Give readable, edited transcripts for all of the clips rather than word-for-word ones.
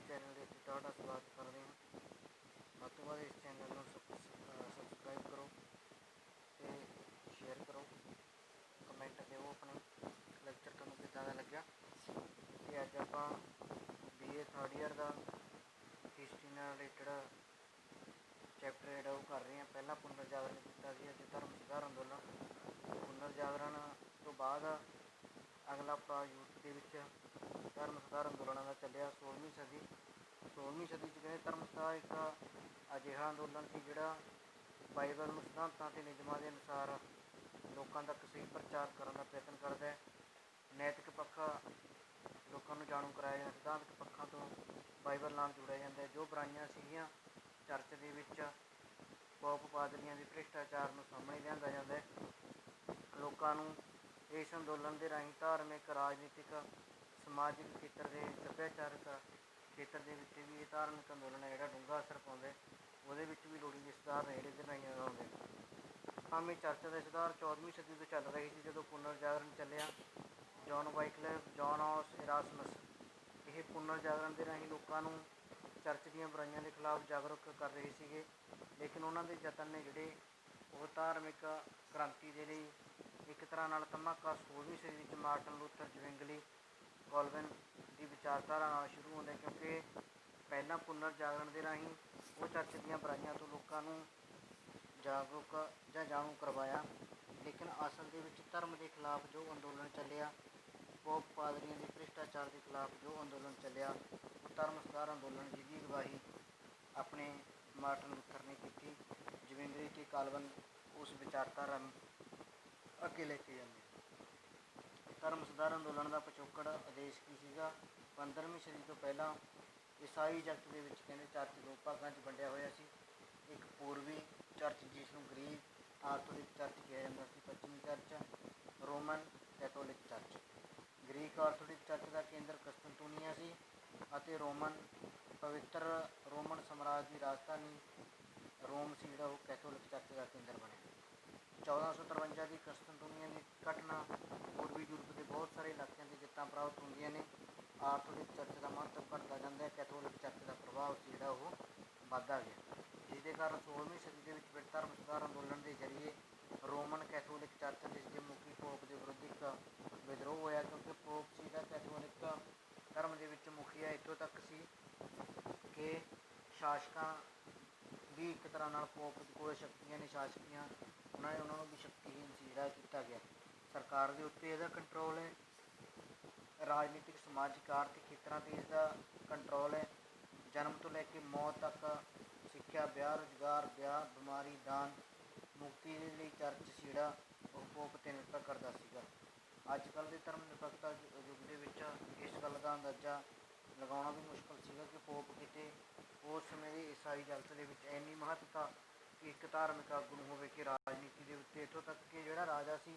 Channel ਦੇ ਉੱਤੇ ਤੁਹਾਡਾ ਸਵਾਗਤ ਕਰਦੇ ਹਾਂ। ਵੱਧ ਤੋਂ ਵੱਧ ਇਸ ਚੈਨਲ ਨੂੰ ਸਬਸਕ੍ਰਾਈਬ ਕਰੋ ਅਤੇ ਸ਼ੇਅਰ ਕਰੋ, ਕਮੈਂਟ ਦਿਓ ਆਪਣੇ ਲੈਕਚਰ ਤੁਹਾਨੂੰ ਕਿੱਦਾਂ ਦਾ ਲੱਗਿਆ। ਅਤੇ ਅੱਜ ਆਪਾਂ BA ਥਰਡ ਈਅਰ ਦਾ ਹਿਸਟਰੀ ਨਾਲ ਰਿਲੇਟਡ ਚੈਪਟਰ ਜਿਹੜਾ ਉਹ ਕਰ ਰਹੇ ਹਾਂ। ਪਹਿਲਾਂ ਪੁਨਰ ਜਾਗਰਣ ਕੀਤਾ ਸੀ, ਅੱਜ ਧਰਮ ਸੁਧਾਰ ਅੰਦੋਲਨ। ਪੁਨਰ ਜਾਗਰਣ ਤੋਂ ਬਾਅਦ ਅਗਲਾ ਪੜਾਅ ਯੂਰਪ ਦੇ ਵਿੱਚ ਧਰਮ ਸੁਧਾਰ ਅੰਦੋਲਨਾਂ ਦਾ ਚੱਲਿਆ। 16ਵੀਂ ਸਦੀ 'ਚ ਕਹਿੰਦੇ ਧਰਮ ਸੁਧਾਰ ਇੱਕ ਅਜਿਹਾ ਅੰਦੋਲਨ ਸੀ ਜਿਹੜਾ ਬਾਈਬਲ ਨੂੰ ਸਿਧਾਂਤਾਂ ਅਤੇ ਨਿਯਮਾਂ ਦੇ ਅਨੁਸਾਰ ਲੋਕਾਂ ਤੱਕ ਸਹੀ ਪ੍ਰਚਾਰ ਕਰਨ ਦਾ ਪ੍ਰਯਤਨ ਕਰਦਾ ਹੈ। ਨੈਤਿਕ ਪੱਖ ਲੋਕਾਂ ਨੂੰ ਜਾਣੂ ਕਰਾਇਆ ਜਾਂਦਾ, ਸਿਧਾਂਤਕ ਪੱਖਾਂ ਤੋਂ ਬਾਈਬਲ ਨਾਲ ਜੋੜਿਆ ਜਾਂਦਾ ਹੈ। ਜੋ ਬੁਰਾਈਆਂ ਸੀਗੀਆਂ ਚਰਚ ਦੇ ਵਿੱਚ, ਪੋਪ ਪਾਦਰੀਆਂ ਦੇ ਭ੍ਰਿਸ਼ਟਾਚਾਰ ਨੂੰ ਸਾਹਮਣੇ ਲਿਆਂਦਾ ਜਾਂਦਾ ਹੈ। ਲੋਕਾਂ ਨੂੰ ਇਸ ਅੰਦੋਲਨ ਦੇ ਰਾਹੀਂ ਧਾਰਮਿਕ, ਰਾਜਨੀਤਿਕ, ਸਮਾਜਿਕ ਖੇਤਰ ਦੇ, ਸੱਭਿਆਚਾਰਕ ਖੇਤਰ ਦੇ ਵਿੱਚ ਵੀ ਇਹ ਧਾਰਮਿਕ ਅੰਦੋਲਨ ਹੈ ਜਿਹੜਾ ਡੂੰਘਾ ਅਸਰ ਪਾਉਂਦਾ। ਉਹਦੇ ਵਿੱਚ ਵੀ ਲੋੜੀਂਦੇ ਸੁਧਾਰ ਨੇ ਜਿਹੜੇ ਇਹਦੇ ਰਾਹੀਂ ਆਉਂਦੇ। ਭਾਵੇਂ ਚਰਚ ਦੇ ਸੁਧਾਰ 14ਵੀਂ ਸਦੀ ਤੋਂ ਚੱਲ ਰਹੀ ਸੀ ਜਦੋਂ ਪੁਨਰ ਜਾਗਰਣ ਚੱਲਿਆ। ਜੌਨ ਵਾਈਕਲਿਫ, ਜੌਨ ਇਰਾਸਮਸ ਇਹ ਪੁਨਰ ਜਾਗਰਣ ਦੇ ਰਾਹੀਂ ਲੋਕਾਂ ਨੂੰ ਚਰਚ ਦੀਆਂ ਬੁਰਾਈਆਂ ਦੇ ਖਿਲਾਫ ਜਾਗਰੂਕ ਕਰ ਰਹੇ ਸੀਗੇ। ਲੇਕਿਨ ਉਹਨਾਂ ਦੇ ਯਤਨ ਨੇ ਜਿਹੜੇ ਉਹ ਧਾਰਮਿਕ ਕ੍ਰਾਂਤੀ ਦੇ ਲਈ ਇੱਕ ਤਰ੍ਹਾਂ ਨਾਲ ਧਮਾਕਾ 16ਵੀਂ ਸਦੀ ਵਿੱਚ ਮਾਰਟਨ ਲੂਥਰ, ਜ਼ਵਿੰਗਲੀ, ਕੈਲਵਿਨ ਦੀ ਵਿਚਾਰਧਾਰਾ ਨਾਲ ਸ਼ੁਰੂ ਹੁੰਦਾ, ਕਿਉਂਕਿ ਪਹਿਲਾਂ ਪੁਨਰ ਜਾਗਰਣ ਦੇ ਰਾਹੀਂ ਉਹ ਚਰਚ ਦੀਆਂ ਬੁਰਾਈਆਂ ਤੋਂ ਲੋਕਾਂ ਨੂੰ ਜਾਗਰੂਕ ਜਾਂ ਜਾਣੂ ਕਰਵਾਇਆ। ਲੇਕਿਨ ਅਸਲ ਦੇ ਵਿੱਚ ਧਰਮ ਦੇ ਖਿਲਾਫ ਜੋ ਅੰਦੋਲਨ ਚੱਲਿਆ, ਪੋਪ ਪਾਦਰੀਆਂ ਦੇ ਭ੍ਰਿਸ਼ਟਾਚਾਰ ਦੇ ਖਿਲਾਫ ਜੋ ਅੰਦੋਲਨ ਚੱਲਿਆ, ਉਹ ਧਰਮ ਸੁਧਾਰ ਅੰਦੋਲਨ ਜਿਹਦੀ ਅਗਵਾਈ ਆਪਣੇ ਮਾਰਟਨ ਲੂਥਰ ਨੇ ਕੀਤੀ। ਜ਼ਵਿੰਗਲੀ ਅਤੇ ਕੈਲਵਿਨ ਉਸ ਵਿਚਾਰਧਾਰਾ ਨੂੰ ਅੱਗੇ ਲੈ ਕੇ ਜਾਂਦੇ। ਧਰਮ ਸੁਧਾਰ ਅੰਦੋਲਨ ਦਾ ਪਿਛੋਕੜ ਉਦੇਸ਼ ਕੀ ਸੀਗਾ? 15ਵੀਂ ਸਦੀ ਤੋਂ ਪਹਿਲਾਂ ਈਸਾਈ ਜਗਤ ਦੇ ਵਿੱਚ ਕਹਿੰਦੇ ਚਰਚ ਦੋ ਭਾਗਾਂ 'ਚ ਵੰਡਿਆ ਹੋਇਆ ਸੀ। ਇੱਕ ਪੂਰਬੀ ਚਰਚ ਜਿਸ ਨੂੰ ਗ੍ਰੀਕ ਆਰਥੋਡਾਕਸ ਚਰਚ ਕਿਹਾ ਜਾਂਦਾ ਸੀ, ਪੱਛਮੀ church Roman Catholic church. Greek Orthodox church ਦਾ ਕੇਂਦਰ ਕਸਤਨਤੁਨੀਆ ਸੀ ਅਤੇ ਪਵਿੱਤਰ ਰੋਮਨ ਸਾਮਰਾਜ ਦੀ ਰਾਜਧਾਨੀ ਰੋਮ ਸੀ ਜਿਹੜਾ ਉਹ ਕੈਥੋਲਿਕ ਚਰਚ ਦਾ ਕੇਂਦਰ ਬਣਿਆ। 1453 ਦੀ ਕਸਤਨਤੁਨੀਆ ਦੀ ਘਟਨਾ ਪੂਰਬੀ ਯੂਰਪ ਦੇ ਬਹੁਤ ਸਾਰੇ ਇਲਾਕਿਆਂ 'ਤੇ ਜਿੱਤਾਂ ਪ੍ਰਾਪਤ ਹੁੰਦੀਆਂ ਨੇ। ਆਰਥੋਡਾਕਸ ਚਰਚ ਦਾ ਮਹੱਤਵ ਘਟਦਾ ਜਾਂਦਾ ਹੈ, ਕੈਥੋਲਿਕ ਚਰਚ ਦਾ ਪ੍ਰਭਾਵ ਸੀ ਜਿਹੜਾ ਉਹ ਵੱਧਦਾ ਗਿਆ, ਜਿਸ ਦੇ ਕਾਰਨ 16ਵੀਂ ਸਦੀ ਦੇ ਵਿੱਚ ਫਿਰ ਧਰਮ ਸੁਧਾਰ ਅੰਦੋਲਨ ਦੇ ਜ਼ਰੀਏ ਰੋਮਨ ਕੈਥੋਲਿਕ ਚਰਚ ਜਿਸ ਦੇ ਮੁਖੀ ਪੋਪ ਦੇ ਵਿਰੁੱਧ ਇੱਕ ਵਿਦਰੋਹ ਹੋਇਆ, ਕਿਉਂਕਿ ਪੋਪ ਸੀ ਜਿਹੜਾ ਕੈਥੋਲਿਕ ਧਰਮ ਦੇ ਵਿੱਚ ਮੁਖੀਆ ਇੱਥੋਂ ਤੱਕ ਸੀ ਕਿ ਸ਼ਾਸਕਾਂ ਵੀ ਇੱਕ ਤਰ੍ਹਾਂ ਨਾਲ ਪੋਪ ਕੋਲ ਸ਼ਕਤੀਆਂ ਨੇ, ਸ਼ਾਸਕੀਆਂ ਉਹਨਾਂ ਨੂੰ ਵੀ ਸ਼ਕਤੀਹੀਨ ਸੀ ਜਿਹੜਾ ਕੀਤਾ ਗਿਆ। ਸਰਕਾਰ ਦੇ ਉੱਤੇ ਇਹਦਾ ਕੰਟਰੋਲ ਹੈ, ਰਾਜਨੀਤਿਕ, ਸਮਾਜਿਕ, ਆਰਥਿਕ ਖੇਤਰਾਂ 'ਤੇ ਇਸਦਾ ਕੰਟਰੋਲ ਹੈ। ਜਨਮ ਤੋਂ ਲੈ ਕੇ ਮੌਤ ਤੱਕ ਸਿੱਖਿਆ, ਵਿਆਹ, ਰੁਜ਼ਗਾਰ, ਬਿਮਾਰੀ, ਦਾਨ, ਮੁਕਤੀ ਦੇ ਲਈ ਚਰਚ ਸੀ ਜਿਹੜਾ ਉਹ ਪੋਪ 'ਤੇ ਨਿਰਭਰ ਕਰਦਾ ਸੀਗਾ। ਅੱਜ ਕੱਲ੍ਹ ਦੇ ਧਰਮ ਨਿਰਪੱਖਤਾ ਯੁੱਗ ਦੇ ਵਿੱਚ ਇਸ ਗੱਲ ਦਾ ਅੰਦਾਜ਼ਾ ਲਗਾਉਣਾ ਵੀ ਮੁਸ਼ਕਿਲ ਸੀਗਾ ਕਿ ਪੋਪ ਕਿਤੇ ਉਸ ਸਮੇਂ ਦੇ ਈਸਾਈ ਜਗਤ ਦੇ ਵਿੱਚ ਇੰਨੀ ਮਹੱਤਤਾ ਕਿ ਇੱਕ ਧਾਰਮਿਕ ਆਗੂ ਨੂੰ ਹੋਵੇ ਕਿ ਰਾਜਨੀਤੀ ਦੇ ਉੱਤੇ, ਇੱਥੋਂ ਤੱਕ ਕਿ ਜਿਹੜਾ ਰਾਜਾ ਸੀ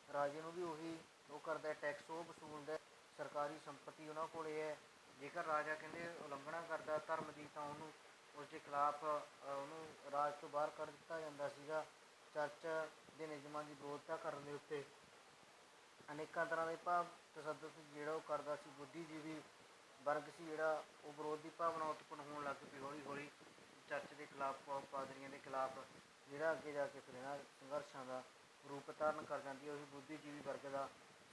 ਰਾਜੇ ਨੂੰ ਵੀ ਉਹੀ ਉਹ ਕਰਦਾ, ਟੈਕਸ ਉਹ ਵਸੂਲਦਾ, ਸਰਕਾਰੀ ਸੰਪਤੀ ਉਹਨਾਂ ਕੋਲ ਹੈ। ਜੇਕਰ ਰਾਜਾ ਕਹਿੰਦੇ ਉਲੰਘਣਾ ਕਰਦਾ ਧਰਮ ਦੀ ਤਾਂ ਉਹਨੂੰ ਉਸ ਦੇ ਖਿਲਾਫ ਉਹਨੂੰ ਰਾਜ ਤੋਂ ਬਾਹਰ ਕੱਢ ਦਿੱਤਾ ਜਾਂਦਾ ਸੀਗਾ। ਚਰਚ ਦੇ ਨਿਯਮਾਂ ਦੀ ਵਿਰੋਧਤਾ ਕਰਨ ਦੇ ਉੱਤੇ ਅਨੇਕਾਂ ਤਰ੍ਹਾਂ ਦੇ ਤਸ਼ੱਦਦ ਜਿਹੜਾ ਉਹ ਕਰਦਾ ਸੀ। ਬੁੱਧੀਜੀਵੀ ਵਰਗ ਸੀ ਜਿਹੜਾ ਉਹ ਵਿਰੋਧ ਦੀ ਭਾਵਨਾ ਉਤਪੰਨ ਹੋਣ ਲੱਗ ਪਈ ਹੌਲੀ ਹੌਲੀ ਚਰਚ ਦੇ ਖਿਲਾਫ, ਪੋਪ ਪਾਦਰੀਆਂ ਦੇ ਖਿਲਾਫ, ਜਿਹੜਾ ਅੱਗੇ ਜਾ ਕੇ ਫਿਰ ਇਹਨਾਂ ਸੰਘਰਸ਼ਾਂ ਦਾ ਰੂਪ ਧਾਰਨ ਕਰ ਜਾਂਦੀ ਹੈ। ਉਹੀ ਬੁੱਧੀਜੀਵੀ ਵਰਗ ਦਾ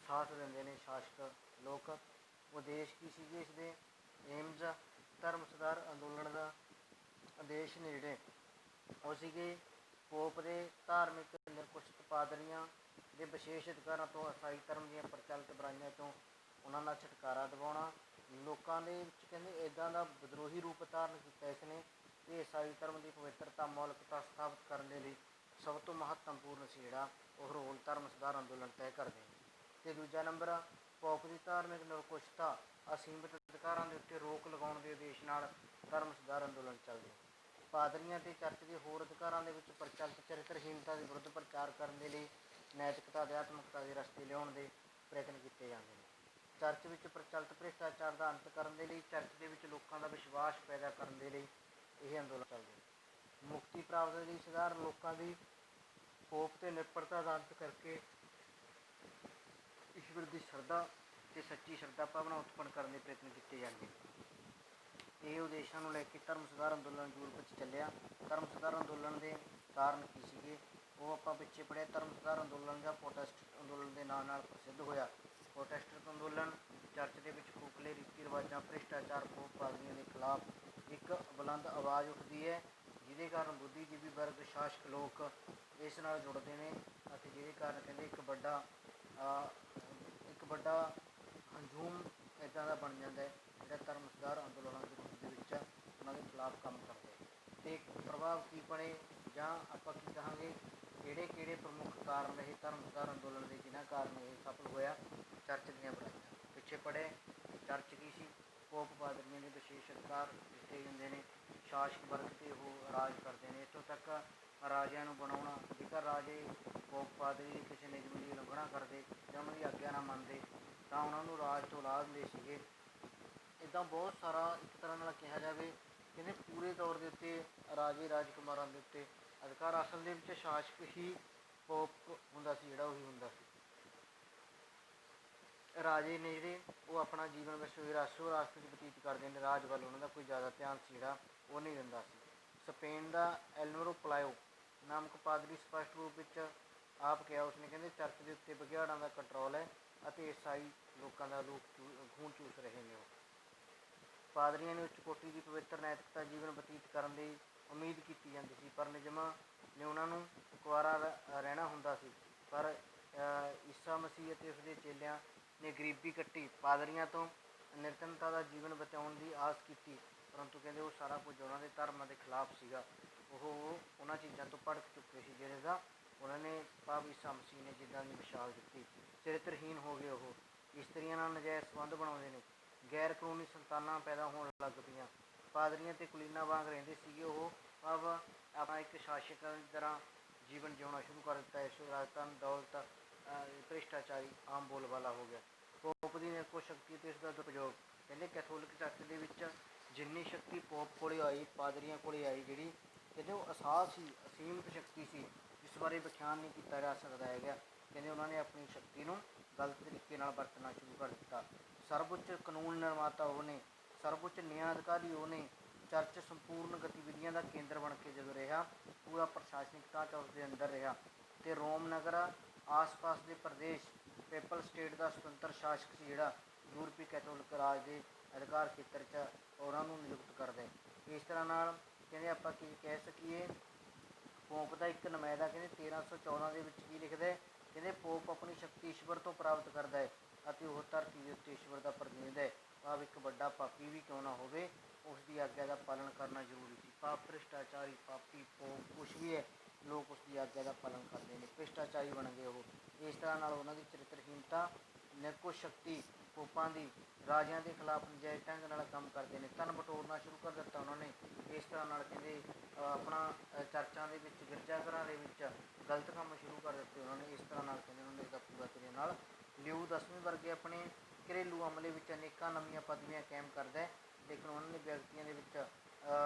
ਸਾਥ ਦਿੰਦੇ ਨੇ ਸ਼ਾਸਕ ਲੋਕ। ਉਦੇਸ਼ ਕੀ ਸੀਗੇ ਇਸ ਦੇ? ਏਮਜ਼ ਧਰਮ ਸੁਧਾਰ ਅੰਦੋਲਨ ਦਾ ਉਦੇਸ਼ ਨੇ ਜਿਹੜੇ ਉਹ ਸੀਗੇ ਪੋਪ ਦੇ ਧਾਰਮਿਕ ਨਿਰਕੁਸ਼ਤ ਪਾਦਰੀਆਂ ਦੇ ਵਿਸ਼ੇਸ਼ ਅਧਿਕਾਰਾਂ ਤੋਂ, ਈਸਾਈ ਧਰਮ ਦੀਆਂ ਪ੍ਰਚਲਿਤ ਬੁਰਾਈਆਂ ਤੋਂ ਉਹਨਾਂ ਨਾਲ ਛੁਟਕਾਰਾ ਦਿਵਾਉਣਾ। ਲੋਕਾਂ ਦੇ ਵਿੱਚ ਕਹਿੰਦੇ ਇੱਦਾਂ ਦਾ ਵਿਦਰੋਹੀ ਰੂਪ ਧਾਰਨ ਕੀਤਾ ਇਸ ਨੇ ਕਿ ਈਸਾਈ ਧਰਮ ਦੀ ਪਵਿੱਤਰਤਾ, ਮੌਲਿਕਤਾ ਸਥਾਪਿਤ ਕਰਨ ਦੇ ਲਈ ਸਭ ਤੋਂ ਮਹੱਤਵਪੂਰਨ ਸੀ ਜਿਹੜਾ ਉਹ ਰੋਲ ਧਰਮ ਸੁਧਾਰ ਅੰਦੋਲਨ ਤੈਅ ਕਰਦੇ ਨੇ। ਅਤੇ ਦੂਜਾ ਨੰਬਰ ਪੋਪ ਦੀ ਧਾਰਮਿਕ ਨਿਰਕੁਸ਼ਤਾ, ਅਸੀਮਿਤ ਅਧਿਕਾਰਾਂ ਦੇ ਉੱਤੇ ਰੋਕ ਲਗਾਉਣ ਦੇ ਉਦੇਸ਼ ਨਾਲ ਧਰਮ ਸੁਧਾਰ ਅੰਦੋਲਨ ਚੱਲਦੇ। ਪਾਦਰੀਆਂ ਅਤੇ ਚਰਚ ਦੇ ਹੋਰ ਅਧਿਕਾਰਾਂ ਦੇ ਵਿੱਚ ਪ੍ਰਚਲਿਤ ਚਰਿੱਤਰਹੀਣਤਾ ਦੇ ਵਿਰੁੱਧ ਪ੍ਰਚਾਰ ਕਰਨ ਦੇ ਲਈ ਨੈਤਿਕਤਾ, ਅਧਿਆਤਮਕਤਾ ਦੇ ਰਸਤੇ ਲਿਆਉਣ ਦੇ ਪ੍ਰਯਤਨ ਕੀਤੇ ਜਾਂਦੇ ਨੇ। ਚਰਚ ਵਿੱਚ ਪ੍ਰਚਲਿਤ ਭ੍ਰਿਸ਼ਟਾਚਾਰ ਦਾ ਅੰਤ ਕਰਨ ਦੇ ਲਈ, ਚਰਚ ਦੇ ਵਿੱਚ ਲੋਕਾਂ ਦਾ ਵਿਸ਼ਵਾਸ ਪੈਦਾ ਕਰਨ ਦੇ ਲਈ ਇਹ ਅੰਦੋਲਨ ਚੱਲਦੇ। ਮੁਕਤੀ ਪ੍ਰਾਪਤ ਲਈ ਸਧਾਰਨ ਲੋਕਾਂ ਦੀ ਪੋਪ 'ਤੇ ਨਿਰਭਰਤਾ ਦਾ ਅੰਤ ਕਰਕੇ ਈਸ਼ਵਰ ਦੀ ਸ਼ਰਧਾ ਅਤੇ ਸੱਚੀ ਸ਼ਰਧਾ ਭਾਵਨਾ ਉਤਪੰਨ ਕਰਨ ਦੇ ਪ੍ਰਯਤਨ ਕੀਤੇ ਜਾਂਦੇ। ਇਹ ਉਦੇਸ਼ਾਂ ਨੂੰ ਲੈ ਕੇ ਧਰਮ ਸੁਧਾਰ ਅੰਦੋਲਨ ਯੂਰਪ ਵਿੱਚ ਚੱਲਿਆ। ਧਰਮ ਸੁਧਾਰ ਅੰਦੋਲਨ ਦੇ ਕਾਰਨ ਕੀ ਸੀਗੇ ਉਹ ਆਪਾਂ ਪਿੱਛੇ ਪੜ੍ਹਿਆ। ਧਰਮ ਸੁਧਾਰ ਅੰਦੋਲਨ ਜਾਂ ਪ੍ਰੋਟੈਸਟ ਅੰਦੋਲਨ ਦੇ ਨਾਂ ਨਾਲ ਪ੍ਰਸਿੱਧ ਹੋਇਆ। ਪ੍ਰੋਟੈਸਟੈਂਟ ਅੰਦੋਲਨ ਚਰਚ ਦੇ ਵਿੱਚ ਖੋਖਲੇ ਰੀਤੀ ਰਿਵਾਜਾਂ, ਭ੍ਰਿਸ਼ਟਾਚਾਰ, ਪੋਪ ਪਾਦਰੀਆਂ ਦੇ ਖਿਲਾਫ ਇੱਕ ਬੁਲੰਦ ਆਵਾਜ਼ ਉੱਠਦੀ ਹੈ, ਜਿਹਦੇ ਕਾਰਨ ਬੁੱਧੀਜੀਵੀ ਵਰਗ, ਸ਼ਾਸਕ ਲੋਕ ਇਸ ਨਾਲ ਜੁੜਦੇ ਨੇ ਅਤੇ ਜਿਹਦੇ ਕਾਰਨ ਕਹਿੰਦੇ ਇੱਕ ਵੱਡਾ ਹੰਝੂਮ ਇੱਦਾਂ ਦਾ ਬਣ ਜਾਂਦਾ ਹੈ ਜਿਹੜਾ ਧਰਮ ਸੁਧਾਰ ਅੰਦੋਲਨਾਂ ਦੇ ਰੂਪ ਦੇ ਵਿੱਚ ਉਹਨਾਂ ਦੇ ਖਿਲਾਫ ਕੰਮ ਕਰਦੇ ਅਤੇ ਪ੍ਰਭਾਵ ਕੀ ਬਣੇ ਜਾਂ ਆਪਾਂ ਕੀ ਕਹਾਂਗੇ ਕਿਹੜੇ ਪ੍ਰਮੁੱਖ ਕਾਰਨ ਰਹੇ ਧਰਮ ਸੁਧਾਰ ਅੰਦੋਲਨ ਦੇ, ਜਿਨ੍ਹਾਂ ਕਾਰਨ ਇਹ ਸਫਲ ਹੋਇਆ। ਚਰਚ ਦੀਆਂ ਬੁਰਾਈਆਂ ਪਿੱਛੇ ਪੜ੍ਹੇ। ਚਰਚ ਕੀ ਸੀ? ਪੋਪ ਪਾਦਰੀਆਂ ਦੇ ਵਿਸ਼ੇਸ਼ ਅਧਿਕਾਰ ਦਿੱਤੇ ਜਾਂਦੇ ਨੇ, ਸ਼ਾਸਕ ਵਰਗ 'ਤੇ ਉਹ ਰਾਜ ਕਰਦੇ ਨੇ। ਇੱਥੋਂ ਤੱਕ ਰਾਜਿਆਂ ਨੂੰ ਬਣਾਉਣਾ, ਜੇਕਰ ਰਾਜੇ ਪੋਪ ਪਾਦਰੀ ਕਿਸੇ ਨਿਯਮ ਦੀ ਉਲੰਘਣਾ ਕਰਦੇ ਜਾਂ ਉਹਨਾਂ ਦੀ ਆਗਿਆ ਨਾ ਮੰਨਦੇ ਤਾਂ ਉਹਨਾਂ ਨੂੰ ਰਾਜ ਤੋਂ ਲਾਹ ਦਿੰਦੇ ਸੀਗੇ। ਇੱਦਾਂ ਬਹੁਤ ਸਾਰਾ ਇੱਕ ਤਰ੍ਹਾਂ ਨਾਲ ਕਿਹਾ ਜਾਵੇ ਕਹਿੰਦੇ ਪੂਰੇ ਤੌਰ ਦੇ ਉੱਤੇ ਰਾਜੇ ਰਾਜਕੁਮਾਰਾਂ ਦੇ ਉੱਤੇ ਅਧਿਕਾਰ। ਅਸਲ ਦੇ ਵਿੱਚ ਸ਼ਾਸਕ ਹੀ ਪੋਪ ਹੁੰਦਾ ਸੀ, ਜਿਹੜਾ ਉਹੀ ਹੁੰਦਾ ਸੀ। ਰਾਜੇ ਨੇ ਜਿਹੜੇ ਉਹ ਆਪਣਾ ਜੀਵਨ ਵਿੱਚ ਰਾਸ਼ਟਰ ਵਿੱਚ ਬਤੀਤ ਕਰਦੇ ਨੇ, ਰਾਜ ਵੱਲ ਉਹਨਾਂ ਦਾ ਕੋਈ ਜ਼ਿਆਦਾ ਧਿਆਨ ਸੀ ਜਿਹੜਾ ਉਹ ਨਹੀਂ ਦਿੰਦਾ ਸੀ। ਸਪੇਨ ਦਾ ਐਲਵਰੋ ਪਲਾਇਓ ਨਾਮਕ ਪਾਦਰੀ ਸਪਸ਼ਟ ਰੂਪ ਵਿੱਚ ਆਪ ਕਿਹਾ, ਉਸਨੇ ਕਹਿੰਦੇ ਚਰਚ ਦੇ ਉੱਤੇ ਬਘਿਆੜਾਂ ਦਾ ਕੰਟਰੋਲ ਹੈ ਅਤੇ ਈਸਾਈ ਲੋਕਾਂ ਦਾ ਖੂਨ ਚੂਸ ਰਹੇ ਨੇ। ਉਹ ਪਾਦਰੀਆਂ ਨੇ ਉੱਚ ਕੋਟੀ ਦੀ ਪਵਿੱਤਰ ਨੈਤਿਕਤਾ ਜੀਵਨ ਬਤੀਤ ਕਰਨ ਦੀ ਉਮੀਦ ਕੀਤੀ ਜਾਂਦੀ ਸੀ, ਪਰ ਨਿਯਮਾਂ ਨੇ ਉਹਨਾਂ ਨੂੰ ਕੁਆਰਾ ਰਹਿਣਾ ਹੁੰਦਾ ਸੀ। ਪਰ ਈਸਾ ਮਸੀਹ ਅਤੇ ਉਸਦੇ ਚੇਲਿਆਂ ਨੇ ਗਰੀਬੀ ਕੱਟੀ, ਪਾਦਰੀਆਂ ਤੋਂ ਨਿਰਧਨਤਾ ਦਾ ਜੀਵਨ ਬਚਾਉਣ ਦੀ ਆਸ ਕੀਤੀ, ਪਰੰਤੂ ਕਹਿੰਦੇ ਉਹ ਸਾਰਾ ਕੁਝ ਉਹਨਾਂ ਦੇ ਧਰਮਾਂ ਦੇ ਖਿਲਾਫ ਸੀਗਾ। ਉਹ ਉਹਨਾਂ ਚੀਜ਼ਾਂ ਤੋਂ ਭੜਕ ਚੁੱਕੇ ਸੀ ਜਿਹੜੇ ਦਾ ਉਹਨਾਂ ਨੇ ਭਾਵ ਈਸਾ ਮਸੀਹ ਨੇ ਜਿੱਦਾਂ ਦੀ ਮਿਸਾਲ ਦਿੱਤੀ। ਚਰਿੱਤਰਹੀਨ ਹੋ ਗਏ। ਉਹ ਇਸਤਰੀਆਂ ਨਾਲ ਨਜਾਇਜ਼ ਸੰਬੰਧ ਬਣਾਉਂਦੇ ਨੇ, ਗੈਰ ਕਾਨੂੰਨੀ ਸੰਤਾਨਾਂ ਪੈਦਾ ਹੋਣ ਲੱਗ ਪਈਆਂ। ਪਾਦਰੀਆਂ ਅਤੇ ਕੁਲੀਨਾਂ ਵਾਂਗ ਰਹਿੰਦੇ ਸੀਗੇ। ਉਹ ਭਾਵ ਆਪਣਾ ਇੱਕ ਸ਼ਾਸਕ ਦੀ ਤਰ੍ਹਾਂ ਜੀਵਨ ਜਿਉਣਾ ਸ਼ੁਰੂ ਕਰ ਦਿੱਤਾ। ਇਸ ਰਾਜਧਨ ਦੌਲਤ ਭ੍ਰਿਸ਼ਟਾਚਾਰੀ ਆਮ ਬੋਲਬਾਲਾ ਹੋ ਗਿਆ। ਪੋਪ ਦੀ ਨਿਰਕੋ ਸ਼ਕਤੀ ਅਤੇ ਇਸ ਦਾ ਦੁਰਉਪਯੋਗ ਕਹਿੰਦੇ ਕੈਥੋਲਿਕ ਚਰਚ ਦੇ ਵਿੱਚ ਜਿੰਨੀ ਸ਼ਕਤੀ ਪੋਪ ਕੋਲੇ ਆਈ, ਪਾਦਰੀਆਂ ਕੋਲੇ ਆਈ, ਜਿਹੜੀ ਕਹਿੰਦੇ ਉਹ ਅਸੀਮਿਤ ਸ਼ਕਤੀ ਸੀ, ਜਿਸ ਬਾਰੇ ਵਿਖਿਆਨ ਨਹੀਂ ਕੀਤਾ ਜਾ ਸਕਦਾ ਹੈਗਾ। ਕਹਿੰਦੇ ਉਹਨਾਂ ਨੇ ਆਪਣੀ ਸ਼ਕਤੀ ਨੂੰ ਗਲਤ ਤਰੀਕੇ ਨਾਲ ਵਰਤਣਾ ਸ਼ੁਰੂ ਕਰ ਦਿੱਤਾ। ਸਰਵਉੱਚ ਕਾਨੂੰਨ ਨਿਰਮਾਤਾ ਉਹ ਨੇ, ਸਰਵਉੱਚ ਨਿਆਂ ਅਧਿਕਾਰੀ ਉਹ ਨੇ। ਚਰਚ ਸੰਪੂਰਨ ਗਤੀਵਿਧੀਆਂ ਦਾ ਕੇਂਦਰ ਬਣ ਕੇ ਜਦੋਂ ਰਿਹਾ, ਪੂਰਾ ਪ੍ਰਸ਼ਾਸਨਿਕ ਢਾਂਚਾ ਉਸਦੇ ਅੰਦਰ ਰਿਹਾ ਅਤੇ ਰੋਮ ਨਗਰ ਆਸ-ਪਾਸ ਦੇ ਪ੍ਰਦੇਸ਼ ਪੇਪਲ ਸਟੇਟ ਦਾ ਸੁਤੰਤਰ ਸ਼ਾਸਕ ਸੀ, ਜਿਹੜਾ ਯੂਰਪੀ ਕੈਥੋਲਿਕ ਰਾਜ ਦੇ ਅਧਿਕਾਰ ਖੇਤਰ 'ਚ ਉਹਨਾਂ ਨੂੰ ਨਿਯੁਕਤ ਕਰਦਾ। ਇਸ ਤਰ੍ਹਾਂ ਨਾਲ ਕਹਿੰਦੇ ਆਪਾਂ ਕੀ ਕਹਿ ਸਕੀਏ, ਪੋਪ ਦਾ ਇੱਕ ਨੁਮਾਇੰਦਾ ਕਹਿੰਦੇ 1314 ਦੇ ਵਿੱਚ ਕੀ ਲਿਖਦਾ ਹੈ, ਕਹਿੰਦੇ ਪੋਪ ਆਪਣੀ ਸ਼ਕਤੀ ਈਸ਼ਵਰ ਤੋਂ ਪ੍ਰਾਪਤ ਕਰਦਾ ਹੈ ਅਤੇ ਉਹ ਧਰਤੀ ਦੇ ਉੱਤੇ ਈਸ਼ਵਰ ਦਾ ਪ੍ਰਤੀਨਿਧ ਹੈ। ਭਾਵ ਇੱਕ ਵੱਡਾ ਪਾਪੀ ਵੀ ਕਿਉਂ ਨਾ ਹੋਵੇ, ਉਸ ਦੀ ਆਗਿਆ ਦਾ ਪਾਲਣ ਕਰਨਾ ਜ਼ਰੂਰੀ ਸੀ। ਭਾਵ ਭ੍ਰਿਸ਼ਟਾਚਾਰੀ, ਪਾਪੀ, ਪੋਪ ਕੁਛ ਵੀ ਹੈ, ਲੋਕ ਉਸ ਦੀ ਆਗਿਆ ਦਾ ਪਾਲਣ ਕਰਦੇ ਨੇ, ਭ੍ਰਿਸ਼ਟਾਚਾਰੀ ਬਣ ਗਏ ਉਹ। ਇਸ ਤਰ੍ਹਾਂ ਨਾਲ ਉਹਨਾਂ ਦੀ ਚਰਿੱਤਰਹੀਨਤਾ, ਨਿਰਕੁਸ਼ ਸ਼ਕਤੀ ਪੋਪਾਂ ਦੀ ਰਾਜਿਆਂ ਦੇ ਖਿਲਾਫ ਨਜਾਇਜ਼ ਢੰਗ ਨਾਲ ਕੰਮ ਕਰਦੇ ਨੇ, ਧਨ ਬਟੋਰਨਾ ਸ਼ੁਰੂ ਕਰ ਦਿੱਤਾ ਉਹਨਾਂ ਨੇ। ਇਸ ਤਰ੍ਹਾਂ ਨਾਲ ਕਹਿੰਦੇ ਆਪਣਾ ਚਰਚਾਂ ਦੇ ਵਿੱਚ, ਗਿਰਜਾਘਰਾਂ ਦੇ ਵਿੱਚ ਗਲਤ ਕੰਮ ਸ਼ੁਰੂ ਕਰ ਦਿੱਤੇ ਉਹਨਾਂ ਨੇ। ਇਸ ਤਰ੍ਹਾਂ ਨਾਲ ਕਹਿੰਦੇ ਉਹਨਾਂ ਨੇ ਇਸਦਾ ਪੂਰਾ ਤਰੀਕੇ ਨਾਲ ਲਿਓ 10ਵੇਂ ਵਰਗੇ ਆਪਣੇ ਘਰੇਲੂ ਅਮਲੇ ਵਿੱਚ ਅਨੇਕਾਂ ਨਵੀਆਂ ਪਦਵੀਆਂ ਕਾਇਮ ਕਰਦਾ ਹੈ, ਲੇਕਿਨ ਉਹਨਾਂ ਨੇ ਵਿਅਕਤੀਆਂ ਦੇ ਵਿੱਚ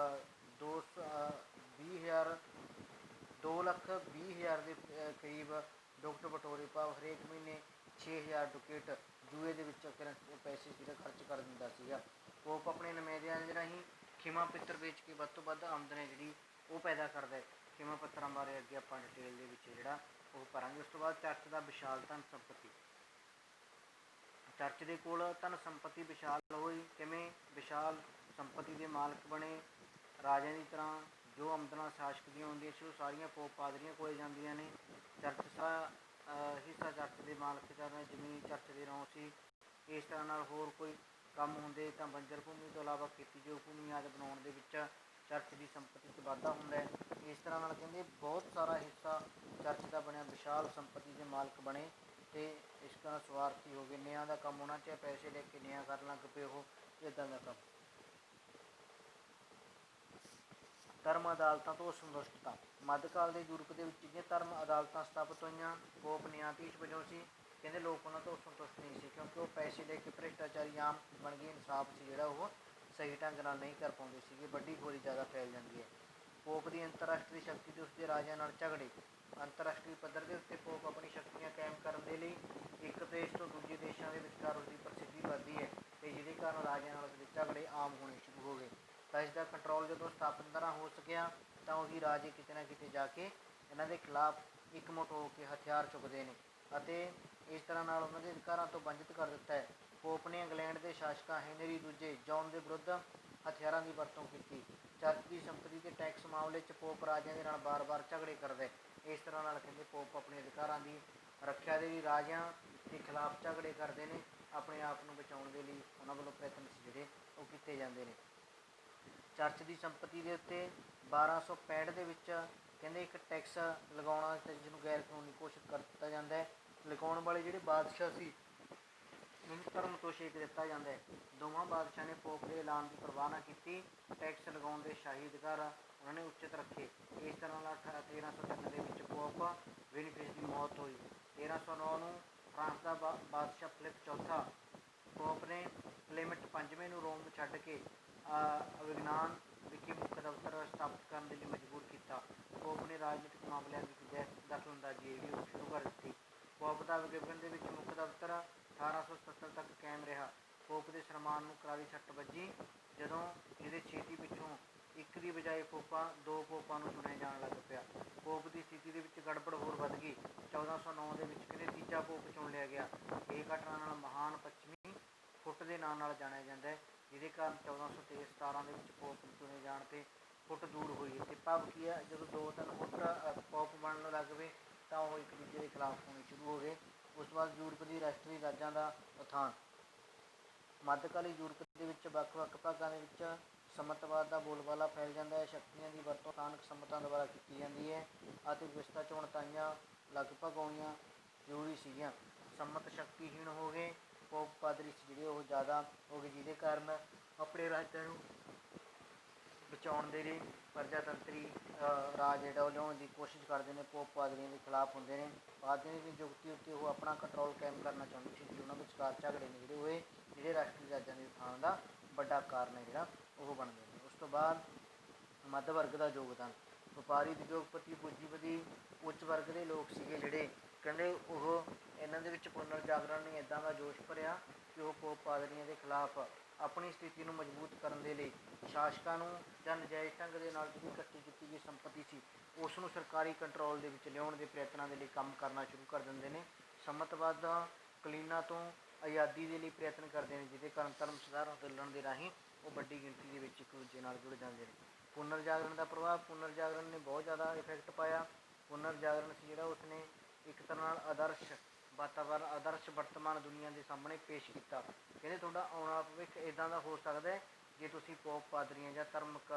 2,20,000 ਦੇ ਕਰੀਬ ਡੁਕਟ ਬਟੋਰੇ। ਭਾਵ ਹਰੇਕ ਮਹੀਨੇ 6,000 ਡੁਕੇਟ ਜੂਏ ਦੇ ਵਿੱਚ ਪੈਸੇ ਜਿਹੜਾ ਖਰਚ ਕਰ ਦਿੰਦਾ ਸੀਗਾ। ਪੋਪ ਆਪਣੇ ਨੁਮਾਇੰਦਿਆਂ ਦੇ ਰਾਹੀਂ ਖਿਮਾ ਪੱਤਰ ਵੇਚ ਕੇ ਵੱਧ ਤੋਂ ਵੱਧ ਆਮਦਨ ਹੈ ਜਿਹੜੀ ਉਹ ਪੈਦਾ ਕਰਦਾ ਹੈ। ਖਿਮਾ ਪੱਤਰਾਂ ਬਾਰੇ ਅੱਗੇ ਆਪਾਂ ਡਿਟੇਲ ਦੇ ਵਿੱਚ ਜਿਹੜਾ ਉਹ ਕਰਾਂਗੇ। ਉਸ ਤੋਂ ਬਾਅਦ ਚਰਚ ਦਾ ਵਿਸ਼ਾਲ ਧਨ ਸੰਪਤੀ। ਚਰਚ ਦੇ ਕੋਲ ਧਨ ਸੰਪਤੀ ਵਿਸ਼ਾਲ ਹੋਈ। ਕਿਵੇਂ ਵਿਸ਼ਾਲ ਸੰਪਤੀ ਦੇ ਮਾਲਕ ਬਣੇ? ਰਾਜਿਆਂ ਦੀ ਤਰ੍ਹਾਂ ਜੋ ਆਮਦਨਾਂ ਸ਼ਾਸਕ ਦੀਆਂ ਹੁੰਦੀਆਂ ਸੀ ਉਹ ਸਾਰੀਆਂ ਪੋਪ ਪਾਦਰੀਆਂ ਕੋਲ ਜਾਂਦੀਆਂ ਨੇ। ਚਰਚ ਦਾ ਹਿੱਸਾ ਚਰਚ ਦੇ ਮਾਲਕ ਦਾ ਜ਼ਮੀਨ ਚਰਚ ਦੇ ਨਾਂ ਸੀ। ਇਸ ਤਰ੍ਹਾਂ ਨਾਲ ਹੋਰ ਕੋਈ ਕੰਮ ਹੁੰਦੇ ਤਾਂ ਬੰਜਰ ਭੂਮੀ ਤੋਂ ਇਲਾਵਾ ਖੇਤੀਯੋਗ ਭੂਮੀ ਆਦਿ ਬਣਾਉਣ ਦੇ ਵਿੱਚ ਚਰਚ ਦੀ ਸੰਪਤੀ 'ਚ ਵਾਧਾ ਹੁੰਦਾ ਹੈ। ਇਸ ਤਰ੍ਹਾਂ ਨਾਲ ਕਹਿੰਦੇ ਬਹੁਤ ਸਾਰਾ ਹਿੱਸਾ ਚਰਚ ਦਾ ਬਣਿਆ, ਵਿਸ਼ਾਲ ਸੰਪਤੀ ਦੇ ਮਾਲਕ ਬਣੇ ਅਤੇ ਇਸ ਤਰ੍ਹਾਂ ਸਵਾਰਥੀ ਹੋ ਗਏ। ਨਿਆਂ ਦਾ ਕੰਮ ਉਹਨਾਂ 'ਚ ਪੈਸੇ ਲੈ ਕੇ ਨਿਆਂ ਕਰਨ ਲੱਗ ਪਏ ਉਹ, ਇੱਦਾਂ ਦਾ ਕੰਮ। ਧਰਮ ਅਦਾਲਤਾਂ ਤੋਂ ਅਸੰਤੁਸ਼ਟਤਾ। ਮੱਧਕਾਲ ਦੇ ਯੂਰਪ ਦੇ ਵਿੱਚ ਜਿਹੜੀਆਂ ਧਰਮ ਅਦਾਲਤਾਂ ਸਥਾਪਿਤ ਹੋਈਆਂ, ਪੋਪ ਨਿਆਂਧੀਸ਼ ਵਜੋਂ ਸੀ। ਕਹਿੰਦੇ ਲੋਕ ਉਹਨਾਂ ਤੋਂ ਸੰਤੁਸ਼ਟ ਨਹੀਂ ਸੀ ਕਿਉਂਕਿ ਉਹ ਪੈਸੇ ਲੈ ਕੇ ਭ੍ਰਿਸ਼ਟਾਚਾਰੀ ਆਮ ਬਣ ਗਏ। ਇਨਸਾਫ ਸੀ ਜਿਹੜਾ ਉਹ ਸਹੀ ਢੰਗ ਨਾਲ ਨਹੀਂ ਕਰ ਪਾਉਂਦੇ ਸੀਗੇ, ਵੱਡੀ ਖੋਰੀ ਜ਼ਿਆਦਾ ਫੈਲ ਜਾਂਦੀ ਹੈ। ਪੋਪ ਦੀ ਅੰਤਰਰਾਸ਼ਟਰੀ ਸ਼ਕਤੀ ਅਤੇ ਉਸਦੇ ਰਾਜਿਆਂ ਨਾਲ ਝਗੜੇ। ਅੰਤਰਰਾਸ਼ਟਰੀ ਪੱਧਰ ਦੇ ਉੱਤੇ ਪੋਪ ਆਪਣੀ ਸ਼ਕਤੀਆਂ ਕਾਇਮ ਕਰਨ ਦੇ ਲਈ ਇੱਕ ਦੇਸ਼ ਤੋਂ ਦੂਜੇ ਦੇਸ਼ਾਂ ਦੇ ਵਿਚਕਾਰ ਉਸਦੀ ਪ੍ਰਸਿੱਧੀ ਵੱਧਦੀ ਹੈ ਅਤੇ ਜਿਹਦੇ ਕਾਰਨ ਰਾਜਿਆਂ ਨਾਲ ਉਸਦੇ ਝਗੜੇ ਆਮ ਹੋਣੇ ਸ਼ੁਰੂ ਹੋ ਗਏ। ਤਾਂ ਇਸ ਦਾ ਕੰਟਰੋਲ ਜਦੋਂ ਸਥਾਪਿਤ ਤਰ੍ਹਾਂ ਹੋ ਸਕਿਆ ਤਾਂ ਉਹੀ ਰਾਜੇ ਕਿਤੇ ਨਾ ਕਿਤੇ ਜਾ ਕੇ ਇਹਨਾਂ ਦੇ ਖਿਲਾਫ ਇਕਮੁੱਠ ਹੋ ਕੇ ਹਥਿਆਰ ਚੁੱਕਦੇ ਨੇ ਅਤੇ ਇਸ ਤਰ੍ਹਾਂ ਨਾਲ ਉਹਨਾਂ ਦੇ ਅਧਿਕਾਰਾਂ ਤੋਂ ਵੰਚਿਤ ਕਰ ਦਿੱਤਾ ਹੈ। ਪੋਪ ਨੇ ਇੰਗਲੈਂਡ ਦੇ ਸ਼ਾਸਕਾਂ ਹੈਨਰੀ ਦੂਜੇ ਜੌਨ ਦੇ ਵਿਰੁੱਧ ਹਥਿਆਰਾਂ ਦੀ ਵਰਤੋਂ ਕੀਤੀ। ਚਰਚ ਦੀ ਸੰਪਤੀ ਦੇ ਟੈਕਸ ਮਾਮਲੇ 'ਚ ਪੋਪ ਰਾਜਿਆਂ ਦੇ ਨਾਲ ਬਾਰ-ਬਾਰ ਝਗੜੇ ਕਰਦਾ ਹੈ। ਇਸ ਤਰ੍ਹਾਂ ਨਾਲ ਕਹਿੰਦੇ ਪੋਪ ਆਪਣੇ ਅਧਿਕਾਰਾਂ ਦੀ ਰੱਖਿਆ ਦੇ ਲਈ ਰਾਜਿਆਂ ਦੇ ਖਿਲਾਫ ਝਗੜੇ ਕਰਦੇ ਨੇ, ਆਪਣੇ ਆਪ ਨੂੰ ਬਚਾਉਣ ਦੇ ਲਈ ਉਹਨਾਂ ਵੱਲੋਂ ਪ੍ਰਯਤਨ ਜਿਹੜੇ ਉਹ ਕੀਤੇ ਜਾਂਦੇ ਨੇ। ਚਰਚ ਦੀ ਸੰਪਤੀ ਦੇ ਉੱਤੇ 1265 ਦੇ ਵਿੱਚ ਕਹਿੰਦੇ ਇੱਕ ਟੈਕਸ ਲਗਾਉਣਾ ਤੇ ਜਿਹਨੂੰ ਗੈਰ ਕਾਨੂੰਨੀ ਘੋਸ਼ਿਤ ਕਰ ਦਿੱਤਾ ਜਾਂਦਾ ਹੈ। ਲਗਾਉਣ ਵਾਲੇ ਜਿਹੜੇ ਬਾਦਸ਼ਾਹ ਸੀ ਉਹਨੂੰ ਧਰਮ ਤੋਂ ਛੇਕ ਦਿੱਤਾ ਜਾਂਦਾ ਹੈ। ਦੋਵਾਂ ਬਾਦਸ਼ਾਹ ਨੇ ਪੋਪ ਦੇ ਐਲਾਨ ਦੀ ਪਰਵਾਹ ਨਾ ਕੀਤੀ। ਟੈਕਸ ਲਗਾਉਣ ਦੇ ਸ਼ਾਹੀ ਅਧਿਕਾਰ ਉਹਨਾਂ ਨੇ ਉੱਚਿਤ ਰੱਖੇ। ਇਸ ਤਰ੍ਹਾਂ ਨਾਲ 1303 ਦੇ ਵਿੱਚ ਪੋਪ ਵਿਨਫਿਸ ਦੀ ਮੌਤ ਹੋਈ। 1309 ਨੂੰ ਫਰਾਂਸ ਦਾ ਬਾਦਸ਼ਾਹ ਫਿਲਿਪ ਚੌਥਾ ਪੋਪ ਨੇ ਕਲੇਮੈਂਟ ਪੰਜਵੇਂ ਨੂੰ ਰੋਮ ਛੱਡ ਕੇ ਅਵਿਗਨਾਨ ਵਿਖੇ ਮੁੱਖ ਦਫ਼ਤਰ ਸਥਾਪਿਤ ਕਰਨ ਦੇ ਲਈ ਮਜਬੂਰ ਕੀਤਾ। ਪੋਪ ਨੇ ਰਾਜਨੀਤਿਕ ਮਾਮਲਿਆਂ ਵਿੱਚ ਦਖਲਅੰਦਾਜ਼ੀ ਜਿਹੜੀ ਉਹ ਸ਼ੁਰੂ ਕਰ ਦਿੱਤੀ। ਪੋਪ ਦਾ ਅਵਿਗਨ ਦੇ ਵਿੱਚ ਮੁੱਖ ਦਫ਼ਤਰ 1877 ਤੱਕ ਕਾਇਮ ਰਿਹਾ। ਪੋਪ ਦੇ ਸਨਮਾਨ ਨੂੰ ਕਰਾਰੀ ਸੱਟ ਵੱਜੀ ਜਦੋਂ ਇਹਦੇ ਛੇਤੀ ਪਿੱਛੋਂ ਇੱਕ ਦੀ ਬਜਾਏ ਦੋ ਪੋਪਾਂ ਨੂੰ ਚੁਣਿਆ ਜਾਣ ਲੱਗ ਪਿਆ। ਪੋਪ ਦੀ ਸਥਿਤੀ ਦੇ ਵਿੱਚ ਗੜਬੜ ਹੋਰ ਵੱਧ ਗਈ। 1409 ਦੇ ਵਿੱਚ ਕਹਿੰਦੇ ਤੀਜਾ ਪੋਪ ਚੁਣ ਲਿਆ ਗਿਆ। ਇਹ ਘਟਨਾ ਨਾਲ ਮਹਾਨ ਪੱਛਮੀ ਫੁੱਟ ਦੇ ਨਾਂ ਨਾਲ ਜਾਣਿਆ ਜਾਂਦਾ ਹੈ, ਜਿਹਦੇ ਕਾਰਨ 1417 ਦੇ ਵਿੱਚ ਪੋਪ ਚੁਣੇ ਜਾਣ 'ਤੇ ਫੁੱਟ ਦੂਰ ਹੋਈ। ਅਤੇ ਭਾਵ ਕੀ ਹੈ, ਜਦੋਂ 2-3 ਫੁੱਟ ਪੋਪ ਬਣਨ ਲੱਗ ਪਏ ਤਾਂ ਉਹ ਇੱਕ ਦੂਜੇ ਦੇ ਖਿਲਾਫ ਹੋਣੇ ਸ਼ੁਰੂ ਹੋ ਗਏ। ਉਸ ਤੋਂ ਬਾਅਦ ਯੂਰਪ ਦੀ ਰਾਸ਼ਟਰੀ ਰਾਜਾਂ ਦਾ ਉਥਾਨ। ਮੱਧਕਾਲੀ ਯੂਰਪ ਦੇ ਵਿੱਚ ਵੱਖ-ਵੱਖ ਭਾਗਾਂ ਦੇ ਵਿੱਚ ਸੰਮਤਵਾਦ ਦਾ ਬੋਲਬਾਲਾ ਫੈਲ ਜਾਂਦਾ ਹੈ। ਸ਼ਕਤੀਆਂ ਦੀ ਵਰਤੋਂ ਸਥਾਨਕ ਸੰਮਤਾਂ ਦੁਆਰਾ ਕੀਤੀ ਜਾਂਦੀ ਹੈ ਅਤੇ ਵਿਵਸਥਾ ਚੋਣਤਾਈਆਂ ਲਗਭਗ ਆਉਣੀਆਂ ਜ਼ਰੂਰੀ ਸੀਗੀਆਂ। ਸੰਮਤ ਸ਼ਕਤੀਹੀਣ ਹੋ ਗਏ। ਪੋਪ ਪਾਦਰੀ ਜਿਹੜੇ ਉਹ ਜ਼ਿਆਦਾ ਹੋ ਗਏ, ਜਿਹਦੇ ਕਾਰਨ ਆਪਣੇ ਰਾਜਾਂ ਨੂੰ ਬਚਾਉਣ ਦੇ ਲਈ ਪ੍ਰਜਾਤੰਤਰੀ ਰਾਜ ਜਿਹੜਾ ਉਹ ਲਿਆਉਣ ਦੀ ਕੋਸ਼ਿਸ਼ ਕਰਦੇ ਨੇ। ਪੋਪ ਪਾਦਰੀਆਂ ਦੇ ਖਿਲਾਫ ਹੁੰਦੇ ਨੇ। ਪਾਦਰੀਆਂ ਦੀ ਨਿਯੁਕਤੀ ਉੱਤੇ ਉਹ ਆਪਣਾ ਕੰਟਰੋਲ ਕਾਇਮ ਕਰਨਾ ਚਾਹੁੰਦੇ ਸੀ ਕਿ ਉਹਨਾਂ ਵਿਚਕਾਰ ਝਗੜੇ ਨੇ ਜਿਹੜੇ ਹੋਏ, ਜਿਹੜੇ ਰਾਸ਼ਟਰੀ ਰਾਜਾਂ ਦੇ ਉਥਾਨ ਦਾ ਵੱਡਾ ਕਾਰਨ ਹੈ ਜਿਹੜਾ ਉਹ ਬਣਦੇ ਨੇ। ਉਸ ਤੋਂ ਬਾਅਦ ਮੱਧ ਵਰਗ ਦਾ ਯੋਗਦਾਨ। ਵਪਾਰੀ, ਉਦਯੋਗਪਤੀ, ਪੂੰਜੀਪਤੀ, ਉੱਚ ਵਰਗ ਦੇ ਲੋਕ ਸੀਗੇ ਜਿਹੜੇ ਕਹਿੰਦੇ ਉਹ ਇਹਨਾਂ ਦੇ ਵਿੱਚ ਪੁਨਰ ਜਾਗਰਣ ਨੇ ਇੱਦਾਂ ਦਾ ਜੋਸ਼ ਭਰਿਆ ਕਿ ਉਹ ਪੋਪ ਪਾਦਰੀਆਂ ਦੇ ਖਿਲਾਫ ਆਪਣੀ ਸਥਿਤੀ ਨੂੰ ਮਜ਼ਬੂਤ ਕਰਨ ਦੇ ਲਈ ਸ਼ਾਸਕਾਂ ਨੂੰ ਜਾਂ ਨਜਾਇਜ਼ ਢੰਗ ਦੇ ਨਾਲ ਜਿਹੜੀ ਇਕੱਠੀ ਕੀਤੀ ਗਈ ਸੰਪਤੀ ਸੀ ਉਸ ਨੂੰ ਸਰਕਾਰੀ ਕੰਟਰੋਲ ਦੇ ਵਿੱਚ ਲਿਆਉਣ ਦੇ ਪ੍ਰਯਤਨਾਂ ਦੇ ਲਈ ਕੰਮ ਕਰਨਾ ਸ਼ੁਰੂ ਕਰ ਦਿੰਦੇ ਨੇ। ਸੰਮਤਵਾਦ ਕਲੀਨਾਂ ਤੋਂ ਆਜ਼ਾਦੀ ਦੇ ਲਈ ਪ੍ਰਯਤਨ ਕਰਦੇ ਨੇ, ਜਿਹਦੇ ਕਾਰਨ ਧਰਮ ਸੁਧਾਰ ਅੰਦੋਲਨ ਦੇ ਰਾਹੀਂ ਉਹ ਵੱਡੀ ਗਿਣਤੀ ਦੇ ਵਿੱਚ ਇੱਕ ਦੂਜੇ ਨਾਲ ਜੁੜ ਜਾਂਦੇ ਨੇ। ਪੁਨਰ ਜਾਗਰਣ ਦਾ ਪ੍ਰਭਾਵ। ਪੁਨਰ ਜਾਗਰਣ ਨੇ ਬਹੁਤ ਜ਼ਿਆਦਾ ਇਫੈਕਟ ਪਾਇਆ। ਪੁਨਰ ਜਾਗਰਣ ਸੀ ਜਿਹੜਾ ਉਸਨੇ ਇੱਕ ਤਰ੍ਹਾਂ ਨਾਲ ਆਦਰਸ਼ ਵਾਤਾਵਰਨ, ਆਦਰਸ਼ ਵਰਤਮਾਨ ਦੁਨੀਆ ਦੇ ਸਾਹਮਣੇ ਪੇਸ਼ ਕੀਤਾ। ਕਹਿੰਦੇ ਤੁਹਾਡਾ ਆਉਣ ਵਾਲਾ ਭਵਿੱਖ ਇੱਦਾਂ ਦਾ ਹੋ ਸਕਦਾ ਹੈ ਜੇ ਤੁਸੀਂ ਪੋਪ ਪਾਦਰੀਆਂ ਜਾਂ ਧਾਰਮਿਕ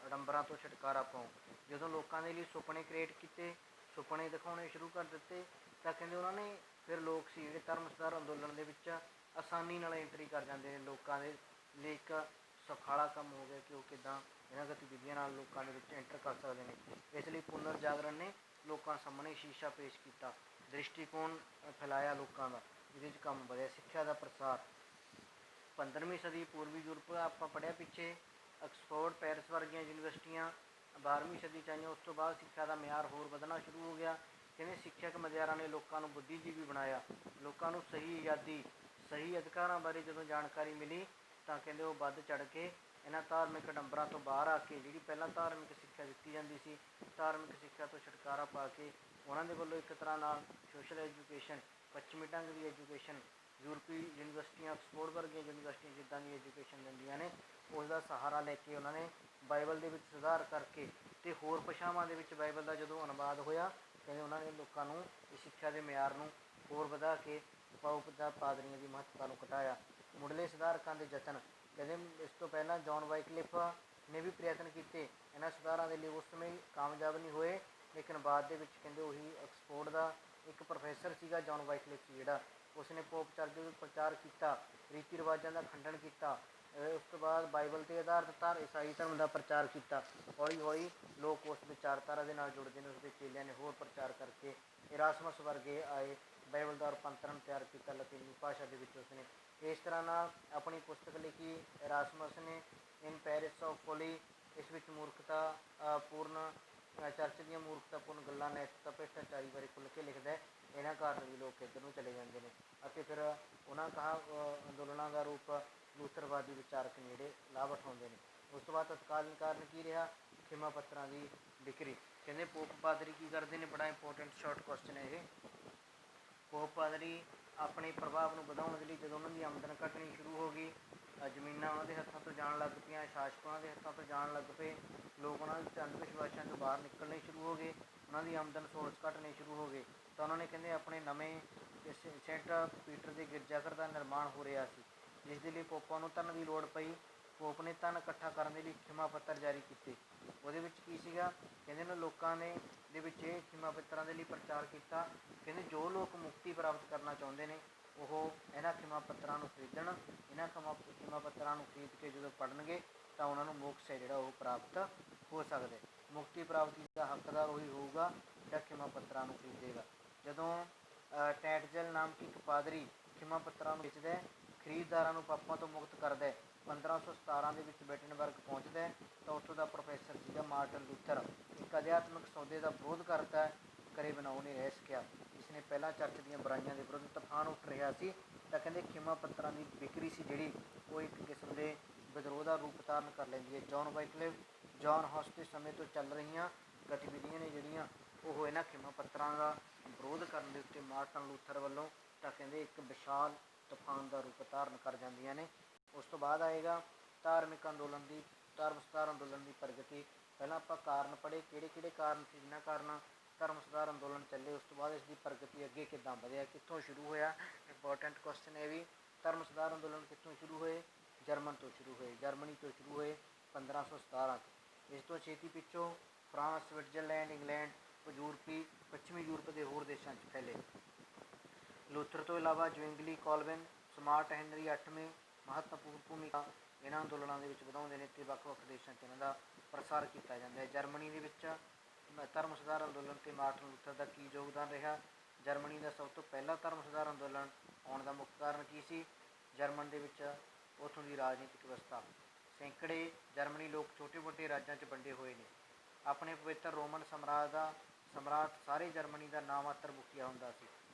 ਅਡੰਬਰਾਂ ਤੋਂ ਛੁਟਕਾਰਾ ਪਾਓ। ਜਦੋਂ ਲੋਕਾਂ ਦੇ ਲਈ ਸੁਪਨੇ ਕ੍ਰੀਏਟ ਕੀਤੇ, ਸੁਪਨੇ ਦਿਖਾਉਣੇ ਸ਼ੁਰੂ ਕਰ ਦਿੱਤੇ ਤਾਂ ਕਹਿੰਦੇ ਉਹਨਾਂ ਨੇ ਫਿਰ ਲੋਕ ਸੀ ਜਿਹੜੇ ਧਰਮ ਸੁਧਾਰ ਅੰਦੋਲਨ ਦੇ ਵਿੱਚ ਆਸਾਨੀ ਨਾਲ ਐਂਟਰੀ ਕਰ ਜਾਂਦੇ ਨੇ। ਲੋਕਾਂ ਦੇ ਲਈ ਇੱਕ ਸੁਖਾਲਾ ਕੰਮ ਹੋ ਗਿਆ ਕਿ ਉਹ ਕਿੱਦਾਂ ਇਹਨਾਂ ਗਤੀਵਿਧੀਆਂ ਨਾਲ ਲੋਕਾਂ ਦੇ ਵਿੱਚ ਐਂਟਰ ਕਰ ਸਕਦੇ ਨੇ। ਇਸ ਲਈ ਪੁਨਰ ਜਾਗਰਣ ਨੇ ਲੋਕਾਂ ਸਾਹਮਣੇ ਸ਼ੀਸ਼ਾ ਪੇਸ਼ ਕੀਤਾ, ਦ੍ਰਿਸ਼ਟੀਕੋਣ ਫੈਲਾਇਆ ਲੋਕਾਂ ਦਾ, ਜਿਹਦੇ 'ਚ ਕੰਮ ਵਧਿਆ। ਸਿੱਖਿਆ ਦਾ ਪ੍ਰਸਾਰ। 15ਵੀਂ ਸਦੀ ਪੂਰਬੀ ਯੂਰਪ ਆਪਾਂ ਪੜ੍ਹਿਆ ਪਿੱਛੇ, ਆਕਸਫੋਰਡ, ਪੈਰਿਸ ਵਰਗੀਆਂ ਯੂਨੀਵਰਸਿਟੀਆਂ 12ਵੀਂ ਸਦੀ 'ਚ ਆਈਆਂ। ਉਸ ਤੋਂ ਬਾਅਦ ਸਿੱਖਿਆ ਦਾ ਮਿਆਰ ਹੋਰ ਵਧਣਾ ਸ਼ੁਰੂ ਹੋ ਗਿਆ। ਕਹਿੰਦੇ ਸਿੱਖਿਅਕ ਮੁਖਿਆਰਾਂ ਨੇ ਲੋਕਾਂ ਨੂੰ ਬੁੱਧੀਜੀਵੀ ਬਣਾਇਆ। ਲੋਕਾਂ ਨੂੰ ਸਹੀ ਆਜ਼ਾਦੀ, ਸਹੀ ਅਧਿਕਾਰਾਂ ਬਾਰੇ ਜਦੋਂ ਜਾਣਕਾਰੀ ਮਿਲੀ ਤਾਂ ਕਹਿੰਦੇ ਉਹ ਵੱਧ ਚੜ੍ਹ ਕੇ ਇਹਨਾਂ ਧਾਰਮਿਕ ਅਡੰਬਰਾਂ ਤੋਂ ਬਾਹਰ ਆ ਕੇ ਜਿਹੜੀ ਪਹਿਲਾਂ ਧਾਰਮਿਕ ਸਿੱਖਿਆ ਦਿੱਤੀ ਜਾਂਦੀ ਸੀ, ਧਾਰਮਿਕ ਸਿੱਖਿਆ ਤੋਂ ਛੁਟਕਾਰਾ ਪਾ ਕੇ ਉਹਨਾਂ ਦੇ ਵੱਲੋਂ ਇੱਕ ਤਰ੍ਹਾਂ ਨਾਲ ਸੋਸ਼ਲ ਐਜੂਕੇਸ਼ਨ, ਪੱਛਮੀ ਢੰਗ ਦੀ ਐਜੂਕੇਸ਼ਨ, ਯੂਰਪੀ ਯੂਨੀਵਰਸਿਟੀਆਂ, ਆਕਸਫੋਰਡ ਵਰਗੀਆਂ ਯੂਨੀਵਰਸਿਟੀਆਂ ਜਿੱਦਾਂ ਦੀ ਐਜੂਕੇਸ਼ਨ ਦਿੰਦੀਆਂ ਨੇ ਉਸ ਦਾ ਸਹਾਰਾ ਲੈ ਕੇ ਉਹਨਾਂ ਨੇ ਬਾਈਬਲ ਦੇ ਵਿੱਚ ਸੁਧਾਰ ਕਰਕੇ ਅਤੇ ਹੋਰ ਭਾਸ਼ਾਵਾਂ ਦੇ ਵਿੱਚ ਬਾਈਬਲ ਦਾ ਜਦੋਂ ਅਨੁਵਾਦ ਹੋਇਆ ਕਹਿੰਦੇ ਉਹਨਾਂ ਨੇ ਲੋਕਾਂ ਨੂੰ ਇਸ ਸਿੱਖਿਆ ਦੇ ਮਿਆਰ ਨੂੰ ਹੋਰ ਵਧਾ ਕੇ ਪੋਪ ਦਾ ਪਾਦਰੀਆਂ ਦੀ ਮਹੱਤਤਾ ਨੂੰ ਘਟਾਇਆ। ਮੁੱਢਲੇ ਸੁਧਾਰਕਾਂ ਦੇ ਯਤਨ। ਕਹਿੰਦੇ ਇਸ ਤੋਂ ਪਹਿਲਾਂ ਜੌਨ ਵਾਈਕਲਿਫ ਨੇ ਵੀ ਪ੍ਰਯਤਨ ਕੀਤੇ ਇਹਨਾਂ ਸੁਧਾਰਾਂ ਦੇ ਲਈ। ਉਸ ਸਮੇਂ ਕਾਮਯਾਬ ਨਹੀਂ ਹੋਏ, ਲੇਕਿਨ ਬਾਅਦ ਦੇ ਵਿੱਚ ਕਹਿੰਦੇ ਉਹੀ ਆਕਸਫੋਰਡ ਦਾ ਇੱਕ ਪ੍ਰੋਫੈਸਰ ਸੀਗਾ ਜੌਨ ਵਾਈਕਲਿਫ ਜਿਹੜਾ, ਉਸਨੇ ਪੋਪ ਚਰਚ ਦੇ ਪ੍ਰਚਾਰ ਕੀਤਾ, ਰੀਤੀ ਰਿਵਾਜ਼ਾਂ ਦਾ ਖੰਡਨ ਕੀਤਾ। ਉਸ ਤੋਂ ਬਾਅਦ ਬਾਈਬਲ 'ਤੇ ਆਧਾਰਿਤ ਈਸਾਈ ਧਰਮ ਦਾ ਪ੍ਰਚਾਰ ਕੀਤਾ। ਹੌਲੀ ਹੌਲੀ ਲੋਕ ਉਸ ਵਿਚਾਰਧਾਰਾ ਦੇ ਨਾਲ ਜੁੜਦੇ ਨੇ। ਉਸਦੇ ਚੇਲਿਆਂ ਨੇ ਹੋਰ ਪ੍ਰਚਾਰ ਕਰਕੇ ਇਰਾਸਮਸ ਵਰਗੇ ਆਏ, ਬਾਈਬਲ ਦਾ ਰੂਪਾਂਤਰਨ ਤਿਆਰ ਕੀਤਾ ਲਾਤੀਨੀ ਭਾਸ਼ਾ ਦੇ ਵਿੱਚ ਉਸਨੇ। ਇਸ ਤਰ੍ਹਾਂ ਨਾਲ ਆਪਣੀ ਪੁਸਤਕ ਲਿਖੀ ਇਰਾਸਮਸ ਨੇ, ਇਨ ਪੈਰਿਸ ਆਫ ਫੋਲੀ। ਇਸ ਵਿੱਚ ਮੂਰਖਤਾ ਪੂਰਨ ਚਰਚ ਦੀਆਂ ਮੂਰਖਤਾਪੂਰਨ ਗੱਲਾਂ, ਨੈਤਿਕਤਾ, ਭ੍ਰਿਸ਼ਟਾਚਾਰੀ ਬਾਰੇ ਖੁੱਲ੍ਹ ਕੇ ਲਿਖਦਾ ਹੈ। ਇਹਨਾਂ ਕਾਰਨ ਵੀ ਲੋਕ ਇੱਧਰ ਨੂੰ ਚਲੇ ਜਾਂਦੇ ਨੇ ਅਤੇ ਫਿਰ ਉਹਨਾਂ ਅੰਦੋਲਨਾਂ ਦਾ ਰੂਪ ਲੂਥਰਵਾਦੀ ਵਿਚਾਰਕ ਜਿਹੜੇ ਲਾਭ ਉਠਾਉਂਦੇ ਨੇ। ਉਸ ਤੋਂ ਬਾਅਦ ਤਤਕਾਲੀਨ ਕਾਰਨ ਕੀ ਰਿਹਾ? ਖਿਮਾ ਪੱਤਰਾਂ ਦੀ ਵਿਕਰੀ। ਕਹਿੰਦੇ ਪੋਪ ਪਾਦਰੀ ਕੀ ਕਰਦੇ ਨੇ? ਬੜਾ ਇੰਪੋਰਟੈਂਟ ਸ਼ਾਰਟ ਕੁਐਸਚਨ ਹੈ ਇਹ। ਪੋਪ ਪਾਦਰੀ ਆਪਣੇ ਪ੍ਰਭਾਵ ਨੂੰ ਵਧਾਉਣ ਦੇ ਲਈ ਜਦੋਂ ਉਹਨਾਂ ਦੀ ਆਮਦਨ ਘਟਣੀ ਸ਼ੁਰੂ ਹੋ ਗਈ, ਜ਼ਮੀਨਾਂ ਉਹਨਾਂ ਦੇ ਹੱਥਾਂ ਤੋਂ ਜਾਣ ਲੱਗ ਪਈਆਂ, ਸ਼ਾਸਕ ਉਹਨਾਂ ਦੇ ਹੱਥਾਂ ਤੋਂ ਜਾਣ ਲੱਗ ਪਏ, ਲੋਕ ਉਹਨਾਂ ਦੇ ਅੰਧ ਵਿਸ਼ਵਾਸਾਂ ਤੋਂ ਬਾਹਰ ਨਿਕਲਣੇ ਸ਼ੁਰੂ ਹੋ ਗਏ, ਉਹਨਾਂ ਦੀ ਆਮਦਨ ਸੋਰਸ ਘਟਣੇ ਸ਼ੁਰੂ ਹੋ ਗਏ, ਤਾਂ ਉਹਨਾਂ ਨੇ ਕਹਿੰਦੇ ਆਪਣੇ ਨਵੇਂ ਸੇਂਟ ਪੀਟਰ ਦੇ ਗਿਰਜਾਘਰ ਦਾ ਨਿਰਮਾਣ ਹੋ ਰਿਹਾ ਸੀ, ਜਿਸ ਦੇ ਲਈ ਪੋਪਾਂ ਨੂੰ ਧਨ ਦੀ ਲੋੜ ਪਈ। ਪੋਪ ਨੇ ਧਨ ਇਕੱਠਾ ਕਰਨ ਦੇ ਲਈ ਖਿਮਾ ਪੱਤਰ ਜਾਰੀ ਕੀਤੇ। ਉਹਦੇ ਵਿੱਚ ਕੀ ਸੀਗਾ? ਕਹਿੰਦੇ ਉਹਨਾਂ ਲੋਕਾਂ ਨੇ ਦੇ ਵਿੱਚ ਇਹ ਖਿਮਾ ਪੱਤਰਾਂ ਦੇ ਲਈ ਪ੍ਰਚਾਰ ਕੀਤਾ, ਕਹਿੰਦੇ ਜੋ ਲੋਕ ਮੁਕਤੀ ਪ੍ਰਾਪਤ ਕਰਨਾ ਚਾਹੁੰਦੇ ਨੇ ਉਹ ਇਹਨਾਂ ਖਿਮਾ ਪੱਤਰਾਂ ਨੂੰ ਖਰੀਦਣ। ਇਹਨਾਂ ਖਿਮਾ ਪੱਤਰਾਂ ਨੂੰ ਖਰੀਦ ਕੇ ਜਦੋਂ ਪੜ੍ਹਨਗੇ ਤਾਂ ਉਹਨਾਂ ਨੂੰ ਮੋਕਸ਼ ਹੈ ਜਿਹੜਾ ਉਹ ਪ੍ਰਾਪਤ ਹੋ ਸਕਦਾ। ਮੁਕਤੀ ਪ੍ਰਾਪਤੀ ਦਾ ਹੱਕਦਾਰ ਉਹੀ ਹੋਊਗਾ ਜਿਹੜਾ ਖਿਮਾ ਪੱਤਰਾਂ ਨੂੰ ਖਰੀਦੇਗਾ। ਜਦੋਂ ਟੈਟਜ਼ਲ ਨਾਮਕ ਇੱਕ ਪਾਦਰੀ ਖਿਮਾ ਪੱਤਰਾਂ ਨੂੰ ਵੇਚਦਾ, ਖਰੀਦਦਾਰਾਂ ਨੂੰ ਪਾਪਾਂ ਤੋਂ ਮੁਕਤ ਕਰਦਾ, 1517 ਦੇ ਵਿੱਚ ਬੇਟਨਬਰਗ ਪਹੁੰਚਦਾ, ਤਾਂ ਉੱਥੋਂ ਦਾ ਪ੍ਰੋਫੈਸਰ ਸੀਗਾ ਮਾਰਟਨ ਲੂਥਰ। ਇੱਕ ਅਧਿਆਤਮਿਕ ਸੌਦੇ ਦਾ ਵਿਰੋਧ ਕਰਦਾ, ਕਰੇ ਬਿਨਾਂ ਉਹ ਨਹੀਂ ਰਹਿ ਸਕਿਆ। ਇਸ ਨੇ ਪਹਿਲਾਂ ਚਰਚ ਦੀਆਂ ਬੁਰਾਈਆਂ ਦੇ ਵਿਰੁੱਧ ਤੂਫਾਨ ਉੱਠ ਰਿਹਾ ਸੀ, ਤਾਂ ਕਹਿੰਦੇ ਖਿਮਾ ਪੱਤਰਾਂ ਦੀ ਵਿਕਰੀ ਸੀ ਜਿਹੜੀ ਉਹ ਇੱਕ ਕਿਸਮ ਦੇ ਵਿਦਰੋਹ ਦਾ ਰੂਪ ਧਾਰਨ ਕਰ ਲੈਂਦੀ ਹੈ। ਜੌਨ ਵਾਈਕਲਿਫ, ਜੌਨ ਹਸ ਦੇ ਸਮੇਂ ਤੋਂ ਚੱਲ ਰਹੀਆਂ ਗਤੀਵਿਧੀਆਂ ਨੇ ਜਿਹੜੀਆਂ ਉਹ ਇਹਨਾਂ ਖਿਮਾ ਪੱਤਰਾਂ ਦਾ ਵਿਰੋਧ ਕਰਨ ਦੇ ਉੱਤੇ ਮਾਰਟਨ ਲੂਥਰ ਵੱਲੋਂ ਤਾਂ ਕਹਿੰਦੇ ਇੱਕ ਵਿਸ਼ਾਲ ਤੂਫਾਨ ਦਾ ਰੂਪ ਧਾਰਨ ਕਰ ਜਾਂਦੀਆਂ ਨੇ। ਉਸ ਤੋਂ ਬਾਅਦ ਆਏਗਾ ਧਾਰਮਿਕ ਅੰਦੋਲਨ ਦੀ, ਧਰਮ ਸੁਧਾਰ ਅੰਦੋਲਨ ਦੀ ਪ੍ਰਗਤੀ। ਪਹਿਲਾਂ ਆਪਾਂ ਕਾਰਨ ਪੜ੍ਹੇ, ਕਿਹੜੇ ਕਿਹੜੇ ਕਾਰਨ ਸੀ ਜਿਨ੍ਹਾਂ ਕਾਰਨ ਧਰਮ ਸੁਧਾਰ ਅੰਦੋਲਨ ਚੱਲੇ। ਉਸ ਤੋਂ ਬਾਅਦ ਇਸ ਦੀ ਪ੍ਰਗਤੀ ਅੱਗੇ ਕਿੱਦਾਂ ਵਧਿਆ, ਕਿੱਥੋਂ ਸ਼ੁਰੂ ਹੋਇਆ, ਇੰਪੋਰਟੈਂਟ ਕੁਐਸਚਨ ਇਹ ਵੀ। ਧਰਮ ਸੁਧਾਰ ਅੰਦੋਲਨ ਕਿੱਥੋਂ ਸ਼ੁਰੂ ਹੋਏ? ਜਰਮਨ ਤੋਂ ਸ਼ੁਰੂ ਹੋਏ, ਜਰਮਨੀ ਤੋਂ ਸ਼ੁਰੂ ਹੋਏ 1517 ਤੋਂ। ਇਸ ਤੋਂ ਛੇਤੀ ਪਿੱਛੋਂ ਫਰਾਂਸ, ਸਵਿਟਜ਼ਰਲੈਂਡ, ਇੰਗਲੈਂਡ, ਪੱਛਮੀ ਯੂਰਪ ਦੇ ਹੋਰ ਦੇਸ਼ਾਂ 'ਚ ਫੈਲੇ। ਲੂਥਰ ਤੋਂ ਇਲਾਵਾ ਜਵਿੰਗਲੀ, ਕੋਲਵਿਨ, ਸਮਾਰਟ ਹੈਨਰੀ 8ਵੇਂ ਮਹੱਤਵਪੂਰਨ ਭੂਮਿਕਾ ਇਹਨਾਂ ਅੰਦੋਲਨਾਂ ਦੇ ਵਿੱਚ ਵਧਾਉਂਦੇ ਨੇ ਅਤੇ ਵੱਖ-ਵੱਖ ਦੇਸ਼ਾਂ 'ਚ ਇਹਨਾਂ ਦਾ ਪ੍ਰਸਾਰ ਕੀਤਾ ਜਾਂਦਾ ਹੈ। ਜਰਮਨੀ ਦੇ ਵਿੱਚ ਧਰਮ ਸੁਧਾਰ ਅੰਦੋਲਨ 'ਤੇ ਮਾਰਟਨ ਲੂਥਰ ਦਾ ਕੀ ਯੋਗਦਾਨ ਰਿਹਾ? ਜਰਮਨੀ ਦਾ ਸਭ ਤੋਂ ਪਹਿਲਾ ਧਰਮ ਸੁਧਾਰ ਅੰਦੋਲਨ ਆਉਣ ਦਾ ਮੁੱਖ ਕਾਰਨ ਕੀ ਸੀ? ਜਰਮਨ ਦੇ ਵਿੱਚ ਉੱਥੋਂ ਦੀ ਰਾਜਨੀਤਿਕ ਵਿਵਸਥਾ। ਸੈਂਕੜੇ ਜਰਮਨੀ ਲੋਕ ਛੋਟੇ ਵੱਡੇ ਰਾਜਾਂ 'ਚ ਵੰਡੇ ਹੋਏ ਨੇ। ਆਪਣੇ ਪਵਿੱਤਰ ਰੋਮਨ ਸਮਰਾਟ ਸਾਰੇ ਜਰਮਨੀ ਦਾ ਨਾ ਮਾਤਰ ਮੁਖੀਆ ਹੁੰਦਾ ਸੀ,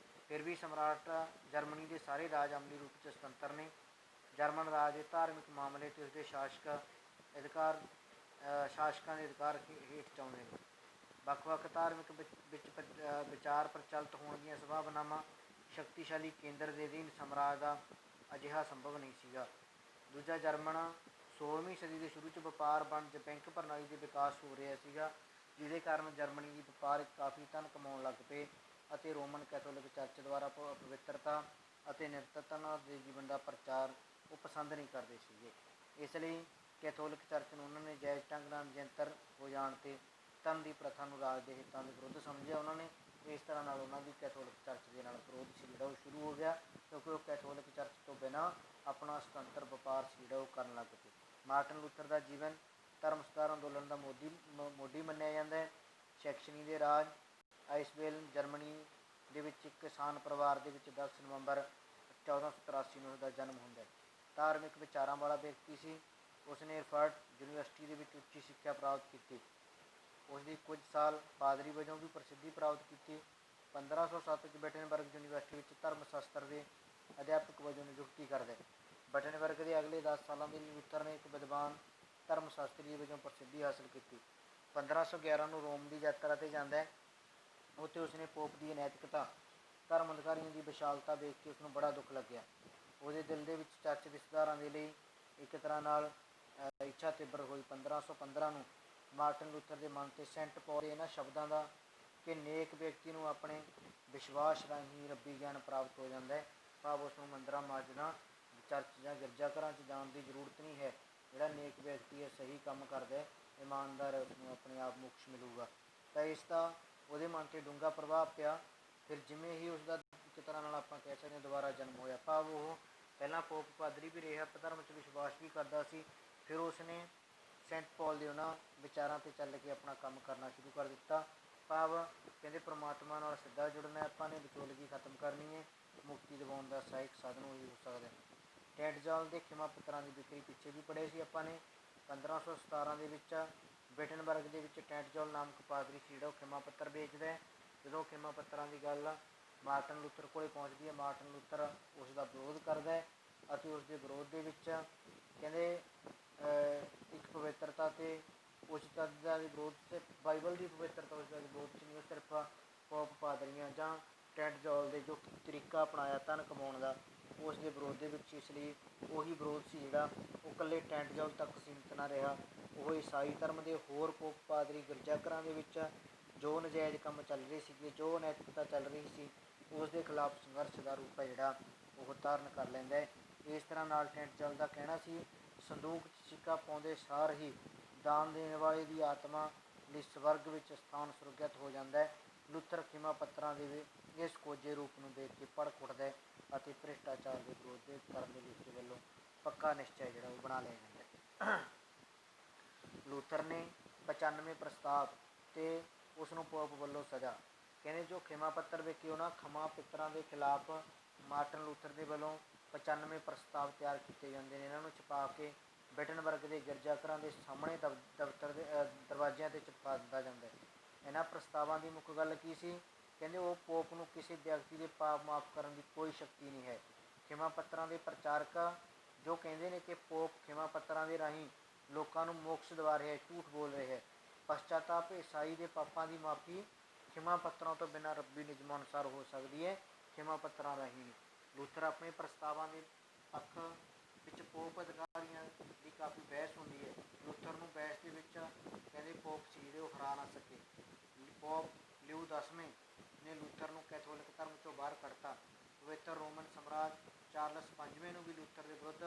ਫਿਰ ਵੀ ਸਮਰਾਟ ਜਰਮਨੀ ਦੇ ਸਾਰੇ ਰਾਜ ਅਮਲੀ ਰੂਪ 'ਚ ਸੁਤੰਤਰ ਨੇ। ਜਰਮਨ ਰਾਜ ਦੇ ਧਾਰਮਿਕ ਮਾਮਲੇ ਅਤੇ ਉਸਦੇ ਸ਼ਾਸਕਾਂ ਦੇ ਅਧਿਕਾਰ ਹੇਠ ਚਾਹੁੰਦੇ ਨੇ। ਵੱਖ-ਵੱਖ ਧਾਰਮਿਕ ਵਿਚਾਰ ਪ੍ਰਚਲਿਤ ਹੋਣ ਦੀਆਂ ਸੰਭਾਵਨਾਵਾਂ ਸ਼ਕਤੀਸ਼ਾਲੀ ਕੇਂਦਰ ਦੇ ਅਧੀਨ ਸਮਰਾਜ ਦਾ ਅਜਿਹਾ ਸੰਭਵ ਨਹੀਂ ਸੀਗਾ। ਦੂਜਾ, ਜਰਮਨ 16ਵੀਂ ਸਦੀ ਦੇ ਸ਼ੁਰੂ 'ਚ ਵਪਾਰ, ਵਣਜ, ਬੈਂਕ ਪ੍ਰਣਾਲੀ ਦੇ ਵਿਕਾਸ ਹੋ ਰਿਹਾ ਸੀਗਾ, ਜਿਹਦੇ ਕਾਰਨ ਜਰਮਨੀ ਦੀ ਵਪਾਰਿਕ ਕਾਫੀ ਧਨ ਕਮਾਉਣ ਲੱਗ ਪਏ ਅਤੇ ਰੋਮਨ ਕੈਥੋਲਿਕ ਚਰਚ ਦੁਆਰਾ ਪਵਿੱਤਰਤਾ ਅਤੇ ਨਿਰੰਤਰਤਾ ਦੇ ਜੀਵਨ ਦਾ ਪ੍ਰਚਾਰ ਉਹ ਪਸੰਦ ਨਹੀਂ ਕਰਦੇ ਸੀਗੇ। ਇਸ ਲਈ ਕੈਥੋਲਿਕ ਚਰਚ ਨੂੰ ਉਹਨਾਂ ਨੇ ਜਾਇਜ਼ ਢੰਗ ਨਾਲ ਨਿਯੰਤਰ ਹੋ ਜਾਣ 'ਤੇ ਧਨ ਦੀ ਪ੍ਰਥਾ ਨੂੰ ਰਾਜ ਦੇ ਹਿੱਤਾਂ ਦੇ ਵਿਰੁੱਧ ਸਮਝਿਆ ਉਹਨਾਂ ਨੇ। ਇਸ ਤਰ੍ਹਾਂ ਨਾਲ ਉਹਨਾਂ ਦੀ ਕੈਥੋਲਿਕ ਚਰਚ ਦੇ ਨਾਲ ਵਿਰੋਧ ਸੀ ਜਿਹੜਾ ਉਹ ਸ਼ੁਰੂ ਹੋ ਗਿਆ, ਕਿਉਂਕਿ ਉਹ ਕੈਥੋਲਿਕ ਚਰਚ ਤੋਂ ਬਿਨਾਂ ਆਪਣਾ ਸੁਤੰਤਰ ਵਪਾਰ ਸੀ ਜਿਹੜਾ ਉਹ ਕਰਨ ਲੱਗ ਪਏ। ਮਾਰਟਨ ਲੂਥਰ ਦਾ ਜੀਵਨ ਧਰਮ ਸੁਧਾਰ ਅੰਦੋਲਨ ਦਾ ਮੋਢੀ ਮੰਨਿਆ ਜਾਂਦਾ ਹੈ। ਸੈਕਸ਼ਨੀ ਦੇ ਰਾਜ ਆਈਸਵੇਲ ਜਰਮਨੀ ਦੇ ਵਿੱਚ ਇੱਕ ਕਿਸਾਨ ਪਰਿਵਾਰ ਦੇ ਵਿੱਚ 10 ਨਵੰਬਰ 1483 ਨੂੰ ਉਸਦਾ ਜਨਮ ਹੁੰਦਾ ਹੈ। ਧਾਰਮਿਕ ਵਿਚਾਰਾਂ ਵਾਲਾ ਵਿਅਕਤੀ ਸੀ। ਉਸਨੇ ਰਫਰਟ ਯੂਨੀਵਰਸਿਟੀ ਦੇ ਵਿੱਚ ਉੱਚੀ ਸਿੱਖਿਆ ਪ੍ਰਾਪਤ ਕੀਤੀ। ਉਸਦੀ ਕੁਝ ਸਾਲ ਪਾਦਰੀ ਵਜੋਂ ਵੀ ਪ੍ਰਸਿੱਧੀ ਪ੍ਰਾਪਤ ਕੀਤੀ। 1507 'ਚ ਬੇਟਨਬਰਗ ਯੂਨੀਵਰਸਿਟੀ ਵਿੱਚ ਧਰਮ ਸ਼ਾਸਤਰ ਦੇ ਅਧਿਆਪਕ ਵਜੋਂ ਨਿਯੁਕਤੀ ਕਰਦੇ। ਬੇਟਨਬਰਗ ਦੇ ਅਗਲੇ 10 ਸਾਲਾਂ ਦੇ ਲਈ ਲੂਥਰ ਨੇ ਇੱਕ ਵਿਦਵਾਨ ਧਰਮ ਸ਼ਾਸਤਰੀ ਵਜੋਂ ਪ੍ਰਸਿੱਧੀ ਹਾਸਲ ਕੀਤੀ। 1511 ਨੂੰ ਰੋਮ ਦੀ ਯਾਤਰਾ 'ਤੇ ਜਾਂਦਾ ਹੈ। ਉੱਥੇ ਉਸਨੇ ਪੋਪ ਦੀ ਅਨੈਤਿਕਤਾ, ਧਰਮ ਅਧਿਕਾਰੀਆਂ ਦੀ ਵਿਸ਼ਾਲਤਾ ਵੇਖ ਕੇ ਉਸਨੂੰ ਬੜਾ ਦੁੱਖ ਲੱਗਿਆ। ਉਹਦੇ ਦਿਲ ਦੇ ਵਿੱਚ ਚਰਚ ਦੇ ਸੁਧਾਰਾਂ ਦੇ ਲਈ ਇੱਕ ਤਰ੍ਹਾਂ ਨਾਲ ਇੱਛਾ ਤੀਬਰ ਹੋਈ। 1515 ਨੂੰ ਮਾਰਟਨ ਲੂਥਰ ਦੇ ਮਨ 'ਤੇ ਸੈਂਟ ਪੌਲ ਦੇ ਇਹਨਾਂ ਸ਼ਬਦਾਂ ਦਾ ਕਿ ਨੇਕ ਵਿਅਕਤੀ ਨੂੰ ਆਪਣੇ ਵਿਸ਼ਵਾਸ ਰਾਹੀਂ ਰੱਬੀ ਗਿਆਨ ਪ੍ਰਾਪਤ ਹੋ ਜਾਂਦਾ ਹੈ, ਭਾਵ ਉਸ ਨੂੰ ਮੰਦਰਾਂ, ਮਸਜਿਦਾਂ, ਚਰਚ ਜਾਂ ਗਿਰਜਾਘਰਾਂ 'ਚ ਜਾਣ ਦੀ ਜ਼ਰੂਰਤ ਨਹੀਂ ਹੈ। ਜਿਹੜਾ ਨੇਕ ਵਿਅਕਤੀ ਹੈ, ਸਹੀ ਕੰਮ ਕਰਦਾ ਹੈ, ਇਮਾਨਦਾਰ, ਉਸਨੂੰ ਆਪਣੇ ਆਪ ਮੋਕਸ਼ ਮਿਲੂਗਾ। ਤਾਂ ਇਸ ਦਾ ਉਹਦੇ ਮਨ 'ਤੇ ਡੂੰਘਾ ਪ੍ਰਭਾਵ ਪਿਆ। ਫਿਰ ਜਿਵੇਂ ਹੀ ਉਸਦਾ ਇੱਕ ਤਰ੍ਹਾਂ ਨਾਲ ਆਪਾਂ ਕਹਿ ਸਕਦੇ ਹਾਂ ਦੁਬਾਰਾ ਜਨਮ ਹੋਇਆ, ਭਾਵ ਉਹ ਪਹਿਲਾਂ ਪੋਪ ਪਾਦਰੀ ਵੀ ਰਿਹਾ, ਧਰਮ 'ਚ ਵਿਸ਼ਵਾਸ ਵੀ ਕਰਦਾ ਸੀ, ਫਿਰ ਉਸਨੇ ਸੈਂਟ ਪੌਲ ਦੇ ਉਹਨਾਂ ਵਿਚਾਰਾਂ 'ਤੇ ਚੱਲ ਕੇ ਆਪਣਾ ਕੰਮ ਕਰਨਾ ਸ਼ੁਰੂ ਕਰ ਦਿੱਤਾ। ਭਾਵ ਕਹਿੰਦੇ ਪਰਮਾਤਮਾ ਨਾਲ ਸਿੱਧਾ ਜੁੜਨਾ, ਆਪਾਂ ਨੇ ਵਿਚੋਲਗੀ ਖਤਮ ਕਰਨੀ ਹੈ, ਮੁਕਤੀ ਦਿਵਾਉਣ ਦਾ ਸਹਾਇਕ ਸਾਧਨ ਉਹੀ ਹੋ ਸਕਦਾ। ਟੈਟਜ਼ਾਲ ਦੇ ਖਿਮਾ ਪੱਤਰਾਂ ਦੀ ਵਿਕਰੀ ਪਿੱਛੇ ਵੀ ਪੜ੍ਹੇ ਸੀ ਆਪਾਂ ਨੇ। 1517 ਦੇ ਵਿੱਚ ਬੇਟਨਬਰਗ ਦੇ ਵਿੱਚ ਟੈਟਜ਼ਾਲ ਨਾਮਕ ਪਾਦਰੀ ਸੀ ਜਿਹੜਾ ਉਹ ਖਿਮਾ ਪੱਤਰ ਵੇਚਦਾ ਹੈ। ਜਦੋਂ ਖਿਮਾ ਪੱਤਰਾਂ ਦੀ ਗੱਲ ਮਾਰਟਨ ਲੂਥਰ ਕੋਲ ਪਹੁੰਚਦੀ ਹੈ, ਮਾਰਟਨ ਲੂਥਰ ਉਸ ਦਾ ਵਿਰੋਧ ਕਰਦਾ ਹੈ ਅਤੇ ਉਸ ਦੇ ਵਿਰੋਧ ਦੇ ਵਿੱਚ ਕਹਿੰਦੇ ਇੱਕ ਪਵਿੱਤਰਤਾ ਅਤੇ ਉਚਿਤਤਾ ਦਾ ਵਿਰੋਧ, ਤੇ ਬਾਈਬਲ ਦੀ ਪਵਿੱਤਰਤਾ ਉਚਿਤਤਾ ਦੇ ਵਿਰੋਧ 'ਚ ਨਹੀਂ, ਉਹ ਸਿਰਫ ਪੋਪ ਪਾਦਰੀਆਂ ਜਾਂ ਟੈਂਟ ਜੋਲ ਦੇ ਜੋ ਤਰੀਕਾ ਅਪਣਾਇਆ ਧਨ ਕਮਾਉਣ ਦਾ, ਉਸ ਦੇ ਵਿਰੋਧ ਦੇ ਵਿੱਚ। ਇਸ ਲਈ ਉਹੀ ਵਿਰੋਧ ਸੀ ਜਿਹੜਾ ਉਹ ਇਕੱਲੇ ਟੈਂਟ ਜੋਲ ਤੱਕ ਸੀਮਿਤ ਨਾ ਰਿਹਾ। ਉਹ ਈਸਾਈ ਧਰਮ ਦੇ ਹੋਰ ਪੋਪ ਪਾਦਰੀ ਗਿਰਜਾਘਰਾਂ ਦੇ ਵਿੱਚ ਜੋ ਨਜਾਇਜ਼ ਕੰਮ ਚੱਲ ਰਹੇ ਸੀਗੇ, ਜੋ ਅਨੈਤਿਕਤਾ ਚੱਲ ਰਹੀ ਸੀ, ਉਸ ਦੇ ਖਿਲਾਫ ਸੰਘਰਸ਼ ਦਾ ਰੂਪ ਹੈ ਜਿਹੜਾ ਉਹ ਧਾਰਨ ਕਰ ਲੈਂਦਾ ਹੈ। ਇਸ ਤਰ੍ਹਾਂ ਨਾਲ ਟੈਂਟ ਜੋਲ ਦਾ ਕਹਿਣਾ ਸੀ, ਸੰਦੂਕ 'ਚ ਸਿੱਕਾ ਪਾਉਂਦੇ ਸਾਰ ਹੀ ਦਾਨ ਦੇਣ ਵਾਲੇ ਦੀ ਆਤਮਾ ਲਈ ਸਵਰਗ ਵਿੱਚ ਸਥਾਨ ਸੁਰੱਖਿਅਤ ਹੋ ਜਾਂਦਾ ਹੈ। ਲੂਥਰ ਖਿਮਾ ਪੱਤਰਾਂ ਦੇ ਇਸ ਕੋਝੇ ਰੂਪ ਨੂੰ ਦੇਖ ਕੇ ਭੜਕ ਉੱਠਦਾ ਹੈ ਅਤੇ ਭ੍ਰਿਸ਼ਟਾਚਾਰ ਦੇ ਵਿਰੋਧ ਕਰਨ ਦੇ ਲਈ ਉਸ ਵੱਲੋਂ ਪੱਕਾ ਨਿਸ਼ਚੈ ਜਿਹੜਾ ਉਹ ਬਣਾ ਲਿਆ ਜਾਂਦਾ ਹੈ। ਲੂਥਰ ਨੇ 95 ਪ੍ਰਸਤਾਵ ਅਤੇ ਉਸ ਨੂੰ ਪੋਪ ਵੱਲੋਂ ਸਜ਼ਾ। ਕਹਿੰਦੇ ਜੋ ਖਿਮਾ ਪੱਤਰ ਵੇਖੇ ਉਹਨਾਂ ਖਿਮਾ ਪਿੱਤਰਾਂ ਦੇ ਖਿਲਾਫ ਮਾਰਟਨ ਲੂਥਰ ਦੇ ਵੱਲੋਂ 95 ਪ੍ਰਸਤਾਵ ਤਿਆਰ ਕੀਤੇ ਜਾਂਦੇ ਨੇ। ਇਹਨਾਂ ਨੂੰ ਛਪਾ ਕੇ ਬਿਟਨਬਰਗ ਦੇ ਗਿਰਜਾਘਰਾਂ ਦੇ ਸਾਹਮਣੇ ਦਫ਼ਤਰ ਦੇ ਦਰਵਾਜ਼ਿਆਂ 'ਤੇ ਚਿਪਕਾ ਦਿੱਤਾ ਜਾਂਦਾ ਹੈ। ਇਹਨਾਂ ਪ੍ਰਸਤਾਵਾਂ ਦੀ ਮੁੱਖ ਗੱਲ ਕੀ ਸੀ? ਕਹਿੰਦੇ ਉਹ ਪੋਪ ਨੂੰ ਕਿਸੇ ਵਿਅਕਤੀ ਦੇ ਪਾਪ ਮਾਫ਼ ਕਰਨ ਦੀ ਕੋਈ ਸ਼ਕਤੀ ਨਹੀਂ ਹੈ। ਖਿਮਾ ਪੱਤਰਾਂ ਦੇ ਪ੍ਰਚਾਰਕ ਜੋ ਕਹਿੰਦੇ ਨੇ ਕਿ ਪੋਪ ਖਿਮਾ ਪੱਤਰਾਂ ਦੇ ਰਾਹੀਂ ਲੋਕਾਂ ਨੂੰ ਮੋਕਸ਼ ਦਿਵਾ ਰਿਹਾ ਹੈ, ਝੂਠ ਬੋਲ ਰਿਹਾ ਹੈ। ਪਸ਼ਚਾਤਾਪ ਈਸਾਈ ਦੇ ਪਾਪਾਂ ਦੀ ਮਾਫ਼ੀ ਖਿਮਾ ਪੱਤਰਾਂ ਤੋਂ ਬਿਨਾਂ ਰੱਬੀ ਨਿਯਮਾਂ ਅਨੁਸਾਰ ਹੋ ਸਕਦੀ ਹੈ, ਖਿਮਾ ਪੱਤਰਾਂ ਰਾਹੀਂ ਨਹੀਂ। ਲੂਥਰ ਆਪਣੇ ਪ੍ਰਸਤਾਵਾਂ ਦੇ ਪੱਖ ਵਿੱਚ ਪੋਪ ਅਧਿਕਾਰੀਆਂ ਦੀ ਕਾਫੀ ਬਹਿਸ ਹੁੰਦੀ ਹੈ। ਲੂਥਰ ਨੂੰ ਬਹਿਸ ਦੇ ਵਿੱਚ ਕਹਿੰਦੇ ਪੋਪ ਸੀ ਜਿਹੜੇ ਉਹ ਹਰਾ ਨਾ ਸਕੇ। ਪੋਪ ਲਿਓ 10ਵੇਂ ਨੇ ਲੂਥਰ ਨੂੰ ਕੈਥੋਲਿਕ ਧਰਮ 'ਚੋਂ ਬਾਹਰ ਕੱਢਤਾ। ਪਵਿੱਤਰ ਰੋਮਨ ਸਮਰਾਟ ਚਾਰਲਸ 5ਵੇਂ ਨੂੰ ਵੀ ਲੂਥਰ ਦੇ ਵਿਰੁੱਧ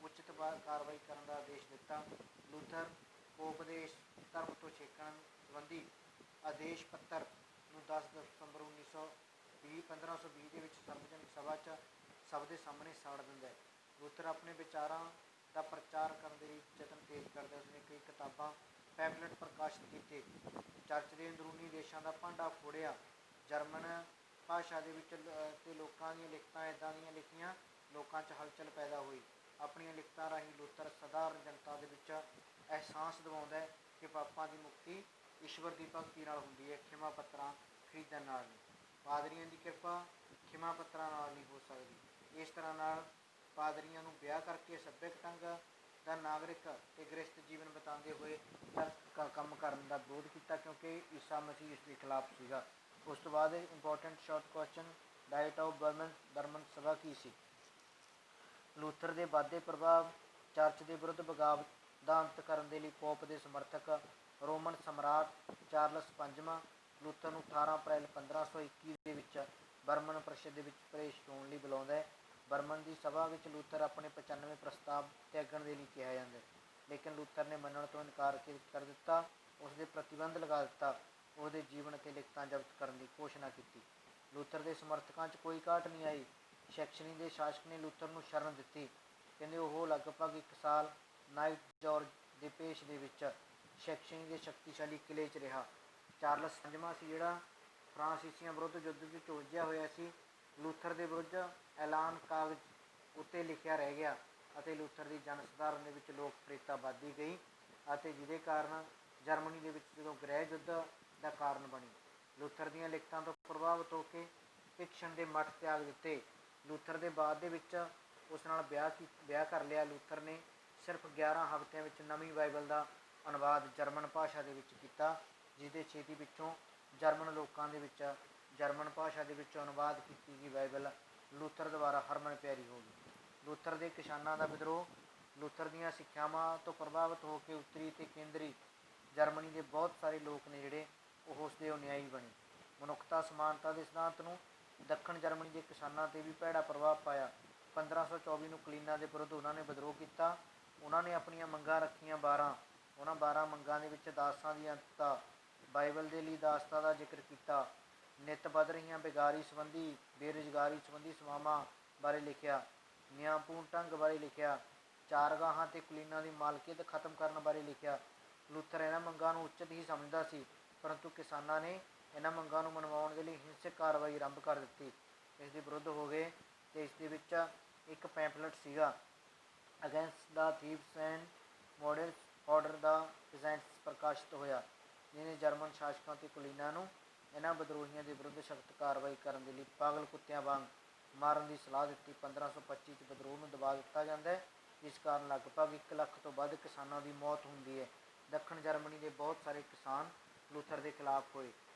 ਉਚਿਤ ਕਾਰਵਾਈ ਕਰਨ ਦਾ ਆਦੇਸ਼ ਦਿੱਤਾ। ਲੂਥਰ ਪੋਪ ਦੇ ਇਸ ਧਰਮ ਤੋਂ ਛੇਕਣ ਸੰਬੰਧੀ ਆਦੇਸ਼ ਪੱਤਰ ਨੂੰ 10 ਦਸੰਬਰ 1520 ਦੇ ਵਿੱਚ ਸਾਰਵਜਨਿਕ ਸਭਾ 'ਚ ਸਭ ਦੇ ਸਾਹਮਣੇ ਸਾੜ ਦਿੰਦਾ ਹੈ। ਲੂਥਰ ਆਪਣੇ ਵਿਚਾਰਾਂ ਦਾ ਪ੍ਰਚਾਰ ਕਰਨ ਦੇ ਲਈ ਯਤਨ ਤੇਜ਼ ਕਰਦਾ। ਉਸਨੇ ਕਈ ਕਿਤਾਬਾਂ ਪੈਂਫਲੇਟ ਪ੍ਰਕਾਸ਼ਿਤ ਕੀਤੇ, ਚਰਚ ਦੇ ਅੰਦਰੂਨੀ ਦੇਸ਼ਾਂ ਦਾ ਭਾਂਡਾ ਫੋੜਿਆ, ਜਰਮਨ ਭਾਸ਼ਾ ਦੇ ਵਿੱਚ ਅਤੇ ਲੋਕਾਂ ਦੀਆਂ ਲਿਖਤਾਂ ਇੱਦਾਂ ਦੀਆਂ ਲਿਖੀਆਂ, ਲੋਕਾਂ 'ਚ ਹਲਚਲ ਪੈਦਾ ਹੋਈ। ਆਪਣੀਆਂ ਲਿਖਤਾਂ ਰਾਹੀਂ ਲੂਥਰ ਸਧਾਰਨ ਜਨਤਾ ਦੇ ਵਿੱਚ ਅਹਿਸਾਸ ਦਿਵਾਉਂਦਾ ਹੈ ਕਿ ਪਾਪਾਂ ਦੀ ਮੁਕਤੀ ਈਸ਼ਵਰ ਦੀ ਭਗਤੀ ਨਾਲ ਹੁੰਦੀ ਹੈ, ਖਿਮਾ ਪੱਤਰਾਂ ਖਰੀਦਣ ਨਾਲ ਨਹੀਂ। ਪਾਦਰੀਆਂ ਦੀ ਕਿਰਪਾ ਖਿਮਾ ਪੱਤਰਾਂ ਨਾਲ ਨਹੀਂ ਹੋ ਸਕਦੀ। ਇਸ ਤਰ੍ਹਾਂ ਨਾਲ ਪਾਦਰੀਆਂ ਨੂੰ ਵਿਆਹ ਕਰਕੇ ਸੱਭਿਅਕ ਢੰਗ ਦਾ ਨਾਗਰਿਕ ਅਤੇ ਗ੍ਰਸਥ ਜੀਵਨ ਬਿਤਾਉਂਦੇ ਹੋਏ ਕੰਮ ਕਰਨ ਦਾ ਵਿਰੋਧ ਕੀਤਾ, ਕਿਉਂਕਿ ਈਸਾ ਮਸੀਹ ਇਸ ਦੇ ਖਿਲਾਫ ਸੀਗਾ। ਉਸ ਤੋਂ ਬਾਅਦ important short question, diet of Burman Sabha Ki C? Luther ਦੇ ਵੱਧਦੇ ਪ੍ਰਭਾਵ, ਚਰਚ ਦੇ ਵਿਰੁੱਧ ਬਗਾਵਤ ਦਾ ਅੰਤ ਕਰਨ ਦੇ ਲਈ ਪੋਪ ਦੇ ਸਮਰਥਕ ਰੋਮਨ ਸਮਰਾਟ ਚਾਰਲਸ 5ਵਾਂ ਲੂਥਰ ਨੂੰ 18 ਅਪ੍ਰੈਲ 1521 ਦੇ ਵਿੱਚ ਬਰਮਨ ਪ੍ਰੀਸ਼ਦ ਦੇ ਵਿੱਚ ਪ੍ਰਵੇਸ਼ ਹੋਣ ਲਈ ਬੁਲਾਉਂਦਾ ਹੈ। ਬਰਮਨ ਦੀ ਸਭਾ ਵਿੱਚ ਲੂਥਰ ਆਪਣੇ 95 ਪ੍ਰਸਤਾਵ ਤਿਆਗਣ ਦੇ ਲਈ ਕਿਹਾ ਜਾਂਦਾ ਹੈ, ਲੇਕਿਨ ਲੂਥਰ ਨੇ ਮੰਨਣ ਤੋਂ ਇਨਕਾਰ ਕਰ ਦਿੱਤਾ। ਉਸ ਦੇ ਪ੍ਰਤੀਬੰਧ ਲਗਾ ਦਿੱਤਾ, ਉਹਦੇ ਜੀਵਨ ਅਤੇ ਲਿਖਤਾਂ ਜ਼ਬਤ ਕਰਨ ਦੀ ਘੋਸ਼ਣਾ ਕੀਤੀ। ਲੂਥਰ ਦੇ ਸਮਰਥਕਾਂ 'ਚ ਕੋਈ ਘਾਟ ਨਹੀਂ ਆਈ। ਸੈਕਸ਼ਨੀ ਦੇ ਸ਼ਾਸਕ ਨੇ ਲੂਥਰ ਨੂੰ ਸ਼ਰਨ ਦਿੱਤੀ। ਕਹਿੰਦੇ ਉਹ ਲਗਭਗ 1 ਸਾਲ ਨਾਈਟ ਜਾਰਜ ਦੇ ਭੇਸ਼ ਦੇ ਵਿੱਚ ਸੈਕਸ਼ਨੀ ਦੇ ਸ਼ਕਤੀਸ਼ਾਲੀ ਕਿਲੇ 'ਚ ਰਿਹਾ। ਚਾਰਲਸ 5ਵਾਂ ਸੀ ਜਿਹੜਾ ਫਰਾਂਸੀਸੀਆਂ ਵਿਰੁੱਧ ਯੁੱਧ ਵਿੱਚ ਉਲਝਿਆ ਹੋਇਆ ਸੀ। ਲੂਥਰ ਦੇ ਵਿਰੁੱਧ ਐਲਾਨ ਕਾਗਜ਼ ਉੱਤੇ ਲਿਖਿਆ ਰਹਿ ਗਿਆ ਅਤੇ ਲੂਥਰ ਦੀ ਜਨ ਸਧਾਰਨ ਦੇ ਵਿੱਚ ਲੋਕਪ੍ਰਿਅਤਾ ਵੱਧਦੀ ਗਈ ਅਤੇ ਜਿਹਦੇ ਕਾਰਨ ਜਰਮਨੀ ਦੇ ਵਿੱਚ ਜਦੋਂ ਗ੍ਰਹਿ ਯੁੱਧ ਦਾ ਕਾਰਨ ਬਣੀ। ਲੂਥਰ ਦੀਆਂ ਲਿਖਤਾਂ ਤੋਂ ਪ੍ਰਭਾਵਿਤ ਹੋ ਕੇ ਫਿਕਸ਼ਨ ਦੇ ਮੱਠ ਤਿਆਗ ਦਿੱਤੇ। ਲੂਥਰ ਦੇ ਬਾਅਦ ਦੇ ਵਿੱਚ ਉਸ ਨਾਲ ਵਿਆਹ ਕਰ ਲਿਆ। ਲੂਥਰ ਨੇ ਸਿਰਫ 11 ਹਫ਼ਤਿਆਂ ਵਿੱਚ ਨਵੀਂ ਬਾਈਬਲ ਦਾ ਅਨੁਵਾਦ ਜਰਮਨ ਭਾਸ਼ਾ ਦੇ ਵਿੱਚ ਕੀਤਾ, ਜਿਹਦੇ ਛੇਤੀ ਪਿੱਛੋਂ ਜਰਮਨ ਲੋਕਾਂ ਦੇ ਵਿੱਚ ਜਰਮਨ ਭਾਸ਼ਾ ਦੇ ਵਿੱਚ ਅਨੁਵਾਦ ਕੀਤੀ ਗਈ ਬਾਈਬਲ ਲੂਥਰ ਦੁਆਰਾ ਹਰਮਨ ਪਿਆਰੀ ਹੋ ਗਈ। ਲੂਥਰ ਦੇ ਕਿਸਾਨਾਂ ਦਾ ਵਿਦਰੋਹ, ਲੂਥਰ ਦੀਆਂ ਸਿੱਖਿਆਵਾਂ ਤੋਂ ਪ੍ਰਭਾਵਿਤ ਹੋ ਕੇ ਉੱਤਰੀ ਅਤੇ ਕੇਂਦਰੀ ਜਰਮਨੀ ਦੇ ਬਹੁਤ ਸਾਰੇ ਲੋਕ ਨੇ ਜਿਹੜੇ ਉਹ ਉਸ ਦੇ ਅਨੁਯਾਈ ਬਣੇ। ਮਨੁੱਖਤਾ ਸਮਾਨਤਾ ਦੇ ਸਿਧਾਂਤ ਨੂੰ ਦੱਖਣ ਜਰਮਨੀ ਦੇ ਕਿਸਾਨਾਂ 'ਤੇ ਵੀ ਭੈੜਾ ਪ੍ਰਭਾਵ ਪਾਇਆ। 1524 ਨੂੰ ਕਲੀਨਾ ਦੇ ਵਿਰੁੱਧ ਉਹਨਾਂ ਨੇ ਵਿਦਰੋਹ ਕੀਤਾ। ਉਹਨਾਂ ਨੇ ਆਪਣੀਆਂ ਮੰਗਾਂ ਰੱਖੀਆਂ 12। ਉਹਨਾਂ 12 ਮੰਗਾਂ ਦੇ ਵਿੱਚ ਦਾਸਾਂ ਦੀ ਅੰਤਤਾ, ਬਾਈਬਲ ਦੇ ਲਈ ਦਾਸਤਾ ਦਾ ਜ਼ਿਕਰ ਕੀਤਾ, ਨਿੱਤ ਵੱਧ ਰਹੀਆਂ ਬੇਰੁਜ਼ਗਾਰੀ ਸੰਬੰਧੀ ਸੇਵਾਵਾਂ ਬਾਰੇ ਲਿਖਿਆ, ਨਿਆਂਪੂਰਨ ਢੰਗ ਬਾਰੇ ਲਿਖਿਆ, ਚਾਰਗਾਹਾਂ ਅਤੇ ਕੁਲੀਨਾਂ ਦੀ ਮਾਲਕੀਅਤ ਖਤਮ ਕਰਨ ਬਾਰੇ ਲਿਖਿਆ। ਲੂਥਰ ਇਹਨਾਂ ਮੰਗਾਂ ਨੂੰ ਉਚਿਤ ਹੀ ਸਮਝਦਾ ਸੀ, ਪਰੰਤੂ ਕਿਸਾਨਾਂ ਨੇ ਇਹਨਾਂ ਮੰਗਾਂ ਨੂੰ ਮਨਵਾਉਣ ਦੇ ਲਈ ਹਿੰਸਕ ਕਾਰਵਾਈ ਆਰੰਭ ਕਰ ਦਿੱਤੀ, ਇਸ ਦੇ ਵਿਰੁੱਧ ਹੋ ਗਏ। ਅਤੇ ਇਸ ਦੇ ਵਿੱਚ ਇੱਕ ਪੈਂਪਲੇਟ ਸੀਗਾ against the thieves and murderous order the peasants ਪ੍ਰਕਾਸ਼ਿਤ ਹੋਇਆ, ਜਿਹਨੇ ਜਰਮਨ ਸ਼ਾਸਕਾਂ ਅਤੇ ਕੁਲੀਨਾਂ ਨੂੰ ਇਹਨਾਂ ਵਿਦਰੋਹੀਆਂ ਦੇ ਵਿਰੁੱਧ ਸਖਤ ਕਾਰਵਾਈ ਕਰਨ ਦੇ ਲਈ ਪਾਗਲ ਕੁੱਤਿਆਂ ਵਾਂਗ ਮਾਰਨ ਦੀ ਸਲਾਹ ਦਿੱਤੀ। 1525 'ਚ ਵਿਦਰੋਹ ਨੂੰ ਦਬਾ ਦਿੱਤਾ ਜਾਂਦਾ ਹੈ ਜਿਸ ਕਾਰਨ ਲਗਭਗ 1 ਲੱਖ ਤੋਂ ਵੱਧ ਕਿਸਾਨਾਂ ਦੀ ਮੌਤ ਹੁੰਦੀ ਹੈ। ਦੱਖਣ ਜਰਮਨੀ ਦੇ ਬਹੁਤ ਸਾਰੇ ਕਿਸਾਨ ਲੂਥਰ ਦੇ ਖਿਲਾਫ ਹੋਏ।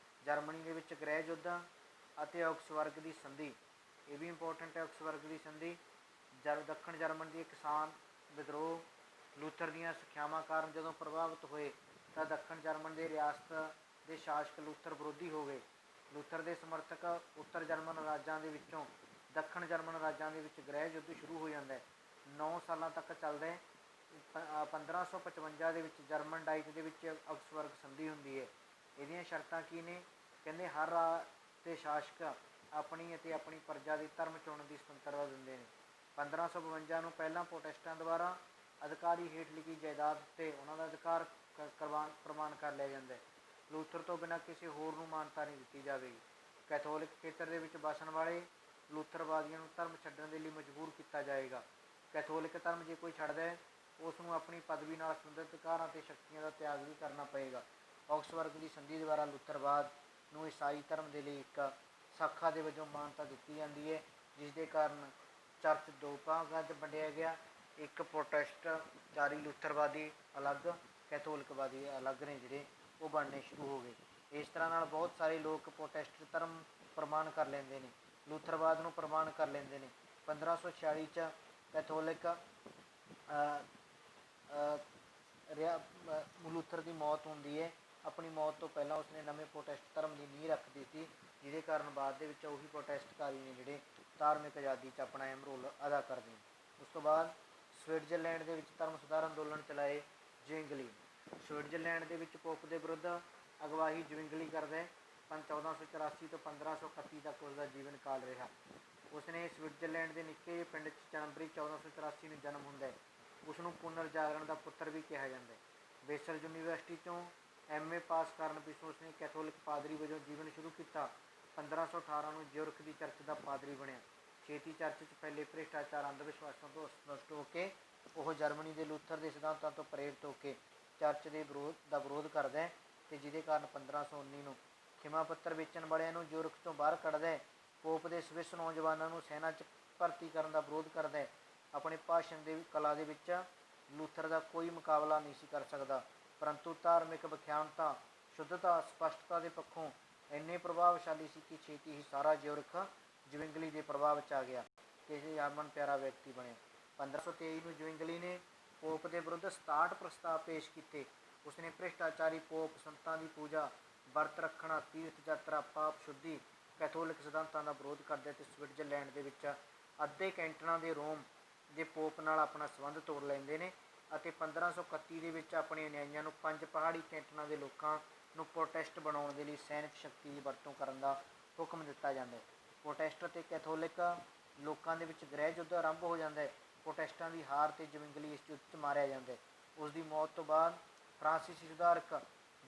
ਜਰਮਨੀ ਦੇ ਵਿੱਚ ਗ੍ਰਹਿ ਯੁੱਧ ਅਤੇ ਆਕਸਬਰਗ ਦੀ ਸੰਧੀ, ਇਹ ਵੀ ਇੰਪੋਰਟੈਂਟ ਹੈ। ਆਕਸਬਰਗ ਦੀ ਸੰਧੀ ਦੱਖਣ ਜਰਮਨ ਦੇ ਕਿਸਾਨ ਵਿਦਰੋਹ ਲੂਥਰ ਦੀਆਂ ਸਿੱਖਿਆਵਾਂ ਕਾਰਨ ਜਦੋਂ ਪ੍ਰਭਾਵਿਤ ਹੋਏ ਤਾਂ ਦੱਖਣ ਜਰਮਨ ਦੇ ਰਿਆਸਤ ਦੇ ਸ਼ਾਸਕ ਲੂਥਰ ਵਿਰੋਧੀ ਹੋ ਗਏ। ਲੂਥਰ ਦੇ ਸਮਰਥਕ ਉੱਤਰ ਜਰਮਨ ਰਾਜਾਂ ਦੇ ਵਿੱਚੋਂ ਦੱਖਣ ਜਰਮਨ ਰਾਜਾਂ ਦੇ ਵਿੱਚ ਗ੍ਰਹਿ ਯੁੱਧ ਸ਼ੁਰੂ ਹੋ ਜਾਂਦਾ ਹੈ। 9 ਸਾਲਾਂ ਤੱਕ ਚੱਲਦਾ ਹੈ। 1555 ਦੇ ਵਿੱਚ ਜਰਮਨ ਡਾਈਟ ਦੇ ਵਿੱਚ ਆਕਸਬਰਗ ਸੰਧੀ ਹੁੰਦੀ ਹੈ। ਇਹਦੀਆਂ ਸ਼ਰਤਾਂ ਕੀ ਨੇ? ਕਹਿੰਦੇ ਹਰ ਰਾਜ ਦੇ ਸ਼ਾਸਕ ਆਪਣੀ ਅਤੇ ਆਪਣੀ ਪ੍ਰਜਾ ਦੇ ਧਰਮ ਚੁਣਨ ਦੀ ਸੁਤੰਤਰਤਾ ਦਿੰਦੇ ਨੇ। 1552 ਨੂੰ ਪਹਿਲਾਂ ਪ੍ਰੋਟੈਸਟਾਂ ਦੁਆਰਾ ਅਧਿਕਾਰੀ ਹੇਠ ਲਿਖੀ ਜਾਇਦਾਦ ਉੱਤੇ ਉਹਨਾਂ ਦਾ ਅਧਿਕਾਰ ਪ੍ਰਮਾਣ ਕਰ ਲਿਆ ਜਾਂਦਾ ਹੈ। ਲੂਥਰ ਤੋਂ ਬਿਨਾਂ ਕਿਸੇ ਹੋਰ ਨੂੰ ਮਾਨਤਾ ਨਹੀਂ ਦਿੱਤੀ ਜਾਵੇਗੀ। ਕੈਥੋਲਿਕ ਖੇਤਰ ਦੇ ਵਿੱਚ ਵਸਣ ਵਾਲੇ ਲੂਥਰਵਾਦੀਆਂ ਨੂੰ ਧਰਮ ਛੱਡਣ ਦੇ ਲਈ ਮਜਬੂਰ ਕੀਤਾ ਜਾਏਗਾ। ਕੈਥੋਲਿਕ ਧਰਮ ਜੇ ਕੋਈ ਛੱਡਦਾ ਹੈ ਉਸ ਨੂੰ ਆਪਣੀ ਪਦਵੀ ਨਾਲ ਸੰਬੰਧਿਤ ਅਧਿਕਾਰਾਂ ਅਤੇ ਸ਼ਕਤੀਆਂ ਦਾ ਤਿਆਗ ਵੀ ਕਰਨਾ ਪਏਗਾ। ਆਕਸਬਰਗ ਦੀ ਸੰਧੀ ਦੁਆਰਾ ਲੂਥਰਵਾਦ ਨੂੰ ਈਸਾਈ ਧਰਮ ਦੇ ਲਈ ਇੱਕ ਸ਼ਾਖਾ ਦੇ ਵਜੋਂ ਮਾਨਤਾ ਦਿੱਤੀ ਜਾਂਦੀ ਹੈ, ਜਿਸ ਦੇ ਕਾਰਨ ਚਰਚ 2 ਭਾਗਾਂ 'ਚ ਵੰਡਿਆ ਗਿਆ। ਇੱਕ ਪ੍ਰੋਟੈਸਟਾਰੀ ਲੂਥਰਵਾਦੀ ਅਲੱਗ, ਕੈਥੋਲਿਕਵਾਦੀ ਅਲੱਗ ਨੇ ਜਿਹੜੇ ਉਹ ਬਣਨੇ ਸ਼ੁਰੂ ਹੋ ਗਏ। ਇਸ ਤਰ੍ਹਾਂ ਨਾਲ ਬਹੁਤ ਸਾਰੇ ਲੋਕ ਪ੍ਰੋਟੈਸਟ ਧਰਮ ਪ੍ਰਮਾਣ ਕਰ ਲੈਂਦੇ ਨੇ, ਲੂਥਰਵਾਦ ਨੂੰ ਪ੍ਰਮਾਣ ਕਰ ਲੈਂਦੇ ਨੇ। 1546 'ਚ ਕੈਥੋਲਿਕ ਲੂਥਰ ਦੀ ਮੌਤ ਹੁੰਦੀ ਹੈ। ਆਪਣੀ ਮੌਤ ਤੋਂ ਪਹਿਲਾਂ ਉਸਨੇ ਨਵੇਂ ਪ੍ਰੋਟੈਸਟ ਧਰਮ ਦੀ ਨੀਂਹ ਰੱਖ ਦਿੱਤੀ, ਜਿਹਦੇ ਕਾਰਨ ਬਾਅਦ ਦੇ ਵਿੱਚ ਉਹੀ ਪ੍ਰੋਟੈਸਟਕਾਰੀ ਨੇ ਜਿਹੜੇ ਧਾਰਮਿਕ ਆਜ਼ਾਦੀ 'ਚ ਆਪਣਾ ਅਹਿਮ ਰੋਲ ਅਦਾ ਕਰਦੇ ਨੇ। ਉਸ ਤੋਂ ਬਾਅਦ ਸਵਿਟਜ਼ਰਲੈਂਡ ਦੇ ਵਿੱਚ ਧਰਮ ਸੁਧਾਰ ਅੰਦੋਲਨ ਚਲਾਏ ਜਵਿੰਗਲੀ। ਸਵਿਟਜ਼ਰਲੈਂਡ ਦੇ ਵਿੱਚ ਪੋਪ ਦੇ ਵਿਰੁੱਧ ਅਗਵਾਈ ਜਵਿੰਗਲੀ ਕਰਦਾ ਹੈ। 1484 ਤੋਂ 1531 ਤੱਕ ਉਸਦਾ ਜੀਵਨ ਕਾਲ ਰਿਹਾ। ਉਸਨੇ ਸਵਿਟਜ਼ਰਲੈਂਡ ਦੇ ਨਿੱਕੇ ਜਿਹੇ ਪਿੰਡ 'ਚ ਜਨਵਰੀ 1484 ਨੂੰ ਜਨਮ ਹੁੰਦਾ ਹੈ। ਉਸ ਨੂੰ ਪੁਨਰ ਜਾਗਰਣ ਦਾ ਪੁੱਤਰ ਵੀ ਕਿਹਾ ਜਾਂਦਾ ਹੈ। ਬੇਸਲ ਯੂਨੀਵਰਸਿਟੀ ਤੋਂ MA ਪਾਸ ਕਰਨ ਪਿੱਛੋਂ ਉਸਨੇ ਕੈਥੋਲਿਕ ਪਾਦਰੀ ਵਜੋਂ ਜੀਵਨ ਸ਼ੁਰੂ ਕੀਤਾ। 1518 ਨੂੰ ਜਿਊਰਿਖ ਦੀ ਚਰਚ ਦਾ ਪਾਦਰੀ ਬਣਿਆ। ਛੇਤੀ ਚਰਚ 'ਚ ਫੈਲੇ ਭ੍ਰਿਸ਼ਟਾਚਾਰ ਅੰਧ ਵਿਸ਼ਵਾਸਾਂ ਤੋਂ ਅਸੰਤੁਸ਼ਟ ਹੋ ਕੇ ਉਹ ਜਰਮਨੀ ਦੇ ਲੂਥਰ ਦੇ ਸਿਧਾਂਤਾਂ ਤੋਂ ਪ੍ਰੇਰਿਤ ਹੋ ਕੇ ਚਰਚ ਦੇ ਵਿਰੋਧ ਕਰਦਾ ਹੈ, ਅਤੇ ਜਿਹਦੇ ਕਾਰਨ 1519 ਨੂੰ ਖਿਮਾ ਪੱਤਰ ਵੇਚਣ ਵਾਲਿਆਂ ਨੂੰ ਜਿਊਰਿਖ ਤੋਂ ਬਾਹਰ ਕੱਢਦਾ ਹੈ। ਪੋਪ ਦੇ ਸਵਿਸ ਨੌਜਵਾਨਾਂ ਨੂੰ ਸੈਨਾ 'ਚ ਭਰਤੀ ਕਰਨ ਦਾ ਵਿਰੋਧ ਕਰਦਾ ਹੈ। ਆਪਣੇ ਭਾਸ਼ਣ ਦੇ ਕਲਾ ਦੇ ਵਿੱਚ ਲੂਥਰ ਦਾ ਕੋਈ ਮੁਕਾਬਲਾ ਨਹੀਂ ਸੀ ਕਰ ਸਕਦਾ, ਪਰੰਤੂ ਧਾਰਮਿਕ ਵਿਖਿਆਨਤਾ, ਸ਼ੁੱਧਤਾ, ਸਪਸ਼ਟਤਾ ਦੇ ਪੱਖੋਂ ਇੰਨੇ ਪ੍ਰਭਾਵਸ਼ਾਲੀ ਸੀ ਕਿ ਛੇਤੀ ਹੀ ਸਾਰਾ ਜਿਊਰਿਖ ਜਵਿੰਗਲੀ ਦੇ ਪ੍ਰਭਾਵ 'ਚ ਆ ਗਿਆ ਅਤੇ ਇਹ ਹਰਮਨ ਪਿਆਰਾ ਵਿਅਕਤੀ ਬਣਿਆ। 1523 ਨੂੰ ਜਵਿੰਗਲੀ ਨੇ ਪੋਪ ਦੇ ਵਿਰੁੱਧ 67 ਪ੍ਰਸਤਾਵ ਪੇਸ਼ ਕੀਤੇ। ਉਸਨੇ ਭ੍ਰਿਸ਼ਟਾਚਾਰੀ ਪੋਪ, ਸੰਤਾਂ ਦੀ ਪੂਜਾ, ਵਰਤ ਰੱਖਣਾ, ਤੀਰਥ ਯਾਤਰਾ, ਪਾਪ ਸ਼ੁੱਧੀ, ਕੈਥੋਲਿਕ ਸਿਧਾਂਤਾਂ ਦਾ ਵਿਰੋਧ ਕਰਦਾ ਅਤੇ ਸਵਿਟਜ਼ਰਲੈਂਡ ਦੇ ਵਿੱਚ ਅੱਧੇ ਕੈਂਟਨਾਂ ਦੇ ਰੋਮ ਦੇ ਪੋਪ ਨਾਲ ਆਪਣਾ ਸੰਬੰਧ ਤੋੜ ਲੈਂਦੇ ਨੇ ਅਤੇ 1531 ਦੇ ਵਿੱਚ ਆਪਣੇ ਅਨੁਯਾਈਆਂ ਨੂੰ 5 ਪਹਾੜੀ ਕੈਂਟਨਾਂ ਦੇ ਲੋਕਾਂ ਨੂੰ ਪ੍ਰੋਟੈਸਟ ਬਣਾਉਣ ਦੇ ਲਈ ਸੈਨਿਕ ਸ਼ਕਤੀ ਦੀ ਵਰਤੋਂ ਕਰਨ ਦਾ ਹੁਕਮ ਦਿੱਤਾ ਜਾਂਦਾ ਹੈ। ਪ੍ਰੋਟੈਸਟ ਅਤੇ ਕੈਥੋਲਿਕ ਲੋਕਾਂ ਦੇ ਵਿੱਚ ਗ੍ਰਹਿ ਯੁੱਧ ਆਰੰਭ ਹੋ ਜਾਂਦਾ ਹੈ। ਪ੍ਰੋਟੈਸਟਾਂ ਦੀ ਹਾਰ ਤੇ ਜਵਿੰਗਲੀ ਇਸ ਯੁੱਧ 'ਚ ਮਾਰਿਆ ਜਾਂਦਾ ਹੈ। ਉਸ ਦੀ ਮੌਤ ਤੋਂ ਬਾਅਦ ਫਰਾਂਸੀਸੀ ਸੁਧਾਰਕ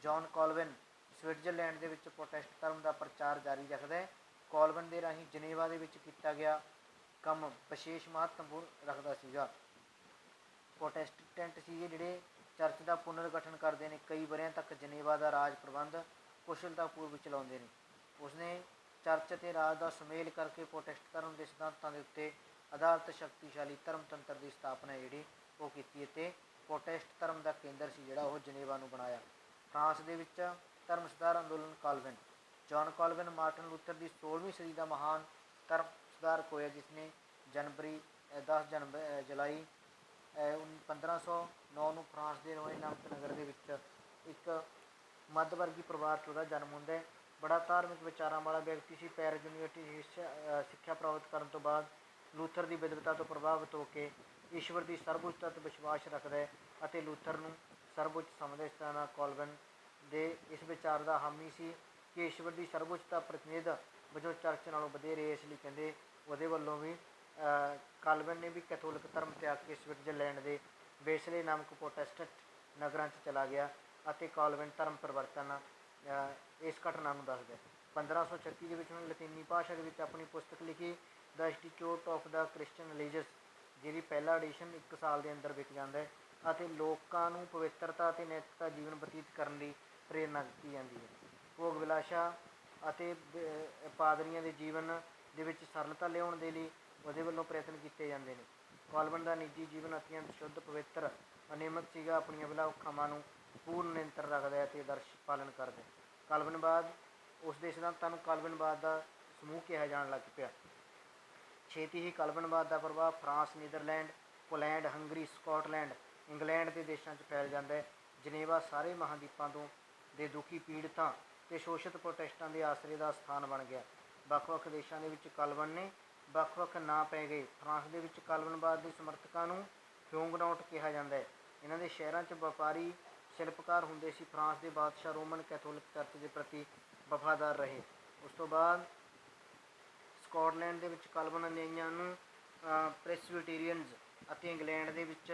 ਜੌਨ ਕਾਲਵਿਨ ਸਵਿਟਜ਼ਰਲੈਂਡ ਦੇ ਵਿੱਚ ਪ੍ਰੋਟੈਸਟ ਧਰਮ ਦਾ ਪ੍ਰਚਾਰ ਜਾਰੀ ਰੱਖਦਾ ਹੈ। ਕਾਲਵਿਨ ਦੇ ਰਾਹੀਂ ਜਨੇਵਾ ਦੇ ਵਿੱਚ ਕੀਤਾ ਗਿਆ ਕੰਮ ਵਿਸ਼ੇਸ਼ ਮਹੱਤਵਪੂਰਨ ਰੱਖਦਾ ਸੀਗਾ। ਪ੍ਰੋਟੈਸਟੈਂਟ ਸੀਗੇ ਜਿਹੜੇ ਚਰਚ ਦਾ ਪੁਨਰਗਠਨ ਕਰਦੇ ਨੇ, ਕਈ ਵਰ੍ਹਿਆਂ ਤੱਕ ਜਨੇਵਾ ਦਾ ਰਾਜ ਪ੍ਰਬੰਧ ਕੁਸ਼ਲਤਾਪੂਰਵਕ ਚਲਾਉਂਦੇ ਨੇ। ਉਸਨੇ ਚਰਚ ਅਤੇ ਰਾਜ ਦਾ ਸੁਮੇਲ ਕਰਕੇ ਪ੍ਰੋਟੈਸਟ ਧਰਮ ਦੇ ਸਿਧਾਂਤਾਂ ਦੇ ਉੱਤੇ ਆਧਾਰਿਤ ਸ਼ਕਤੀਸ਼ਾਲੀ ਧਰਮਤੰਤਰ ਦੀ ਸਥਾਪਨਾ ਜਿਹੜੀ ਉਹ ਕੀਤੀ ਅਤੇ ਪ੍ਰੋਟੈਸਟ ਧਰਮ ਦਾ ਕੇਂਦਰ ਸੀ ਜਿਹੜਾ ਉਹ ਜਨੇਵਾ ਨੂੰ ਬਣਾਇਆ। ਫਰਾਂਸ ਦੇ ਵਿੱਚ ਧਰਮ ਸੁਧਾਰ ਅੰਦੋਲਨ ਕਾਲਵਿਨ। ਜੌਨ ਕਾਲਵਿਨ ਮਾਰਟਨ ਲੂਥਰ ਦੀ 16ਵੀਂ ਸਦੀ ਦਾ ਮਹਾਨ ਧਰਮ ਸੁਧਾਰਕ ਹੋਇਆ, ਜਿਸ ਨੇ 10 ਜੁਲਾਈ 1509 ਨੂੰ ਫਰਾਂਸ ਦੇ ਰੋਏ ਨਾਮਕ ਨਗਰ ਦੇ ਵਿੱਚ ਇੱਕ ਮੱਧ ਵਰਗੀ ਪਰਿਵਾਰ 'ਚ ਉਹਦਾ ਜਨਮ ਹੁੰਦਾ ਹੈ। ਬੜਾ ਧਾਰਮਿਕ ਵਿਚਾਰਾਂ ਵਾਲਾ ਵਿਅਕਤੀ ਸੀ। ਪੈਰਿਸ ਯੂਨੀਵਰਸਿਟੀ ਸਿੱਖਿਆ ਪ੍ਰਾਪਤ ਕਰਨ ਤੋਂ ਬਾਅਦ ਲੂਥਰ ਦੀ ਵਿਦਵਤਾ ਤੋਂ ਪ੍ਰਭਾਵਿਤ ਹੋ ਕੇ ਈਸ਼ਵਰ ਦੀ ਸਰਵਉੱਚਤਾ 'ਤੇ ਵਿਸ਼ਵਾਸ ਰੱਖਦਾ ਹੈ ਅਤੇ ਲੂਥਰ ਨੂੰ ਸਰਵਉੱਚ ਸਮਝਦਾ। ਇਸ ਤਰ੍ਹਾਂ ਨਾਲ ਕਾਲਵਿਨ ਦੇ ਇਸ ਵਿਚਾਰ ਦਾ ਹਾਮੀ ਸੀ ਕਿ ਈਸ਼ਵਰ ਦੀ ਸਰਵਉੱਚਤਾ ਪ੍ਰਤੀਨਿਧ ਵਜੋਂ ਚਰਚ ਨਾਲੋਂ ਵਧੇਰੇ, ਇਸ ਲਈ ਕਹਿੰਦੇ ਉਹਦੇ ਵੱਲੋਂ ਵੀ ਕਾਲਵਿਨ ਨੇ ਵੀ ਕੈਥੋਲਿਕ ਧਰਮ ਤਿਆਗ ਕੇ ਸਵਿਟਜ਼ਰਲੈਂਡ ਦੇ ਬੇਸਲੇ ਨਾਮਕ ਪ੍ਰੋਟੈਸਟੈਂਟ ਨਗਰਾਂ 'ਚ ਚਲਾ ਗਿਆ ਅਤੇ ਕਾਲਵਿਨ ਧਰਮ ਪਰਿਵਰਤਨ ਇਸ ਘਟਨਾ ਨੂੰ ਦੱਸਦਾ। 1536 ਦੇ ਵਿੱਚ ਉਹਨੇ ਲਤੀਨੀ ਭਾਸ਼ਾ ਦੇ ਵਿੱਚ ਆਪਣੀ ਪੁਸਤਕ ਲਿਖੀ the institute of the Christian religious, ਜਿਹਦੀ ਪਹਿਲਾ ਐਡੀਸ਼ਨ 1 ਸਾਲ ਦੇ ਅੰਦਰ ਵਿਕ ਜਾਂਦਾ ਹੈ ਅਤੇ ਲੋਕਾਂ ਨੂੰ ਪਵਿੱਤਰਤਾ ਅਤੇ ਨੈਤਿਕਤਾ ਜੀਵਨ ਬਤੀਤ ਕਰਨ ਲਈ ਪ੍ਰੇਰਨਾ ਦਿੱਤੀ ਜਾਂਦੀ ਹੈ। ਭੋਗ ਵਿਲਾਸ਼ਾ ਅਤੇ ਪਾਦਰੀਆਂ ਦੇ ਜੀਵਨ ਦੇ ਵਿੱਚ ਸਰਲਤਾ ਲਿਆਉਣ ਦੇ ਲਈ ਉਹਦੇ ਵੱਲੋਂ ਪ੍ਰਯਤਨ ਕੀਤੇ ਜਾਂਦੇ ਨੇ। ਕਾਲਵਨ ਦਾ ਨਿੱਜੀ ਜੀਵਨ ਅਤਿਅੰਤ ਸ਼ੁੱਧ, ਪਵਿੱਤਰ, ਅਨਿਯਮਿਤ ਸੀਗਾ। ਆਪਣੀਆਂ ਵਿਲਾਖਾਵਾਂ ਨੂੰ ਪੂਰਨ ਨਿਯੰਤਰਣ ਰੱਖਦਾ ਅਤੇ ਆਦਰਸ਼ ਪਾਲਣ ਕਰਦਾ। ਕਾਲਵਨਵਾਦ, ਉਸ ਦੇ ਸਿਧਾਂਤਾਂ ਨੂੰ ਕਾਲਵਨਵਾਦ ਦਾ ਸਮੂਹ ਕਿਹਾ ਜਾਣ ਲੱਗ ਪਿਆ। ਛੇਤੀ ਹੀ ਕਾਲਵਨਵਾਦ ਦਾ ਪ੍ਰਭਾਵ France, Netherlands, Poland, Hungary, Scotland, England ਦੇ ਦੇਸ਼ਾਂ 'ਚ ਫੈਲ ਜਾਂਦਾ ਹੈ। ਜਨੇਵਾ ਸਾਰੇ ਮਹਾਂਦੀਪਾਂ ਤੋਂ ਦੇ ਦੁਖੀ, ਪੀੜਤਾਂ ਅਤੇ ਸ਼ੋਸ਼ਿਤ ਪ੍ਰੋਟੈਸਟਾਂ ਦੇ ਆਸਰੇ ਦਾ ਸਥਾਨ ਬਣ ਗਿਆ। ਵੱਖ ਵੱਖ ਦੇਸ਼ਾਂ ਦੇ ਵਿੱਚ ਕਾਲਵਨ ਨੇ ਵੱਖ ਵੱਖ ਨਾਂ ਪੈ ਗਏ। ਫਰਾਂਸ ਦੇ ਵਿੱਚ ਕਾਲਵਨਵਾਦ ਦੇ ਸਮਰਥਕਾਂ ਨੂੰ ਹਿਊਗਨੌਟ ਕਿਹਾ ਜਾਂਦਾ ਹੈ। ਇਹਨਾਂ ਦੇ ਸ਼ਹਿਰਾਂ 'ਚ ਵਪਾਰੀ ਸ਼ਿਲਪਕਾਰ ਹੁੰਦੇ ਸੀ। ਫਰਾਂਸ ਦੇ ਬਾਦਸ਼ਾਹ ਰੋਮਨ ਕੈਥੋਲਿਕ ਚਰਚ ਦੇ ਪ੍ਰਤੀ ਵਫਾਦਾਰ ਰਹੇ। ਉਸ ਤੋਂ ਬਾਅਦ ਸਕਾਟਲੈਂਡ ਦੇ ਵਿੱਚ ਕਾਲਵਨ ਅਨੁਯਾਈਆਂ ਨੂੰ ਪ੍ਰੈਸਬਿਟੇਰੀਅਨਜ਼ ਅਤੇ ਇੰਗਲੈਂਡ ਦੇ ਵਿੱਚ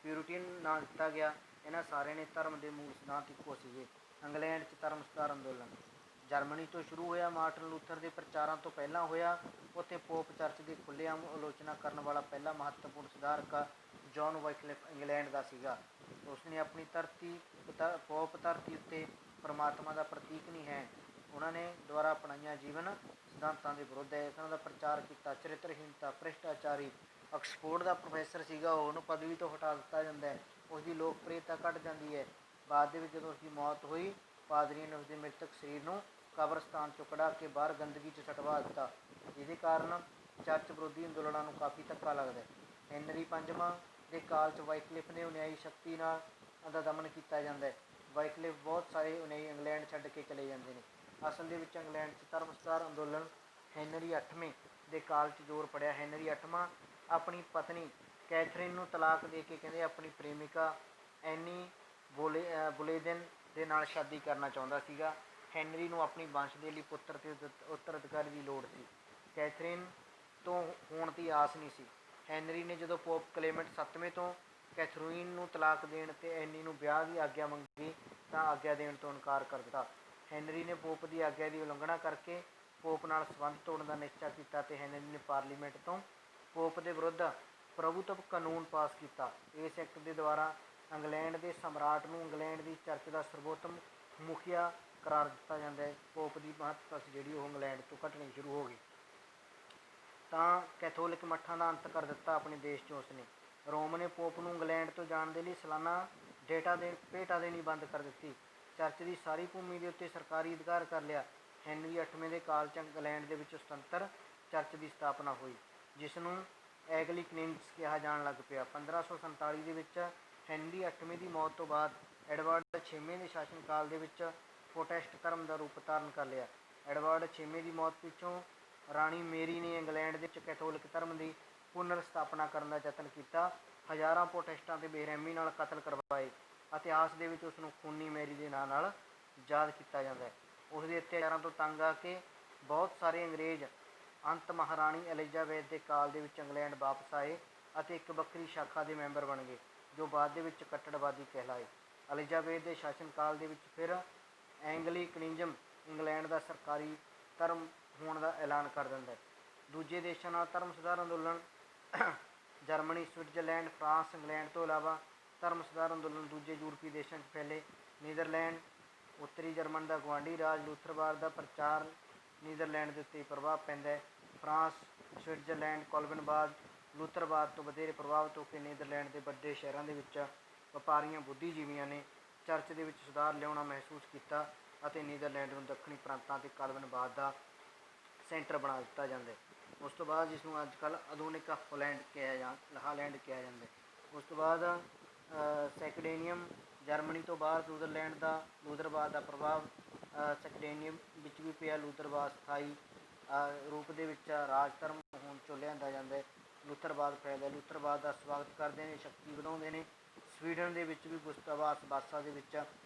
ਪਿਊਰਿਟੀਅਨ ਨਾਂ ਦਿੱਤਾ ਗਿਆ। ਇਹਨਾਂ ਸਾਰਿਆਂ ਨੇ ਧਰਮ ਦੇ ਮੂਲ ਸਿਧਾਂਤ ਇੱਕੋ ਸੀਗੇ। ਇੰਗਲੈਂਡ 'ਚ ਧਰਮ ਸੁਧਾਰ ਅੰਦੋਲਨ ਜਰਮਨੀ ਤੋਂ ਸ਼ੁਰੂ ਹੋਇਆ। ਮਾਰਟਨ ਲੂਥਰ ਦੇ ਪ੍ਰਚਾਰਾਂ ਤੋਂ ਪਹਿਲਾਂ ਹੋਇਆ। ਉੱਥੇ ਪੋਪ ਚਰਚ ਦੀ ਖੁੱਲ੍ਹੇਆਮ ਆਲੋਚਨਾ ਕਰਨ ਵਾਲਾ ਪਹਿਲਾ ਮਹੱਤਵਪੂਰਨ ਸੁਧਾਰਕ ਜੌਨ ਵਾਈਕਲਿਫ ਇੰਗਲੈਂਡ ਦਾ ਸੀਗਾ। ਉਸਨੇ ਆਪਣੀ ਪੋਪ ਧਰਤੀ ਉੱਤੇ ਪਰਮਾਤਮਾ ਦਾ ਪ੍ਰਤੀਕ ਨਹੀਂ ਹੈ, ਉਹਨਾਂ ਨੇ ਦੁਆਰਾ ਅਪਣਾਈਆਂ ਜੀਵਨ ਸਿਧਾਂਤਾਂ ਦੇ ਵਿਰੁੱਧ ਹੈ। ਉਹਨਾਂ ਦਾ ਪ੍ਰਚਾਰ ਕੀਤਾ। ਚਰਿੱਤਰਹੀਣਤਾ, ਭ੍ਰਿਸ਼ਟਾਚਾਰੀ, ਆਕਸਫੋਰਡ ਦਾ ਪ੍ਰੋਫੈਸਰ ਸੀਗਾ, ਉਹਨੂੰ ਪਦਵੀ ਤੋਂ ਹਟਾ ਦਿੱਤਾ ਜਾਂਦਾ ਹੈ। ਉਸਦੀ ਲੋਕਪ੍ਰਿਅਤਾ ਘਟ ਜਾਂਦੀ ਹੈ। ਬਾਅਦ ਦੇ ਵਿੱਚ ਜਦੋਂ ਉਸਦੀ ਮੌਤ ਹੋਈ, ਪਾਦਰੀਆਂ ਨੇ ਉਸਦੇ ਮ੍ਰਿਤਕ ਸਰੀਰ ਨੂੰ ਕਬਰਸਤਾਨ 'ਚੋਂ ਕਢਾ ਕੇ ਬਾਹਰ ਗੰਦਗੀ 'ਚ ਸਟਵਾ ਦਿੱਤਾ। ਜਿਹਦੇ ਕਾਰਨ ਚਰਚ ਵਿਰੋਧੀ ਅੰਦੋਲਨਾਂ ਨੂੰ ਕਾਫੀ ਧੱਕਾ ਲੱਗਦਾ। ਹੈਨਰੀ ਪੰਜਵਾਂ ਦੇ ਕਾਲ 'ਚ ਵਾਈਕਲਿਫ ਨੇ ਅਨੁਯਾਈ ਸ਼ਕਤੀ ਨਾਲ ਦਾ ਦਮਨ ਕੀਤਾ ਜਾਂਦਾ ਹੈ। ਵਾਈਕਲਿਫ ਬਹੁਤ ਸਾਰੇ ਅਨੁਯਾਈ ਇੰਗਲੈਂਡ ਛੱਡ ਕੇ ਚਲੇ ਜਾਂਦੇ ਨੇ। ਅਸਲ ਦੇ ਵਿੱਚ ਇੰਗਲੈਂਡ 'ਚ ਧਰਮ ਸੁਧਾਰ ਅੰਦੋਲਨ ਹੈਨਰੀ 8ਵੇਂ ਦੇ ਕਾਲ 'ਚ ਜ਼ੋਰ ਪੜਿਆ। ਹੈਨਰੀ 8ਵਾਂ ਆਪਣੀ ਪਤਨੀ ਕੈਥਰੀਨ ਨੂੰ ਤਲਾਕ ਦੇ ਕੇ ਕਹਿੰਦੇ ਆਪਣੀ ਪ੍ਰੇਮਿਕਾ ਐਨੀ ਬੋਲੇਦਨ ਦੇ ਨਾਲ ਸ਼ਾਦੀ ਕਰਨਾ ਚਾਹੁੰਦਾ ਸੀਗਾ। ਹੈਨਰੀ ਨੂੰ ਆਪਣੀ ਵੰਸ਼ ਦੇ ਲਈ ਪੁੱਤਰ ਅਤੇ ਉੱਤਰਾਧਿਕਾਰੀ ਦੀ ਲੋੜ ਸੀ। ਕੈਥਰੀਨ ਤੋਂ ਹੋਣ ਦੀ ਆਸ ਨਹੀਂ ਸੀ। ਹੈਨਰੀ ਨੇ ਜਦੋਂ ਪੋਪ ਕਲੇਮੈਂਟ 7ਵੇਂ ਤੋਂ ਕੈਥਰੀਨ ਨੂੰ ਤਲਾਕ ਦੇਣ ਅਤੇ ਐਨੀ ਨੂੰ ਵਿਆਹ ਦੀ ਆਗਿਆ ਮੰਗੀ ਤਾਂ ਆਗਿਆ ਦੇਣ ਤੋਂ ਇਨਕਾਰ ਕਰ ਦਿੱਤਾ। ਹੈਨਰੀ ਨੇ ਪੋਪ ਦੀ ਆਗਿਆ ਦੀ ਉਲੰਘਣਾ ਕਰਕੇ ਪੋਪ ਨਾਲ ਸੰਬੰਧ ਤੋੜਨ ਦਾ ਨਿਸ਼ਚਾ ਕੀਤਾ ਅਤੇ ਹੈਨਰੀ ਨੇ ਪਾਰਲੀਮੈਂਟ ਤੋਂ ਪੋਪ ਦੇ ਵਿਰੁੱਧ ਪ੍ਰਭੂਤਵ ਕਾਨੂੰਨ ਪਾਸ ਕੀਤਾ। ਇਸ ਐਕਟ ਦੇ ਦੁਆਰਾ ਇੰਗਲੈਂਡ ਦੇ ਸਮਰਾਟ ਨੂੰ ਇੰਗਲੈਂਡ ਦੀ ਚਰਚ ਦਾ ਸਰਵੋਤਮ ਮੁਖੀਆ ਕਰਾਰ ਦਿੱਤਾ ਜਾਂਦਾ ਹੈ। ਪੋਪ ਦੀ ਮਹੱਤਤਾ ਸੀ ਜਿਹੜੀ ਉਹ ਇੰਗਲੈਂਡ ਤੋਂ ਘਟਣੀ ਸ਼ੁਰੂ ਹੋ ਗਈ। ਤਾਂ ਕੈਥੋਲਿਕ ਮੱਠਾਂ ਦਾ ਅੰਤ ਕਰ ਦਿੱਤਾ ਆਪਣੇ ਦੇਸ਼ 'ਚ ਉਸਨੇ। ਰੋਮ ਨੇ ਪੋਪ ਨੂੰ ਇੰਗਲੈਂਡ ਤੋਂ ਜਾਣ ਦੇ ਲਈ ਸਾਲਾਨਾ ਭੇਟਾ ਦੇਣੀ ਬੰਦ ਕਰ ਦਿੱਤੀ। ਚਰਚ ਦੀ ਸਾਰੀ ਭੂਮੀ ਦੇ ਉੱਤੇ ਸਰਕਾਰੀ ਅਧਿਕਾਰ ਕਰ ਲਿਆ। ਹੈਨਰੀ 8ਵੇਂ ਦੇ ਕਾਲ 'ਚ ਇੰਗਲੈਂਡ ਦੇ ਵਿੱਚ ਸੁਤੰਤਰ ਚਰਚ ਦੀ ਸਥਾਪਨਾ ਹੋਈ, ਜਿਸ ਨੂੰ ਐਂਗਲੀਕਨਜ਼ ਕਿਹਾ ਜਾਣ ਲੱਗ ਪਿਆ। 1547 ਦੇ ਵਿੱਚ ਹੈਨਰੀ 8ਵੇਂ ਦੀ ਮੌਤ ਤੋਂ ਬਾਅਦ ਐਡਵਰਡ 6ਵੇਂ ਦੇ ਸ਼ਾਸਨ ਕਾਲ ਦੇ ਵਿੱਚ ਪ੍ਰੋਟੈਸਟ ਧਰਮ ਦਾ ਰੂਪ ਧਾਰਨ ਕਰ ਲਿਆ। ਐਡਵਰਡ 6ਵੇਂ ਦੀ ਮੌਤ ਪਿੱਛੋਂ ਰਾਣੀ ਮੇਰੀ ਨੇ ਇੰਗਲੈਂਡ ਵਿੱਚ ਕੈਥੋਲਿਕ ਧਰਮ ਦੀ ਪੁਨਰ ਸਥਾਪਨਾ ਕਰਨ ਦਾ ਯਤਨ ਕੀਤਾ। ਹਜ਼ਾਰਾਂ ਪ੍ਰੋਟੈਸਟਾਂ 'ਤੇ ਬੇਰਹਿਮੀ ਨਾਲ ਕਤਲ ਕਰਵਾਏ। ਇਤਿਹਾਸ ਦੇ ਵਿੱਚ ਉਸ ਨੂੰ ਖੂਨੀ ਮੈਰੀ ਦੇ ਨਾਂ ਨਾਲ ਯਾਦ ਕੀਤਾ ਜਾਂਦਾ ਹੈ। ਉਸ ਦੇ ਅਤਿਆਚਾਰਾਂ ਤੋਂ ਤੰਗ ਆ ਕੇ ਬਹੁਤ ਸਾਰੇ ਅੰਗਰੇਜ਼ ਅੰਤ ਮਹਾਰਾਣੀ ਐਲਿਜ਼ਾਬੈਥ ਦੇ ਕਾਲ ਦੇ ਵਿੱਚ ਇੰਗਲੈਂਡ ਵਾਪਸ ਆਏ ਅਤੇ ਇੱਕ ਵੱਖਰੀ ਸ਼ਾਖਾ ਦੇ ਮੈਂਬਰ ਬਣ ਗਏ, ਜੋ ਬਾਅਦ ਦੇ ਵਿੱਚ ਕੱਟੜਵਾਦੀ ਕਹਿਲਾਏ। ਐਲਿਜ਼ਾਬੈਥ ਦੇ ਸ਼ਾਸਨ ਕਾਲ ਦੇ ਵਿੱਚ ਫਿਰ ਐਂਗਲੀਕਨਿਜ਼ਮ ਇੰਗਲੈਂਡ ਦਾ ਸਰਕਾਰੀ ਧਰਮ ਹੋਣ ਦਾ ਐਲਾਨ ਕਰ ਦਿੰਦਾ ਹੈ। ਦੂਜੇ ਦੇਸ਼ਾਂ ਨਾਲ ਧਰਮ ਸੁਧਾਰ ਅੰਦੋਲਨ ਜਰਮਨੀ, ਸਵਿਟਜ਼ਰਲੈਂਡ, ਫਰਾਂਸ, ਇੰਗਲੈਂਡ ਤੋਂ ਇਲਾਵਾ ਧਰਮ ਸੁਧਾਰ ਅੰਦੋਲਨ ਦੂਜੇ ਯੂਰਪੀ ਦੇਸ਼ਾਂ 'ਚ ਫੈਲੇ। ਨੀਦਰਲੈਂਡ, ਉੱਤਰੀ ਜਰਮਨ ਦਾ ਗੁਆਂਢੀ ਰਾਜ, ਲੂਥਰਵਾਦ ਦਾ ਪ੍ਰਚਾਰ ਨੀਦਰਲੈਂਡ ਦੇ ਉੱਤੇ ਪ੍ਰਭਾਵ ਪੈਂਦਾ ਹੈ। ਫਰਾਂਸ, ਸਵਿਟਜ਼ਰਲੈਂਡ ਕਾਲਵਨਵਾਦ, ਲੂਥਰਵਾਦ ਤੋਂ ਵਧੇਰੇ ਪ੍ਰਭਾਵਿਤ ਹੋ ਕੇ ਨੀਦਰਲੈਂਡ ਦੇ ਵੱਡੇ ਸ਼ਹਿਰਾਂ ਦੇ ਵਿੱਚ ਵਪਾਰੀਆਂ, ਬੁੱਧੀਜੀਵੀਆਂ ਨੇ ਚਰਚ ਦੇ ਵਿੱਚ ਸੁਧਾਰ ਲਿਆਉਣਾ ਮਹਿਸੂਸ ਕੀਤਾ ਅਤੇ ਨੀਦਰਲੈਂਡ ਨੂੰ ਦੱਖਣੀ ਪ੍ਰਾਂਤਾਂ ਅਤੇ ਕਾਲਵਨਵਾਦ ਦਾ ਸੈਂਟਰ ਬਣਾ ਦਿੱਤਾ ਜਾਂਦਾ ਹੈ। ਉਸ ਤੋਂ ਬਾਅਦ ਜਿਸ ਨੂੰ ਅੱਜ ਕੱਲ੍ਹ ਆਧੁਨਿਕ ਹਾਲੈਂਡ ਕਿਹਾ ਜਾਂਦਾ ਹੈ। ਉਸ ਤੋਂ ਬਾਅਦ ਸੈਕਡੇਨੀਅਮ ਜਰਮਨੀ ਤੋਂ ਬਾਹਰ ਨੀਦਰਲੈਂਡ ਦਾ ਲੂਥਰਵਾਦ ਦਾ ਪ੍ਰਭਾਵ ਸੈਕਡੇਨੀਅਮ ਵਿੱਚ ਵੀ ਪਿਆ। ਲੂਥਰਵਾਦ ਸਥਾਈ ਰੂਪ ਦੇ ਵਿੱਚ ਰਾਜ ਧਰਮ ਹੋਣ 'ਚੋਂ ਲਿਆਂਦਾ ਜਾਂਦਾ ਹੈ। ਲੂਥਰਵਾਦ ਫੈਲਦਾ। ਲੂਥਰਵਾਦ ਦਾ ਸਵਾਗਤ ਕਰਦੇ ਨੇ, ਸ਼ਕਤੀ ਵਧਾਉਂਦੇ ਨੇ। ਸਵੀਡਨ ਦੇ ਵਿੱਚ ਵੀ ਗੁਸਤਾਵ ਵਾਸਾ ਦੇ ਵਿੱਚ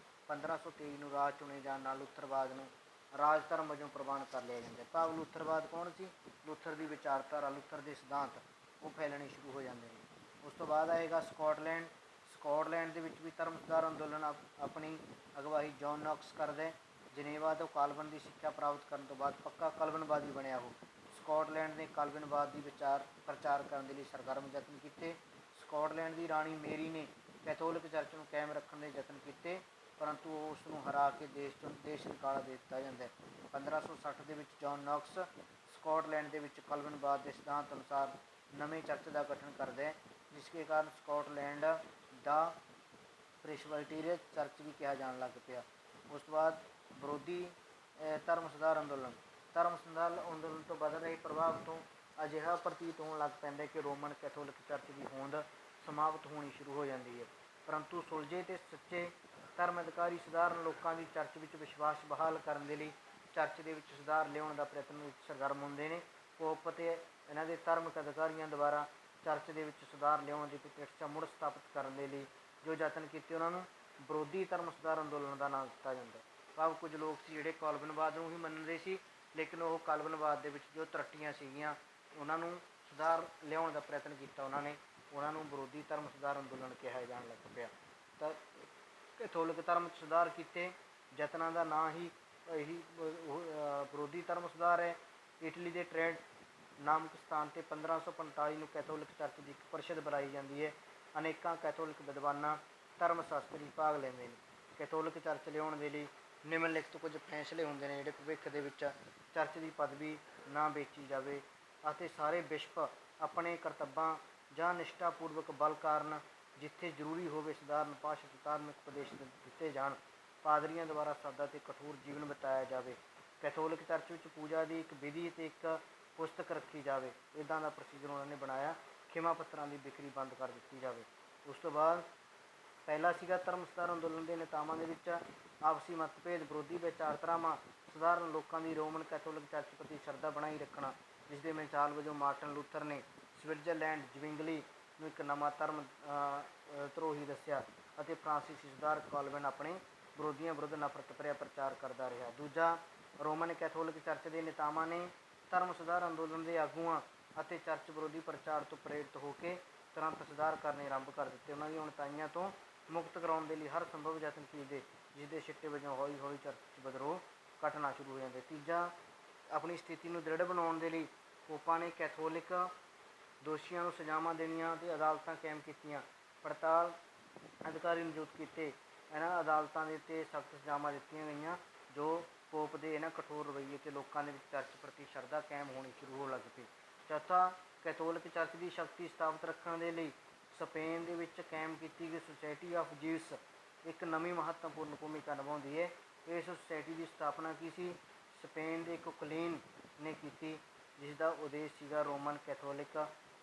1523 ਨੂੰ ਰਾਜ ਚੁਣੇ ਜਾਣ ਨਾਲ ਲੂਥਰਵਾਦ ਨੂੰ ਰਾਜ ਧਰਮ ਵਜੋਂ ਪ੍ਰਵਾਨ ਕਰ ਲਿਆ ਜਾਂਦਾ ਹੈ। ਭਾਵ ਲੂਥਰਵਾਦ ਕੌਣ ਸੀ? ਲੂਥਰ ਦੀ ਵਿਚਾਰਧਾਰਾ, ਲੂਥਰ ਦੇ ਸਿਧਾਂਤ ਉਹ ਫੈਲਣੇ ਸ਼ੁਰੂ ਹੋ ਜਾਂਦੇ ਨੇ। ਉਸ ਤੋਂ ਬਾਅਦ ਆਏਗਾ ਸਕਾਟਲੈਂਡ। ਸਕਾਟਲੈਂਡ ਦੇ ਵਿੱਚ ਵੀ ਧਰਮ ਸੁਧਾਰ ਅੰਦੋਲਨ ਆਪਣੀ ਅਗਵਾਈ ਜੌਨ ਨੌਕਸ ਕਰਦਾ। ਜਨੇਵਾ ਤੋਂ ਕਾਲਵਨ ਦੀ ਸਿੱਖਿਆ ਪ੍ਰਾਪਤ ਕਰਨ ਤੋਂ ਬਾਅਦ ਪੱਕਾ ਕਾਲਵਨਵਾਦੀ ਬਣਿਆ ਉਹ। ਸਕਾਟਲੈਂਡ ਨੇ ਕਾਲਵਨਵਾਦ ਦੀ ਪ੍ਰਚਾਰ ਕਰਨ ਦੇ ਲਈ ਸਰਗਰਮ ਯਤਨ ਕੀਤੇ। ਸਕਾਟਲੈਂਡ ਦੀ ਰਾਣੀ ਮੇਰੀ ਨੇ ਕੈਥੋਲਿਕ ਚਰਚ ਨੂੰ ਕਾਇਮ ਰੱਖਣ ਦੇ ਯਤਨ ਕੀਤੇ, ਪਰੰਤੂ ਉਸ ਨੂੰ ਹਰਾ ਕੇ ਦੇਸ਼ ਨਿਕਾਲਾ ਦੇ ਦਿੱਤਾ ਜਾਂਦਾ ਹੈ। 1560 ਦੇ ਵਿੱਚ ਜੌਨ ਨੌਕਸ ਸਕਾਟਲੈਂਡ ਦੇ ਵਿੱਚ ਕਾਲਵਨਵਾਦ ਦੇ ਸਿਧਾਂਤ ਅਨੁਸਾਰ ਨਵੇਂ ਚਰਚ ਦਾ ਗਠਨ ਕਰਦਾ ਹੈ, ਜਿਸਕੇ ਕਾਰਨ ਸਕਾਟਲੈਂਡ ਦਾ ਪ੍ਰੈਸਬਾਈਟੀਰੀਅਨ ਚਰਚ ਵੀ ਕਿਹਾ ਜਾਣ ਲੱਗ ਪਿਆ। ਉਸ ਤੋਂ ਬਾਅਦ ਵਿਰੋਧੀ ਧਰਮ ਸੁਧਾਰ ਅੰਦੋਲਨ। ਧਰਮ ਸੁਧਾਰ ਅੰਦੋਲਨ ਤੋਂ ਵੱਧ ਰਹੇ ਪ੍ਰਭਾਵ ਤੋਂ ਅਜਿਹਾ ਪ੍ਰਤੀਤ ਹੋਣ ਲੱਗ ਪੈਂਦਾ ਕਿ ਰੋਮਨ ਕੈਥੋਲਿਕ ਚਰਚ ਦੀ ਹੋਂਦ ਸਮਾਪਤ ਹੋਣੀ ਸ਼ੁਰੂ ਹੋ ਜਾਂਦੀ ਹੈ। ਪਰੰਤੂ ਸੁਲਝੇ ਅਤੇ ਸੱਚੇ ਧਰਮ ਅਧਿਕਾਰੀ ਸਧਾਰਨ ਲੋਕਾਂ ਦੀ ਚਰਚ ਵਿੱਚ ਵਿਸ਼ਵਾਸ ਬਹਾਲ ਕਰਨ ਦੇ ਲਈ ਚਰਚ ਦੇ ਵਿੱਚ ਸੁਧਾਰ ਲਿਆਉਣ ਦਾ ਪ੍ਰਯਤਨ ਵਿੱਚ ਸਰਗਰਮ ਹੁੰਦੇ ਨੇ। ਪੋਪ ਅਤੇ ਇਹਨਾਂ ਦੇ ਧਾਰਮਿਕ ਅਧਿਕਾਰੀਆਂ ਦੁਆਰਾ ਚਰਚ ਦੇ ਵਿੱਚ ਸੁਧਾਰ ਲਿਆਉਣ ਦੀ ਪ੍ਰਤਿਸ਼ਠਾ ਮੁੜ ਸਥਾਪਿਤ ਕਰਨ ਦੇ ਲਈ ਜੋ ਯਤਨ ਕੀਤੇ ਉਹਨਾਂ ਨੂੰ ਵਿਰੋਧੀ ਧਰਮ ਸੁਧਾਰ ਅੰਦੋਲਨ ਦਾ ਨਾਮ ਦਿੱਤਾ ਜਾਂਦਾ। ਭਾਵ ਕੁਝ ਲੋਕ ਸੀ ਜਿਹੜੇ ਕਾਲਵਿਨਵਾਦ ਨੂੰ ਹੀ ਮੰਨਦੇ ਸੀ, ਲੇਕਿਨ ਉਹ ਕਾਲਵਿਨਵਾਦ ਦੇ ਵਿੱਚ ਜੋ ਤਰੱਟੀਆਂ ਸੀਗੀਆਂ ਉਹਨਾਂ ਨੂੰ ਸੁਧਾਰ ਲਿਆਉਣ ਦਾ ਪ੍ਰਯਤਨ ਕੀਤਾ ਉਹਨਾਂ ਨੂੰ ਵਿਰੋਧੀ ਧਰਮ ਸੁਧਾਰ ਅੰਦੋਲਨ ਕਿਹਾ ਜਾਣ ਲੱਗ ਪਿਆ। ਤਾਂ ਕੈਥੋਲਿਕ ਧਰਮ ਸੁਧਾਰ ਕੀਤੇ ਯਤਨਾਂ ਦਾ ਨਾਂ ਹੀ ਇਹੀ ਵਿਰੋਧੀ ਧਰਮ ਸੁਧਾਰ ਹੈ। ਇਟਲੀ ਦੇ ਟ੍ਰੈਂਟ ਨਾਮਕ ਸਥਾਨ 'ਤੇ 1545 ਨੂੰ ਕੈਥੋਲਿਕ ਚਰਚ ਦੀ ਇੱਕ ਪਰਿਸ਼ਦ ਬੁਲਾਈ ਜਾਂਦੀ ਹੈ। ਅਨੇਕਾਂ ਕੈਥੋਲਿਕ ਵਿਦਵਾਨਾਂ ਧਰਮ ਸ਼ਾਸਤਰੀ ਭਾਗ ਲੈਂਦੇ ਨੇ। ਕੈਥੋਲਿਕ ਚਰਚ ਲਿਆਉਣ ਦੇ ਲਈ ਨਿਮਨਲਿਖਤ ਕੁਝ ਫੈਸਲੇ ਹੁੰਦੇ ਨੇ ਜਿਹੜੇ ਭਵਿੱਖ ਦੇ ਵਿੱਚ ਚਰਚ ਦੀ ਪਦਵੀ ਨਾ ਵੇਚੀ ਜਾਵੇ ਅਤੇ ਸਾਰੇ ਬਿਸ਼ਪ ਆਪਣੇ ਕਰਤੱਵਾਂ ਜਾਂ ਨਿਸ਼ਠਾਪੂਰਵਕ ਬਲ ਕਾਰਨ ਜਿੱਥੇ ਜ਼ਰੂਰੀ ਹੋਵੇ ਸਧਾਰਨ ਭਾਸ਼ਾ ਅਤੇ ਧਾਰਮਿਕ ਉਪਦੇਸ਼ ਦਿੱਤੇ ਜਾਣ। ਪਾਦਰੀਆਂ ਦੁਆਰਾ ਸਾਦਾ ਅਤੇ ਕਠੋਰ ਜੀਵਨ ਬਿਤਾਇਆ ਜਾਵੇ। ਕੈਥੋਲਿਕ ਚਰਚ ਵਿੱਚ ਪੂਜਾ ਦੀ ਇੱਕ ਵਿਧੀ ਅਤੇ ਇੱਕ ਪੁਸਤਕ ਰੱਖੀ ਜਾਵੇ। ਇੱਦਾਂ ਦਾ ਪ੍ਰੋਸੀਜਰ ਉਹਨਾਂ ਨੇ ਬਣਾਇਆ। ਖਿਮਾ ਪੱਤਰਾਂ ਦੀ ਵਿਕਰੀ ਬੰਦ ਕਰ ਦਿੱਤੀ ਜਾਵੇ। ਉਸ ਤੋਂ ਬਾਅਦ ਪਹਿਲਾ ਸੀਗਾ ਧਰਮ ਸੁਧਾਰ ਅੰਦੋਲਨ ਦੇ ਨੇਤਾਵਾਂ ਦੇ ਵਿੱਚ ਆਪਸੀ ਮਤਭੇਦ, ਵਿਰੋਧੀ ਵਿਚਾਰਧਾਰਾਵਾਂ, ਸਧਾਰਨ ਲੋਕਾਂ ਦੀ ਰੋਮਨ ਕੈਥੋਲਿਕ ਚਰਚ ਪ੍ਰਤੀ ਸ਼ਰਧਾ ਬਣਾਈ ਰੱਖਣਾ, ਜਿਸ ਦੇ ਮਿਸਾਲ ਵਜੋਂ ਮਾਰਟਨ ਲੂਥਰ ਨੇ ਸਵਿਟਜ਼ਰਲੈਂਡ ਜ਼ਵਿੰਗਲੀ ਨੂੰ ਇੱਕ ਨਵਾਂ ਧਰਮ ਧਰੋਹੀ ਦੱਸਿਆ ਅਤੇ ਫਰਾਂਸੀਸੀ ਸੁਧਾਰ ਕਾਲਵਿਨ ਆਪਣੇ ਵਿਰੋਧੀਆਂ ਵਿਰੁੱਧ ਨਫ਼ਰਤ ਭਰਿਆ ਪ੍ਰਚਾਰ ਕਰਦਾ ਰਿਹਾ। ਦੂਜਾ, ਰੋਮਨ ਕੈਥੋਲਿਕ ਚਰਚ ਦੇ ਨੇਤਾਵਾਂ ਨੇ ਧਰਮ ਸੁਧਾਰ ਅੰਦੋਲਨ ਦੇ ਆਗੂਆਂ ਅਤੇ ਚਰਚ ਵਿਰੋਧੀ ਪ੍ਰਚਾਰ ਤੋਂ ਪ੍ਰੇਰਿਤ ਹੋ ਕੇ ਤੁਰੰਤ ਸੁਧਾਰ ਕਰਨੇ ਆਰੰਭ ਕਰ ਦਿੱਤੇ। ਉਹਨਾਂ ਦੀਆਂ ਉਣਤਾਈਆਂ ਤੋਂ ਮੁਕਤ ਕਰਾਉਣ ਦੇ ਲਈ ਹਰ ਸੰਭਵ ਯਤਨ ਕੀਤੇ, ਜਿਸ ਦੇ ਸਿੱਟੇ ਵਜੋਂ ਹੌਲੀ ਹੌਲੀ ਚਰਚ 'ਚ ਵਿਦਰੋਹ ਘਟਣਾ ਸ਼ੁਰੂ ਹੋ ਜਾਂਦੇ। ਤੀਜਾ, ਆਪਣੀ ਸਥਿਤੀ ਨੂੰ ਦ੍ਰਿੜ ਬਣਾਉਣ ਦੇ ਲਈ ਪੋਪਾਂ ਨੇ ਕੈਥੋਲਿਕ ਦੋਸ਼ੀਆਂ ਨੂੰ ਸਜ਼ਾਵਾਂ ਦੇਣੀਆਂ ਅਤੇ ਅਦਾਲਤਾਂ ਕਾਇਮ ਕੀਤੀਆਂ। ਪੜਤਾਲ ਅਧਿਕਾਰੀ ਨਿਯੁਕਤ ਕੀਤੇ। ਇਹਨਾਂ ਅਦਾਲਤਾਂ ਦੇ ਉੱਤੇ ਸਖਤ ਸਜ਼ਾਵਾਂ ਦਿੱਤੀਆਂ ਗਈਆਂ ਜੋ ਪੋਪ ਦੇ ਇਹਨਾਂ ਕਠੋਰ ਰਵੱਈਏ ਅਤੇ ਲੋਕਾਂ ਦੇ ਵਿੱਚ ਚਰਚ ਪ੍ਰਤੀ ਸ਼ਰਧਾ ਕਾਇਮ ਹੋਣੀ ਸ਼ੁਰੂ ਹੋਣ ਲੱਗ ਪਈ। ਚੌਥਾ, ਕੈਥੋਲਿਕ ਚਰਚ ਦੀ ਸ਼ਕਤੀ ਸਥਾਪਿਤ ਰੱਖਣ ਦੇ ਲਈ ਸਪੇਨ ਦੇ ਵਿੱਚ ਕਾਇਮ ਕੀਤੀ ਗਈ ਸੁਸਾਇਟੀ ਆਫ ਜੀਵਸ ਇੱਕ ਨਵੀਂ ਮਹੱਤਵਪੂਰਨ ਭੂਮਿਕਾ ਨਿਭਾਉਂਦੀ ਹੈ। ਇਸ ਸੁਸਾਇਟੀ ਦੀ ਸਥਾਪਨਾ ਕੀ ਸੀ? ਸਪੇਨ ਦੇ ਕੁਲੀਨ ਨੇ ਕੀਤੀ, ਜਿਸ ਦਾ ਉਦੇਸ਼ ਸੀਗਾ ਰੋਮਨ ਕੈਥੋਲਿਕ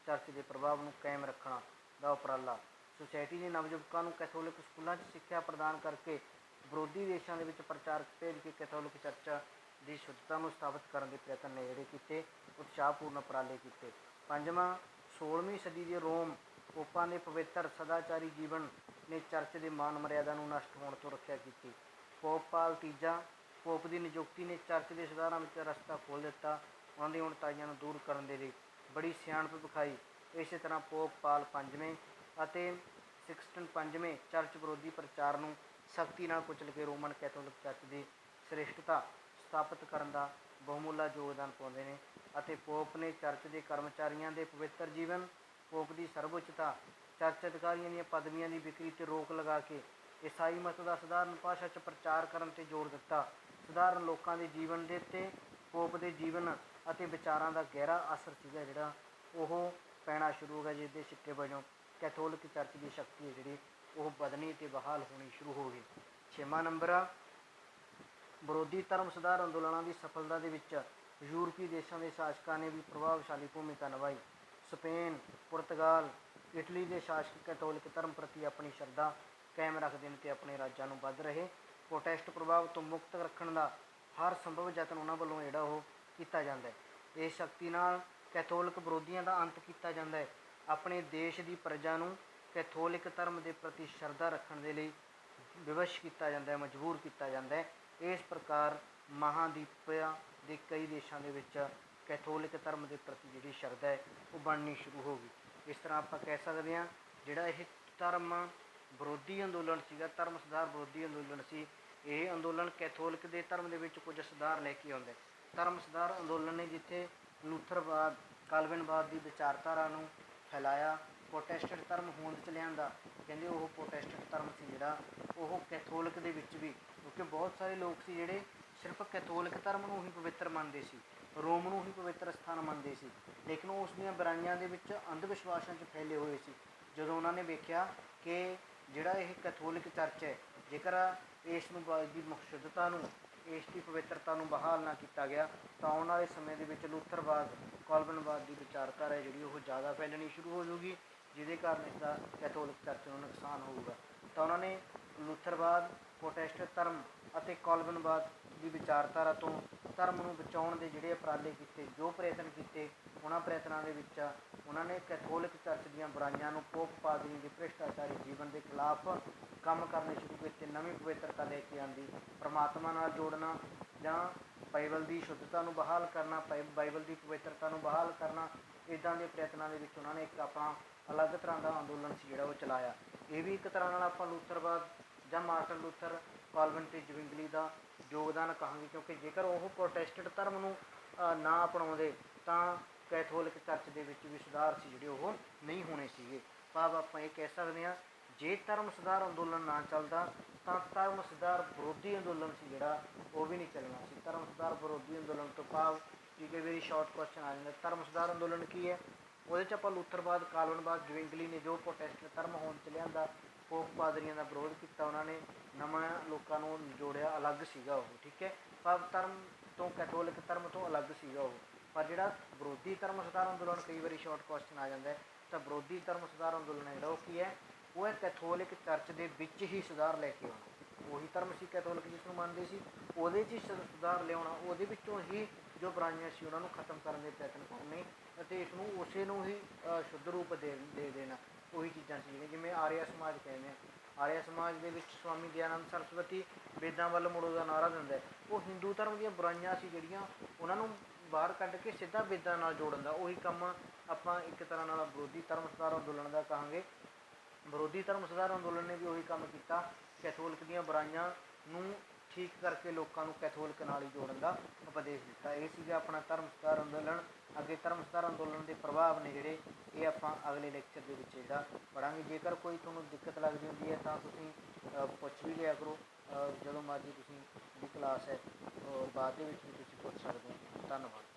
ਚਰਚ ਦੇ ਪ੍ਰਭਾਵ ਨੂੰ ਕਾਇਮ ਰੱਖਣਾ ਦਾ ਉਪਰਾਲਾ। ਸੁਸਾਇਟੀ ਨੇ ਨਵਯੁਵਕਾਂ ਨੂੰ ਕੈਥੋਲਿਕ ਸਕੂਲਾਂ 'ਚ ਸਿੱਖਿਆ ਪ੍ਰਦਾਨ ਕਰਕੇ ਵਿਰੋਧੀ ਦੇਸ਼ਾਂ ਦੇ ਵਿੱਚ ਪ੍ਰਚਾਰਕ ਭੇਜ ਕੇ ਕੈਥੋਲਿਕ ਚਰਚ ਦੀ ਸ਼ੁੱਧਤਾ ਨੂੰ ਸਥਾਪਿਤ ਕਰਨ ਦੇ ਪ੍ਰਯਤਨ ਨੇ ਜਿਹੜੇ ਕੀਤੇ, ਉਤਸ਼ਾਹਪੂਰਨ ਉਪਰਾਲੇ ਕੀਤੇ। ਪੰਜਵਾਂ, 16ਵੀਂ ਸਦੀ ਦੇ ਰੋਮ ਪੋਪਾਂ ਦੇ ਪਵਿੱਤਰ ਸਦਾਚਾਰੀ ਜੀਵਨ ਨੇ ਚਰਚ ਦੇ ਮਾਨ ਮਰਿਆਦਾ ਨੂੰ ਨਸ਼ਟ ਹੋਣ ਤੋਂ ਰੱਖਿਆ ਕੀਤੀ। ਪੋਪ ਪਾਲ ਤੀਜਾ ਪੋਪ ਦੀ ਨਿਯੁਕਤੀ ਨੇ ਚਰਚ ਦੇ ਸੁਧਾਰਾਂ ਵਿੱਚ ਰਸਤਾ ਖੋਲ੍ਹ ਦਿੱਤਾ। ਉਹਨਾਂ ਦੀਆਂ ਉਣਤਾਈਆਂ ਨੂੰ ਦੂਰ ਕਰਨ ਦੇ ਲਈ ਬੜੀ ਸਿਆਣਪ ਵਿਖਾਈ। ਇਸੇ ਤਰ੍ਹਾਂ ਪੋਪ ਪਾਲ ਪੰਜਵੇਂ ਅਤੇ ਸਿਕਸਟਨ ਪੰਜਵੇਂ ਚਰਚ ਵਿਰੋਧੀ ਪ੍ਰਚਾਰ ਨੂੰ ਸਖਤੀ ਨਾਲ ਕੁਚਲ ਕੇ ਰੋਮਨ ਕੈਥੋਲਿਕ ਚਰਚ ਦੀ ਸ੍ਰੇਸ਼ਟਤਾ ਸਥਾਪਿਤ ਕਰਨ ਦਾ ਬਹੁਮੁੱਲਾ ਯੋਗਦਾਨ ਪਾਉਂਦੇ ਨੇ ਅਤੇ ਪੋਪ ਨੇ ਚਰਚ ਦੇ ਕਰਮਚਾਰੀਆਂ ਦੇ ਪਵਿੱਤਰ ਜੀਵਨ, ਪੋਪ ਦੀ ਸਰਵਉੱਚਤਾ, ਚਰਚ ਅਧਿਕਾਰੀਆਂ ਦੀਆਂ ਪਦਵੀਆਂ ਦੀ ਵਿਕਰੀ 'ਤੇ ਰੋਕ ਲਗਾ ਕੇ ਈਸਾਈ ਮਤ ਦਾ ਸਧਾਰਨ ਭਾਸ਼ਾ 'ਚ ਪ੍ਰਚਾਰ ਕਰਨ 'ਤੇ ਜ਼ੋਰ ਦਿੱਤਾ। ਸਧਾਰਨ ਲੋਕਾਂ ਦੇ ਜੀਵਨ ਦੇ ਉੱਤੇ ਪੋਪ ਦੇ ਜੀਵਨ ਅਤੇ ਵਿਚਾਰਾਂ ਦਾ ਗਹਿਰਾ ਅਸਰ ਸੀਗਾ ਜਿਹੜਾ ਉਹ ਪੈਣਾ ਸ਼ੁਰੂ ਹੋ ਗਿਆ, ਜਿਸ ਦੇ ਸਿੱਟੇ ਵਜੋਂ ਕੈਥੋਲਿਕ ਚਰਚ ਦੀ ਸ਼ਕਤੀ ਹੈ ਜਿਹੜੀ ਉਹ ਵਧਣੀ ਅਤੇ ਬਹਾਲ ਹੋਣੀ ਸ਼ੁਰੂ ਹੋ ਗਈ। ਛੇਵਾਂ ਨੰਬਰ ਆ, ਵਿਰੋਧੀ ਧਰਮ ਸੁਧਾਰ ਅੰਦੋਲਨਾਂ ਦੀ ਸਫਲਤਾ ਦੇ ਵਿੱਚ ਯੂਰਪੀ ਦੇਸ਼ਾਂ ਦੇ ਸ਼ਾਸਕਾਂ ਨੇ ਵੀ ਪ੍ਰਭਾਵਸ਼ਾਲੀ ਭੂਮਿਕਾ ਨਿਭਾਈ। ਸਪੇਨ, ਪੁਰਤਗਾਲ, ਇਟਲੀ ਦੇ ਸ਼ਾਸਕ ਕੈਥੋਲਿਕ ਧਰਮ ਪ੍ਰਤੀ ਆਪਣੀ ਸ਼ਰਧਾ ਕਾਇਮ ਰੱਖਦੇ ਨੇ ਅਤੇ ਆਪਣੇ ਰਾਜਾਂ ਨੂੰ ਵੱਧ ਰਹੇ ਪ੍ਰੋਟੈਸਟ ਪ੍ਰਭਾਵ ਤੋਂ ਮੁਕਤ ਰੱਖਣ ਦਾ ਹਰ ਸੰਭਵ ਯਤਨ ਉਹਨਾਂ ਵੱਲੋਂ ਜਿਹੜਾ ਉਹ ਕੀਤਾ ਜਾਂਦਾ ਹੈ। ਇਸ ਸ਼ਕਤੀ ਨਾਲ ਕੈਥੋਲਿਕ ਵਿਰੋਧੀਆਂ ਦਾ ਅੰਤ ਕੀਤਾ ਜਾਂਦਾ ਹੈ। ਆਪਣੇ ਦੇਸ਼ ਦੀ ਪ੍ਰਜਾ ਨੂੰ ਕੈਥੋਲਿਕ ਧਰਮ ਦੇ ਪ੍ਰਤੀ ਸ਼ਰਧਾ ਰੱਖਣ ਦੇ ਲਈ ਵਿਵਸ਼ ਕੀਤਾ ਜਾਂਦਾ ਹੈ, ਮਜਬੂਰ ਕੀਤਾ ਜਾਂਦਾ ਹੈ। ਇਸ ਪ੍ਰਕਾਰ ਮਹਾਂਦੀਪਿਆ ਦੇ ਕਈ ਦੇਸ਼ਾਂ ਦੇ ਵਿੱਚ ਕੈਥੋਲਿਕ ਧਰਮ ਦੇ ਪ੍ਰਤੀ ਜਿਹੜੀ ਸ਼ਰਧਾ ਹੈ ਉਹ ਬਣਨੀ ਸ਼ੁਰੂ ਹੋ ਗਈ। ਇਸ ਤਰ੍ਹਾਂ ਆਪਾਂ ਕਹਿ ਸਕਦੇ ਹਾਂ ਜਿਹੜਾ ਇਹ ਧਰਮ ਵਿਰੋਧੀ ਅੰਦੋਲਨ ਸੀਗਾ, ਧਰਮ ਸੁਧਾਰ ਵਿਰੋਧੀ ਅੰਦੋਲਨ ਸੀ, ਇਹ ਅੰਦੋਲਨ ਕੈਥੋਲਿਕ ਦੇ ਧਰਮ ਦੇ ਵਿੱਚ ਕੁਝ ਸੁਧਾਰ ਲੈ ਕੇ ਆਉਂਦਾ। ਧਰਮ ਸੁਧਾਰ ਅੰਦੋਲਨ ਨੇ ਜਿੱਥੇ ਲੂਥਰਵਾਦ, ਕਾਲਵਿਨਵਾਦ ਦੀ ਵਿਚਾਰਧਾਰਾ ਨੂੰ ਫੈਲਾਇਆ, ਪ੍ਰੋਟੈਸਟੈਂਟ ਧਰਮ ਹੋਂਦ 'ਚ ਲਿਆਂਦਾ। ਕਹਿੰਦੇ ਉਹ ਪ੍ਰੋਟੈਸਟੈਂਟ ਧਰਮ ਸੀ ਜਿਹੜਾ ਉਹ ਕੈਥੋਲਿਕ ਦੇ ਵਿੱਚ ਵੀ, ਕਿਉਂਕਿ ਬਹੁਤ ਸਾਰੇ ਲੋਕ ਸੀ ਜਿਹੜੇ ਸਿਰਫ ਕੈਥੋਲਿਕ ਧਰਮ ਨੂੰ ਹੀ ਪਵਿੱਤਰ ਮੰਨਦੇ ਸੀ, ਰੋਮ ਨੂੰ ਹੀ ਪਵਿੱਤਰ ਸਥਾਨ ਮੰਨਦੇ ਸੀ, ਲੇਕਿਨ ਉਹ ਉਸ ਦੀਆਂ ਬੁਰਾਈਆਂ ਦੇ ਵਿੱਚ ਅੰਧ ਵਿਸ਼ਵਾਸਾਂ 'ਚ ਫੈਲੇ ਹੋਏ ਸੀ। ਜਦੋਂ ਉਹਨਾਂ ਨੇ ਵੇਖਿਆ ਕਿ ਜਿਹੜਾ ਇਹ ਕੈਥੋਲਿਕ ਚਰਚ ਹੈ, ਜੇਕਰ ਇਸ ਨੂੰ ਦੀ ਸ਼ੁੱਧਤਾ ਨੂੰ, ਇਸ ਦੀ ਪਵਿੱਤਰਤਾ ਨੂੰ ਬਹਾਲ ਨਾ ਕੀਤਾ ਗਿਆ ਤਾਂ ਆਉਣ ਵਾਲੇ ਸਮੇਂ ਦੇ ਵਿੱਚ ਲੂਥਰਵਾਦ, ਕਾਲਵਿਨਵਾਦ ਦੀ ਵਿਚਾਰਧਾਰਾ ਹੈ ਜਿਹੜੀ ਉਹ ਜ਼ਿਆਦਾ ਫੈਲਣੀ ਸ਼ੁਰੂ ਹੋ ਜਾਊਗੀ, ਜਿਹਦੇ ਕਾਰਨ ਇਸਦਾ ਕੈਥੋਲਿਕ ਚਰਚ ਨੂੰ ਨੁਕਸਾਨ ਹੋਊਗਾ। ਤਾਂ ਉਹਨਾਂ ਨੇ ਲੂਥਰਵਾਦ, ਪ੍ਰੋਟੈਸਟੈਂਟ ਧਰਮ ਅਤੇ ਕਾਲਵਿਨਵਾਦ ਦੀ ਵਿਚਾਰਧਾਰਾ ਤੋਂ ਧਰਮ ਨੂੰ ਬਚਾਉਣ ਦੇ ਜਿਹੜੇ ਉਪਰਾਲੇ ਕੀਤੇ, ਜੋ ਪ੍ਰਯਤਨ ਕੀਤੇ, ਉਹਨਾਂ ਪ੍ਰਯਤਨਾਂ ਦੇ ਵਿੱਚ ਉਹਨਾਂ ਨੇ ਕੈਥੋਲਿਕ ਚਰਚ ਦੀਆਂ ਬੁਰਾਈਆਂ ਨੂੰ, ਪੋਪ ਪਾਦਰੀ ਦੇ ਭ੍ਰਿਸ਼ਟਾਚਾਰੀ ਜੀਵਨ ਦੇ ਖਿਲਾਫ ਕੰਮ ਕਰਨੇ ਸ਼ੁਰੂ ਕੀਤੇ, ਨਵੀਂ ਪਵਿੱਤਰਤਾ ਲੈ ਕੇ ਆਉਂਦੀ, ਪਰਮਾਤਮਾ ਨਾਲ ਜੋੜਨਾ ਜਾਂ ਬਾਈਬਲ ਦੀ ਸ਼ੁੱਧਤਾ ਨੂੰ ਬਹਾਲ ਕਰਨਾ, ਬਾਈਬਲ ਦੀ ਪਵਿੱਤਰਤਾ ਨੂੰ ਬਹਾਲ ਕਰਨਾ, ਇੱਦਾਂ ਦੇ ਪ੍ਰਯਤਨਾਂ ਦੇ ਵਿੱਚ ਉਹਨਾਂ ਨੇ ਇੱਕ ਆਪਣਾ ਅਲੱਗ ਤਰ੍ਹਾਂ ਦਾ ਅੰਦੋਲਨ ਸੀ ਜਿਹੜਾ ਉਹ ਚਲਾਇਆ। ਇਹ ਵੀ ਇੱਕ ਤਰ੍ਹਾਂ ਨਾਲ ਆਪਾਂ ਲੂਥਰਵਾਦ ਜਾਂ ਮਾਰਟਨ ਲੂਥਰ, ਕਾਲਵਿਨ ਅਤੇ ਜ਼ਵਿੰਗਲੀ ਦਾ ਯੋਗਦਾਨ ਕਹਾਂਗੇ, ਕਿਉਂਕਿ ਜੇਕਰ ਉਹ ਪ੍ਰੋਟੈਸਟੈਂਟ ਧਰਮ ਨੂੰ ਨਾ ਅਪਣਾਉਂਦੇ ਤਾਂ ਕੈਥੋਲਿਕ ਚਰਚ ਦੇ ਵਿੱਚ ਵੀ ਸੁਧਾਰ ਸੀ ਜਿਹੜੇ ਉਹ ਨਹੀਂ ਹੋਣੇ ਸੀਗੇ। ਭਾਵ ਆਪਾਂ ਇਹ ਕਹਿ ਸਕਦੇ ਹਾਂ, ਜੇ ਧਰਮ ਸੁਧਾਰ ਅੰਦੋਲਨ ਨਾ ਚੱਲਦਾ ਤਾਂ ਧਰਮ ਸੁਧਾਰ ਵਿਰੋਧੀ ਅੰਦੋਲਨ ਸੀ ਜਿਹੜਾ ਉਹ ਵੀ ਨਹੀਂ ਚੱਲਣਾ ਸੀ। ਧਰਮ ਸੁਧਾਰ ਵਿਰੋਧੀ ਅੰਦੋਲਨ ਤੋਂ ਭਾਵ ਕਈ ਵਾਰੀ ਸ਼ਾਰਟ ਕੁਐਸਚਨ ਆ ਜਾਂਦਾ, ਧਰਮ ਸੁਧਾਰ ਅੰਦੋਲਨ ਕੀ ਹੈ? ਉਹਦੇ 'ਚ ਆਪਾਂ ਲੂਥਰਵਾਦ, ਕਾਲਵਿਨਵਾਦ, ਜ਼ਵਿੰਗਲੀ ਨੇ ਜੋ ਪ੍ਰੋਟੈਸਟੈਂਟ ਧਰਮ ਹੋਂਦ 'ਚ ਲਿਆਂਦਾ, ਪੋਪ ਪਾਦਰੀਆਂ ਦਾ ਵਿਰੋਧ ਕੀਤਾ, ਉਹਨਾਂ ਨੇ ਨਵਾਂ ਲੋਕਾਂ ਨੂੰ ਜੋੜਿਆ, ਅਲੱਗ ਸੀਗਾ ਉਹ, ਠੀਕ ਹੈ। ਭਾਵ ਧਰਮ ਤੋਂ, ਕੈਥੋਲਿਕ ਧਰਮ ਤੋਂ ਅਲੱਗ ਸੀਗਾ ਉਹ। ਪਰ ਜਿਹੜਾ ਵਿਰੋਧੀ ਧਰਮ ਸੁਧਾਰ ਅੰਦੋਲਨ, ਕਈ ਵਾਰੀ ਸ਼ਾਰਟ ਕੁਐਸਚਨ ਆ ਜਾਂਦਾ, ਤਾਂ ਵਿਰੋਧੀ ਧਰਮ ਸੁਧਾਰ ਅੰਦੋਲਨ ਹੈ ਜਿਹੜਾ ਉਹ ਕੀ ਹੈ? ਉਹ ਹੈ ਕੈਥੋਲਿਕ ਚਰਚ ਦੇ ਵਿੱਚ ਹੀ ਸੁਧਾਰ ਲੈ ਕੇ ਆਉਣਾ। ਉਹੀ ਧਰਮ ਸੀ ਕੈਥੋਲਿਕ ਜਿਸ ਨੂੰ ਮੰਨਦੇ ਸੀ, ਉਹਦੇ 'ਚ ਹੀ ਸੁਧਾਰ ਲਿਆਉਣਾ, ਉਹਦੇ ਵਿੱਚੋਂ ਹੀ ਜੋ ਬੁਰਾਈਆਂ ਸੀ ਉਹਨਾਂ ਨੂੰ ਖਤਮ ਕਰਨ ਦੇ ਪ੍ਰਯਤਨ ਕਰਨੇ ਅਤੇ ਇਸ ਨੂੰ ਉਸੇ ਨੂੰ ਹੀ ਸ਼ੁੱਧ ਰੂਪ ਦੇ ਦੇਣਾ। ਉਹੀ ਚੀਜ਼ਾਂ ਸੀ ਜਿਵੇਂ ਆਰੀਆ ਸਮਾਜ ਕਹਿੰਦੇ ਆ। ਆਰੀਆ ਸਮਾਜ ਦੇ ਵਿੱਚ ਸਵਾਮੀ ਦਯਾਨੰਦ ਸਰਸਵਤੀ ਵੇਦਾਂ ਵੱਲ ਮੁੜੋ ਦਾ ਨਾਅਰਾ ਦਿੰਦਾ। ਉਹ ਹਿੰਦੂ ਧਰਮ ਦੀਆਂ ਬੁਰਾਈਆਂ ਸੀ ਜਿਹੜੀਆਂ, ਉਹਨਾਂ ਨੂੰ ਬਾਹਰ ਕੱਢ ਕੇ ਸਿੱਧਾ ਵੇਦਾਂ ਨਾਲ ਜੋੜਨ ਦਾ ਉਹੀ ਕੰਮ ਆਪਾਂ ਇੱਕ ਤਰ੍ਹਾਂ ਨਾਲ ਵਿਰੋਧੀ ਧਰਮ ਸੁਧਾਰ ਅੰਦੋਲਨ ਦਾ ਕਹਾਂਗੇ। ਵਿਰੋਧੀ ਧਰਮ ਸੁਧਾਰ ਅੰਦੋਲਨ ਨੇ ਵੀ ਉਹੀ ਕੰਮ ਕੀਤਾ, ਕੈਥੋਲਿਕ ਦੀਆਂ ਬੁਰਾਈਆਂ ਨੂੰ ਠੀਕ ਕਰਕੇ ਲੋਕਾਂ ਨੂੰ ਕੈਥੋਲਿਕ ਨਾਲ ਹੀ ਜੋੜਨ ਦਾ ਉਪਦੇਸ਼ ਦਿੱਤਾ। ਇਹ ਸੀਗਾ ਆਪਣਾ ਧਰਮ ਸੁਧਾਰ ਅੰਦੋਲਨ। ਅੱਗੇ ਧਰਮ ਸੁਧਾਰ ਅੰਦੋਲਨ ਦੇ ਪ੍ਰਭਾਵ ਨੇ ਜਿਹੜੇ, ਇਹ ਆਪਾਂ ਅਗਲੇ ਲੈਕਚਰ ਦੇ ਵਿੱਚ ਜਿਹੜਾ ਪੜ੍ਹਾਂਗੇ। ਜੇਕਰ ਕੋਈ ਤੁਹਾਨੂੰ ਦਿੱਕਤ ਲੱਗਦੀ ਹੁੰਦੀ ਹੈ ਤਾਂ ਤੁਸੀਂ ਪੁੱਛ ਵੀ ਲਿਆ ਕਰੋ, ਜਦੋਂ ਮਰਜ਼ੀ ਤੁਸੀਂ ਦੀ ਕਲਾਸ ਹੈ, ਬਾਅਦ ਦੇ ਵਿੱਚ ਵੀ ਤੁਸੀਂ ਪੁੱਛ ਸਕਦੇ ਹੋ। ਧੰਨਵਾਦ।